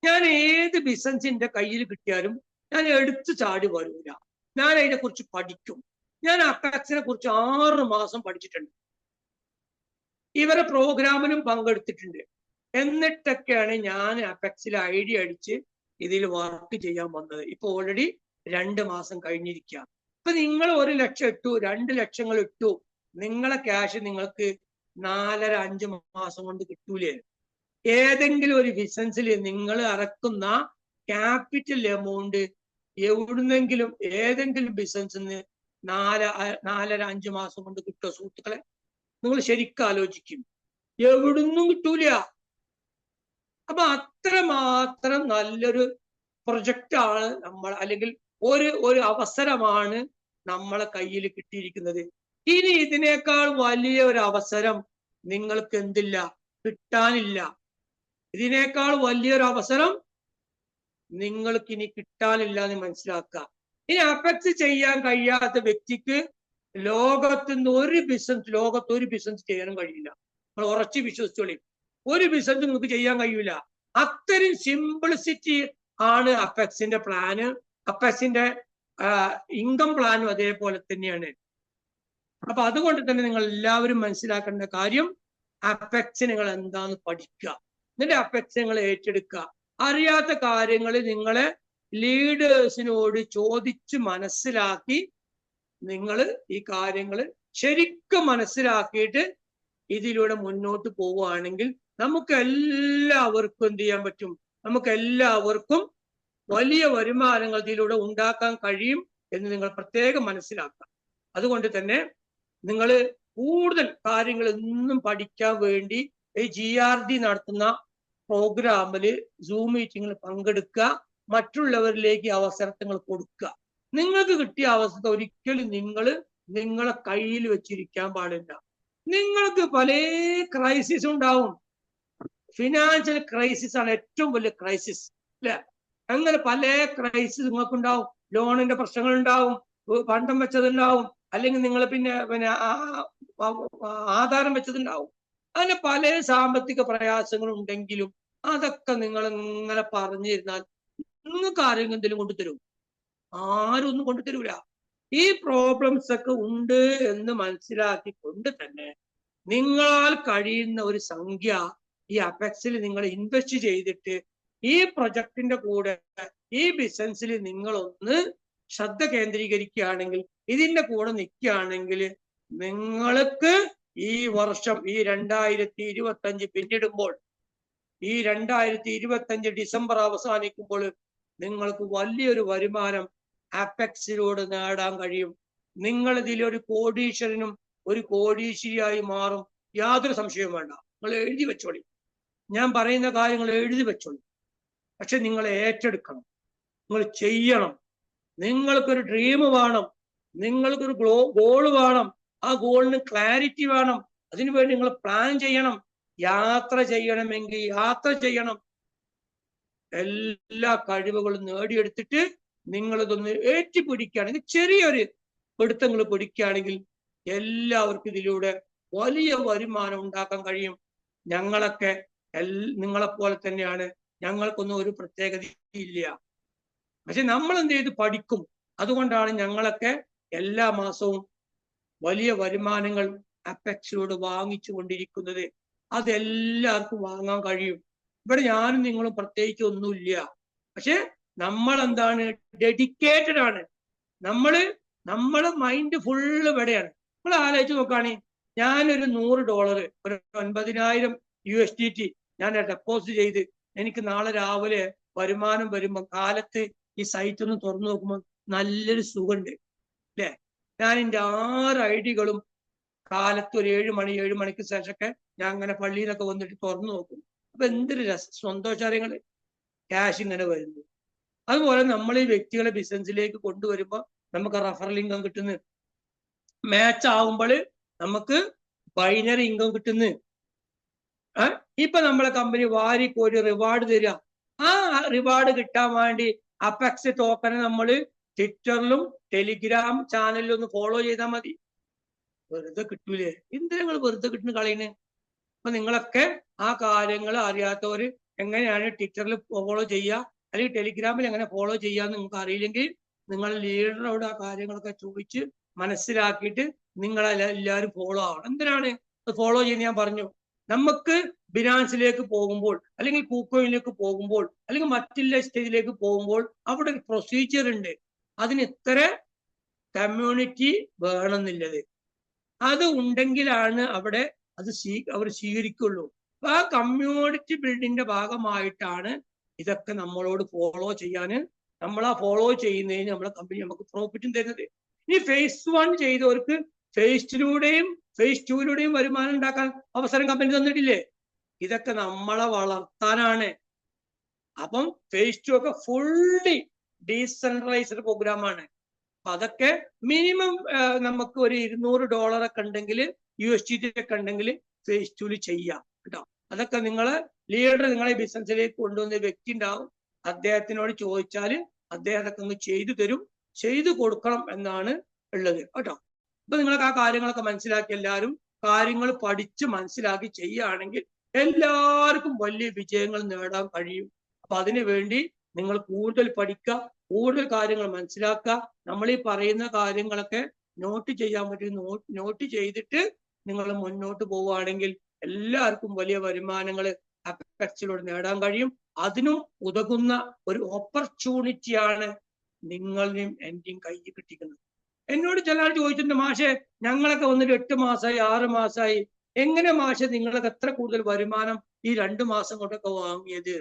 ഞാൻ ഏത് ബിസിനസിന്റെ കയ്യിൽ കിട്ടിയാലും ഞാൻ എടുത്തു ചാടി വരൂല. ഞാൻ അതിനെ കുറിച്ച് പഠിക്കും. ഞാൻ അപെക്സിനെ കുറിച്ച് 6 മാസം പഠിച്ചിട്ടുണ്ട്. ഇവരെ പ്രോഗ്രാമിനും പങ്കെടുത്തിട്ടുണ്ട്. എന്നിട്ടൊക്കെയാണ് ഞാൻ അപെക്സിൽ ഐഡിയ അടിച്ച് ഇതിൽ വർക്ക് ചെയ്യാൻ വന്നത്. ഇപ്പൊ ഓൾറെഡി 2 മാസം കഴിഞ്ഞിരിക്കുക. ഇപ്പൊ നിങ്ങൾ 1 ലക്ഷം ഇട്ടു, 2 ലക്ഷങ്ങൾ ഇട്ടു, നിങ്ങളെ ക്യാഷ് നിങ്ങൾക്ക് 4.5 മാസം കൊണ്ട് കിട്ടൂലേ? ഏതെങ്കിലും ഒരു ബിസിനസ്സിൽ നിങ്ങൾ ഇറക്കുന്ന ക്യാപിറ്റൽ എമൗണ്ട് എവിടുന്നെങ്കിലും ഏതെങ്കിലും ബിസിനസ്സിന് 4.5 മാസം കൊണ്ട് കിട്ടുമോ സുഹൃത്തുക്കളെ? നിങ്ങൾ ശരിക്കും ആലോചിക്കും, എവിടുന്നും കിട്ടൂല. അപ്പൊ അത്രമാത്രം നല്ലൊരു പ്രൊജക്റ്റാണ് നമ്മൾ, അല്ലെങ്കിൽ ഒരു അവസരമാണ് നമ്മളെ കയ്യിൽ കിട്ടിയിരിക്കുന്നത്. ഇനി ഇതിനേക്കാൾ വലിയ ഒരു അവസരം നിങ്ങൾക്ക് എന്തില്ല, കിട്ടാനില്ല. ഇതിനേക്കാൾ വലിയൊരു അവസരം നിങ്ങൾക്ക് ഇനി കിട്ടാനില്ല എന്ന് മനസ്സിലാക്കുക. ഇനി അപെക്സ് ചെയ്യാൻ കഴിയാത്ത വ്യക്തിക്ക് ലോകത്ത് ഒരു ബിസിനസ് ചെയ്യാനും കഴിയില്ല. നിങ്ങൾ ഉറച്ച് വിശ്വസിച്ചോളി, ഒരു ബിസിനസ് നിങ്ങൾക്ക് ചെയ്യാൻ കഴിയില്ല. അത്രയും സിംപ്ലിസിറ്റി ആണ് അപെക്സിന്റെ പ്ലാന്. അപെക്സിന്റെ ഇൻകം പ്ലാനും അതേപോലെ തന്നെയാണ്. അപ്പൊ അതുകൊണ്ട് തന്നെ നിങ്ങൾ എല്ലാവരും മനസ്സിലാക്കേണ്ട കാര്യം, അപെക്സ് നിങ്ങൾ എന്താന്ന് പഠിക്കുക, എന്നിട്ട് അപെക്സ് നിങ്ങൾ ഏറ്റെടുക്കുക. അറിയാത്ത കാര്യങ്ങൾ നിങ്ങളെ ലീഡേഴ്സിനോട് ചോദിച്ച് മനസ്സിലാക്കി നിങ്ങൾ ഈ കാര്യങ്ങൾ ശരിക്കും മനസ്സിലാക്കിയിട്ട് ഇതിലൂടെ മുന്നോട്ട് പോവുകയാണെങ്കിൽ നമുക്ക് എല്ലാവർക്കും എന്ത് ചെയ്യാൻ പറ്റും? നമുക്ക് എല്ലാവർക്കും വലിയ വരുമാനങ്ങൾ ഇതിലൂടെ ഉണ്ടാക്കാൻ കഴിയും എന്ന് നിങ്ങൾ പ്രത്യേകം മനസ്സിലാക്കുക. അതുകൊണ്ട് തന്നെ നിങ്ങൾ കൂടുതൽ കാര്യങ്ങൾ എന്നും പഠിക്കാൻ വേണ്ടി ഈ GRD നടത്തുന്ന പ്രോഗ്രാമില് സൂം മീറ്റിങ്ങിൽ പങ്കെടുക്കുക, മറ്റുള്ളവരിലേക്ക് അവസരങ്ങൾ കൊടുക്കുക. നിങ്ങൾക്ക് കിട്ടിയ അവസരം ഒരിക്കലും നിങ്ങളെ കയ്യിൽ വെച്ചിരിക്കാൻ പാടില്ല. നിങ്ങൾക്ക് പല ക്രൈസിസ് ഉണ്ടാവും. ഫിനാൻഷ്യൽ ക്രൈസിസ് ആണ് ഏറ്റവും വലിയ ക്രൈസിസ്, അല്ലെ? അങ്ങനെ പല ക്രൈസിസ് നിങ്ങൾക്ക് ഉണ്ടാവും. ലോണിന്റെ പ്രശ്നങ്ങൾ ഉണ്ടാവും, പണ്ടം വെച്ചതുണ്ടാവും, അല്ലെങ്കിൽ നിങ്ങൾ പിന്നെ ആധാരം വെച്ചതുണ്ടാവും. അങ്ങനെ പല സാമ്പത്തിക പ്രയാസങ്ങളും ഉണ്ടെങ്കിലും അതൊക്കെ നിങ്ങൾ ഇങ്ങനെ പറഞ്ഞിരുന്നാൽ നിങ്ങൾക്ക് ആരെങ്കിലും എന്തെങ്കിലും കൊണ്ടുതരും? ആരും ഒന്നും കൊണ്ടുതരൂല. ഈ പ്രോബ്ലംസ് ഒക്കെ ഉണ്ട് എന്ന് മനസ്സിലാക്കിക്കൊണ്ട് തന്നെ നിങ്ങളാൽ കഴിയുന്ന ഒരു സംഖ്യ ഈ അപെക്സിൽ നിങ്ങൾ ഇൻവെസ്റ്റ് ചെയ്തിട്ട് ഈ പ്രൊജക്ടിന്റെ കൂടെ ഈ ബിസിനസ്സിൽ നിങ്ങളൊന്ന് ശ്രദ്ധ കേന്ദ്രീകരിക്കുകയാണെങ്കിൽ, ഇതിന്റെ കൂടെ നിൽക്കുകയാണെങ്കിൽ, നിങ്ങൾക്ക് ഈ വർഷം ഈ 2025 പിന്നിടുമ്പോൾ, ഈ 2025 ഡിസംബർ അവസാനിക്കുമ്പോൾ നിങ്ങൾക്ക് വലിയൊരു വരുമാനം അപെക്സിലൂടെ നേടാൻ കഴിയും. നിങ്ങൾ ഇതിലൊരു കോടീശ്വരനും ഒരു കോടീശ്വരിയായി മാറും. യാതൊരു സംശയവും വേണ്ട. നിങ്ങൾ എഴുതി വെച്ചോളി. ഞാൻ പറയുന്ന കാര്യങ്ങൾ എഴുതി വെച്ചോളി. പക്ഷെ നിങ്ങൾ ഏറ്റെടുക്കണം, നിങ്ങൾ ചെയ്യണം. നിങ്ങൾക്കൊരു ഡ്രീം വേണം, നിങ്ങൾക്കൊരു ഗോള് വേണം. ആ ഗോളിന് ക്ലാരിറ്റി വേണം. അതിനുവേണ്ടി നിങ്ങൾ പ്ലാൻ ചെയ്യണം. യാത്ര ചെയ്യണമെങ്കിൽ യാത്ര ചെയ്യണം. എല്ലാ കഴിവുകളും നേടിയെടുത്തിട്ട് നിങ്ങൾ ഇതൊന്ന് ഏറ്റുപിടിക്കുകയാണെങ്കിൽ, ചെറിയൊരു പിടുത്തങ്ങൾ പിടിക്കുകയാണെങ്കിൽ എല്ലാവർക്കും ഇതിലൂടെ വലിയ വരുമാനം ഉണ്ടാക്കാൻ കഴിയും. ഞങ്ങളൊക്കെ നിങ്ങളെപ്പോലെ തന്നെയാണ്. ഞങ്ങൾക്കൊന്നും ഒരു പ്രത്യേകതയില്ല. പക്ഷെ നമ്മൾ എന്ത് ചെയ്ത് പഠിക്കും. അതുകൊണ്ടാണ് ഞങ്ങളൊക്കെ എല്ലാ മാസവും വലിയ വരുമാനങ്ങൾ അപെക്സിലൂടെ വാങ്ങിച്ചു കൊണ്ടിരിക്കുന്നത്. അതെല്ലാവർക്കും വാങ്ങാൻ കഴിയും. ഇവിടെ ഞാനും നിങ്ങളും പ്രത്യേകിച്ച് ഒന്നുമില്ല. പക്ഷെ നമ്മൾ എന്താണ്, ഡെഡിക്കേറ്റഡ് ആണ്. നമ്മളെ മൈൻഡ് ഫുള്ള് ഇവിടെയാണ്. നിങ്ങൾ ആലോചിച്ച് നോക്കുകയാണെങ്കിൽ, ഞാനൊരു $100 ഒരു 9,000 USDT ഞാൻ ഡെപ്പോസിറ്റ് ചെയ്ത് എനിക്ക് നാളെ രാവിലെ വരുമാനം വരുമ്പോൾ കാലത്ത് ഈ സൈറ്റ് ഒന്ന് തുറന്നു നോക്കുമ്പോൾ നല്ലൊരു സുഖമുണ്ട് അല്ലേ? ഞാൻ എൻ്റെ 6 ഐഡികളും കാലത്ത് ഒരു 7 മണിക്ക് ശേഷമൊക്കെ ഞാൻ അങ്ങനെ പള്ളിയിൽ നിന്നൊക്കെ വന്നിട്ട് തുറന്നു നോക്കും. അപ്പൊ എന്തൊരു സന്തോഷാര്യങ്ങള് ക്യാഷ് ഇങ്ങനെ വരുന്നു. അതുപോലെ നമ്മൾ ഈ വ്യക്തികളെ ബിസിനസ്സിലേക്ക് കൊണ്ടുവരുമ്പോൾ നമുക്ക് റഫറൽ ഇൻകം കിട്ടുന്നു. മാച്ച് ആവുമ്പോൾ നമുക്ക് ബൈനറി ഇൻകം കിട്ടുന്നു. ഇപ്പൊ നമ്മളെ കമ്പനി വാരിക്കോരി റിവാർഡ് തരിക. ആ റിവാർഡ് കിട്ടാൻ വേണ്ടി അപെക്സ് ടോക്കനെ നമ്മൾ ട്വിറ്ററിലും ടെലിഗ്രാം ചാനലിലും ഒന്ന് ഫോളോ ചെയ്താൽ മതി. വെറുതെ കിട്ടൂലേ? എന്തിനാ നിങ്ങൾ വെറുതെ കിട്ടുന്ന കളയുന്നത്? അപ്പൊ നിങ്ങളൊക്കെ ആ കാര്യങ്ങൾ അറിയാത്തവര് എങ്ങനെയാണ് ട്വിറ്ററിൽ ഫോളോ ചെയ്യുക അല്ലെങ്കിൽ ടെലിഗ്രാമിൽ എങ്ങനെ ഫോളോ ചെയ്യാന്ന് നിങ്ങൾക്ക് അറിയില്ലെങ്കിൽ നിങ്ങൾ ലീഡറോട് ആ കാര്യങ്ങളൊക്കെ ചോദിച്ച് മനസ്സിലാക്കിയിട്ട് നിങ്ങളെല്ലാവരും ഫോളോ ആവണം. എന്തിനാണ് ഫോളോ ചെയ്യുന്നത്? ഞാൻ പറഞ്ഞു, നമുക്ക് ബിനാൻസിലേക്ക് പോകുമ്പോൾ അല്ലെങ്കിൽ കൂക്കോയിലേക്ക് പോകുമ്പോൾ അല്ലെങ്കിൽ മറ്റുള്ള സ്റ്റേജിലേക്ക് പോകുമ്പോൾ അവിടെ ഒരു പ്രൊസീജിയർ ഉണ്ട്. അതിന് ഇത്ര കമ്മ്യൂണിറ്റി വേണമെന്നുള്ളത്. അത് ഉണ്ടെങ്കിലാണ് അവിടെ അവർ സ്വീകരിക്കുള്ളൂ. അപ്പൊ ആ കമ്മ്യൂണിറ്റി ബിൽഡിങ്ങിന്റെ ഭാഗമായിട്ടാണ് ഇതൊക്കെ നമ്മളോട് ഫോളോ ചെയ്യാൻ, നമ്മൾ ആ ഫോളോ ചെയ്യുന്നതിന് നമ്മളെ കമ്പനി നമുക്ക് പ്രോഫിറ്റും തരുന്നത്. ഇനി phase 1 ചെയ്തവർക്ക് phase 2-യിലൂടെയും വരുമാനം ഉണ്ടാക്കാൻ അവസരം കമ്പനി തന്നിട്ടില്ലേ? ഇതൊക്കെ നമ്മളെ വളർത്താനാണ്. അപ്പം phase 2 ഒക്കെ ഫുള്ളി ഡീസെൻട്രലൈസ്ഡ് പ്രോഗ്രാമാണ്. അപ്പൊ അതൊക്കെ മിനിമം നമുക്ക് ഒരു $200 ഒക്കെ ഉണ്ടെങ്കിൽ, USDT ഒക്കെ ഉണ്ടെങ്കിൽ phase 2 ചെയ്യാം കേട്ടോ. അതൊക്കെ നിങ്ങളെ ലീഡർ നിങ്ങളെ ബിസിനസ്സിലേക്ക് കൊണ്ടുവന്ന വ്യക്തി ഉണ്ടാവും. അദ്ദേഹത്തിനോട് ചോദിച്ചാൽ അദ്ദേഹം അതൊക്കെ ഒന്ന് ചെയ്തു തരും. ചെയ്തു കൊടുക്കണം എന്നാണ് ഉള്ളത് കേട്ടോ. അപ്പൊ നിങ്ങൾക്ക് ആ കാര്യങ്ങളൊക്കെ മനസ്സിലാക്കി എല്ലാവരും കാര്യങ്ങൾ പഠിച്ച് മനസ്സിലാക്കി ചെയ്യുകയാണെങ്കിൽ എല്ലാവർക്കും വലിയ വിജയങ്ങൾ നേടാൻ കഴിയും. അപ്പൊ അതിനു വേണ്ടി നിങ്ങൾ കൂടുതൽ പഠിക്കുക, കൂടുതൽ കാര്യങ്ങൾ മനസ്സിലാക്കുക. നമ്മൾ ഈ പറയുന്ന കാര്യങ്ങളൊക്കെ നോട്ട് ചെയ്യാൻ പറ്റും. നോട്ട് ചെയ്തിട്ട് നിങ്ങൾ മുന്നോട്ട് പോവുകയാണെങ്കിൽ എല്ലാവർക്കും വലിയ വരുമാനങ്ങൾ അപെക്സിലൂടെ നേടാൻ കഴിയും. അതിനും ഉതകുന്ന ഒരു ഓപ്പർച്യൂണിറ്റിയാണ് നിങ്ങളുടെയും എന്റെയും കയ്യിൽ കിട്ടിക്കുന്നത്. എന്നോട് ചിലർ ചോദിച്ചിട്ടുണ്ട്, മാഷെ ഞങ്ങളൊക്കെ വന്നിട്ട് 8 മാസമായി 6 മാസമായി, എങ്ങനെ മാഷെ നിങ്ങളൊക്കെ എത്ര കൂടുതൽ വരുമാനം ഈ 2 മാസം കൊണ്ടൊക്കെ വാങ്ങിയത്?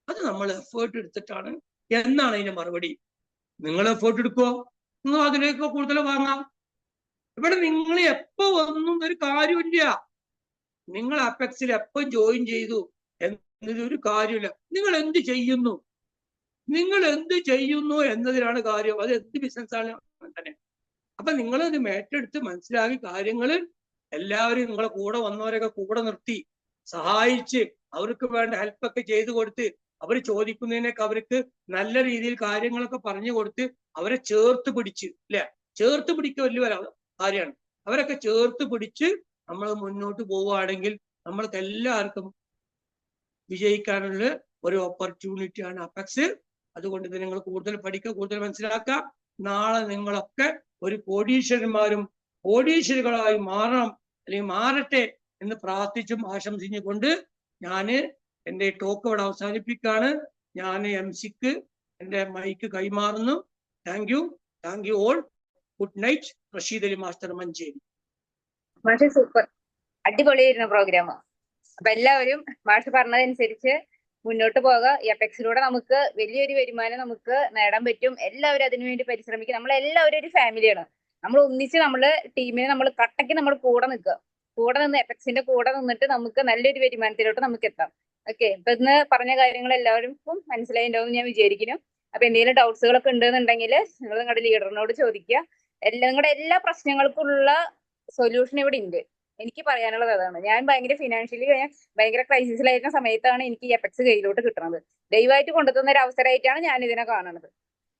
അത് നമ്മൾ എഫേർട്ട് എടുത്തിട്ടാണ് എന്നാണ് അതിന്റെ മറുപടി. നിങ്ങൾ എഫേർട്ട് എടുക്കുമോ? നിങ്ങൾ അതിലേക്ക് കൂടുതൽ വാങ്ങാം. ഇവിടെ നിങ്ങൾ എപ്പോ ഒന്നും ഒരു കാര്യമില്ല. നിങ്ങൾ അപെക്സിൽ എപ്പോ ജോയിൻ ചെയ്തു എന്നതൊരു കാര്യമില്ല. നിങ്ങൾ എന്ത് ചെയ്യുന്നു എന്നതിലാണ് കാര്യം. അത് എന്ത് ബിസിനസ്സാണ് തന്നെ. അപ്പൊ നിങ്ങൾ ഇത് ഏറ്റെടുത്ത് മനസ്സിലാക്കി കാര്യങ്ങൾ എല്ലാവരും നിങ്ങളെ കൂടെ വന്നവരൊക്കെ കൂടെ നിർത്തി സഹായിച്ച് അവർക്ക് വേണ്ട ഹെൽപ്പൊക്കെ ചെയ്തു കൊടുത്ത് അവർ ചോദിക്കുന്നതിനൊക്കെ അവർക്ക് നല്ല രീതിയിൽ കാര്യങ്ങളൊക്കെ പറഞ്ഞു കൊടുത്ത് അവരെ ചേർത്ത് പിടിച്ച് അല്ലെ, ചേർത്ത് പിടിക്കുക വലിയ കാര്യമാണ്. അവരൊക്കെ ചേർത്ത് പിടിച്ച് നമ്മൾ മുന്നോട്ട് പോവുകയാണെങ്കിൽ നമ്മൾക്ക് എല്ലാവർക്കും വിജയിക്കാനുള്ള ഒരു ഓപ്പർച്യൂണിറ്റിയാണ് അപെക്സ്. അതുകൊണ്ട് ഇത് നിങ്ങൾ കൂടുതൽ പഠിക്കുക, കൂടുതൽ മനസ്സിലാക്കുക. നാളെ നിങ്ങളൊക്കെ ഒരു കോടീശ്വരന്മാരും കോടീശ്വരികളായി മാറണം അല്ലെങ്കിൽ മാറട്ടെ എന്ന് പ്രാർത്ഥിച്ചും ആശംസിച്ചുകൊണ്ട് ഞാൻ എൻ്റെ ടോക്ക് ഇവിടെ അവസാനിപ്പിക്കുകയാണ്. ഞാൻ MC-ക്ക് എൻ്റെ മൈക്ക് കൈമാറുന്നു. Thank you all. Good night. Rashid Ali master, Manjeri. മാഷ് സൂപ്പർ, അടിപൊളിയായിരുന്നു പ്രോഗ്രാം. അപ്പൊ എല്ലാവരും മാഷ് പറഞ്ഞതനുസരിച്ച് മുന്നോട്ട് പോവുക. ഈ അപെക്സിലൂടെ നമുക്ക് വലിയൊരു വരുമാനം നമുക്ക് നേടാൻ പറ്റും. എല്ലാവരും അതിനുവേണ്ടി പരിശ്രമിക്കുക. നമ്മളെല്ലാവരും ഒരു ഫാമിലിയാണ്. നമ്മൾ ഒന്നിച്ച് നമ്മള് ടീമിനെ നമ്മൾ കട്ടയ്ക്ക് നമ്മൾ കൂടെ നിൽക്കുക. കൂടെ നിന്ന് എഫക്സിന്റെ കൂടെ നിന്നിട്ട് നമുക്ക് നല്ലൊരു വരുമാനത്തിലോട്ട് നമുക്ക് എത്താം. ഓക്കെ, ഇപ്പൊ ഇന്ന് പറഞ്ഞ കാര്യങ്ങൾ എല്ലാവർക്കും മനസ്സിലായിട്ടുണ്ടാവും ഞാൻ വിചാരിക്കുന്നു. അപ്പൊ എന്തെങ്കിലും ഡൗട്ട്സുകളൊക്കെ ഉണ്ടെന്നുണ്ടെങ്കിൽ നിങ്ങൾ നിങ്ങളുടെ ലീഡറിനോട് ചോദിക്കുക. നിങ്ങളുടെ എല്ലാ പ്രശ്നങ്ങൾക്കുള്ള സൊല്യൂഷൻ ഇവിടെ ഉണ്ട്. എനിക്ക് പറയാനുള്ളത് അതാണ്. ഞാൻ ഭയങ്കര ഫിനാൻഷ്യലി ഭയങ്കര ക്രൈസിസിലായിരുന്ന സമയത്താണ് എനിക്ക് ഈ എഫക്സ് കയ്യിലോട്ട് കിട്ടുന്നത്. ദയവായിട്ട് കൊണ്ടുതന്ന ഒരു അവസരമായിട്ടാണ് ഞാൻ ഇതിനെ കാണുന്നത്.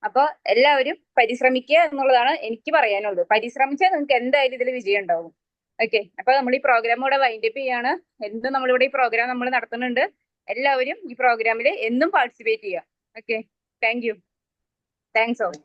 അപ്പൊ എല്ലാവരും പരിശ്രമിക്കുക എന്നുള്ളതാണ് എനിക്ക് പറയാനുള്ളത്. പരിശ്രമിച്ചാൽ നിങ്ങൾക്ക് എന്തായാലും ഇതിൽ വിജയം ഉണ്ടാവും. ഓക്കെ, അപ്പൊ നമ്മൾ ഈ പ്രോഗ്രാം ഇവിടെ വൈൻഡപ്പ് ചെയ്യാണ്. എന്നും നമ്മളിവിടെ ഈ പ്രോഗ്രാം നമ്മൾ നടത്തുന്നുണ്ട്. എല്ലാവരും ഈ പ്രോഗ്രാമിൽ എന്നും പാർട്ടിസിപ്പേറ്റ് ചെയ്യുക. Okay, thank you. Thanks all.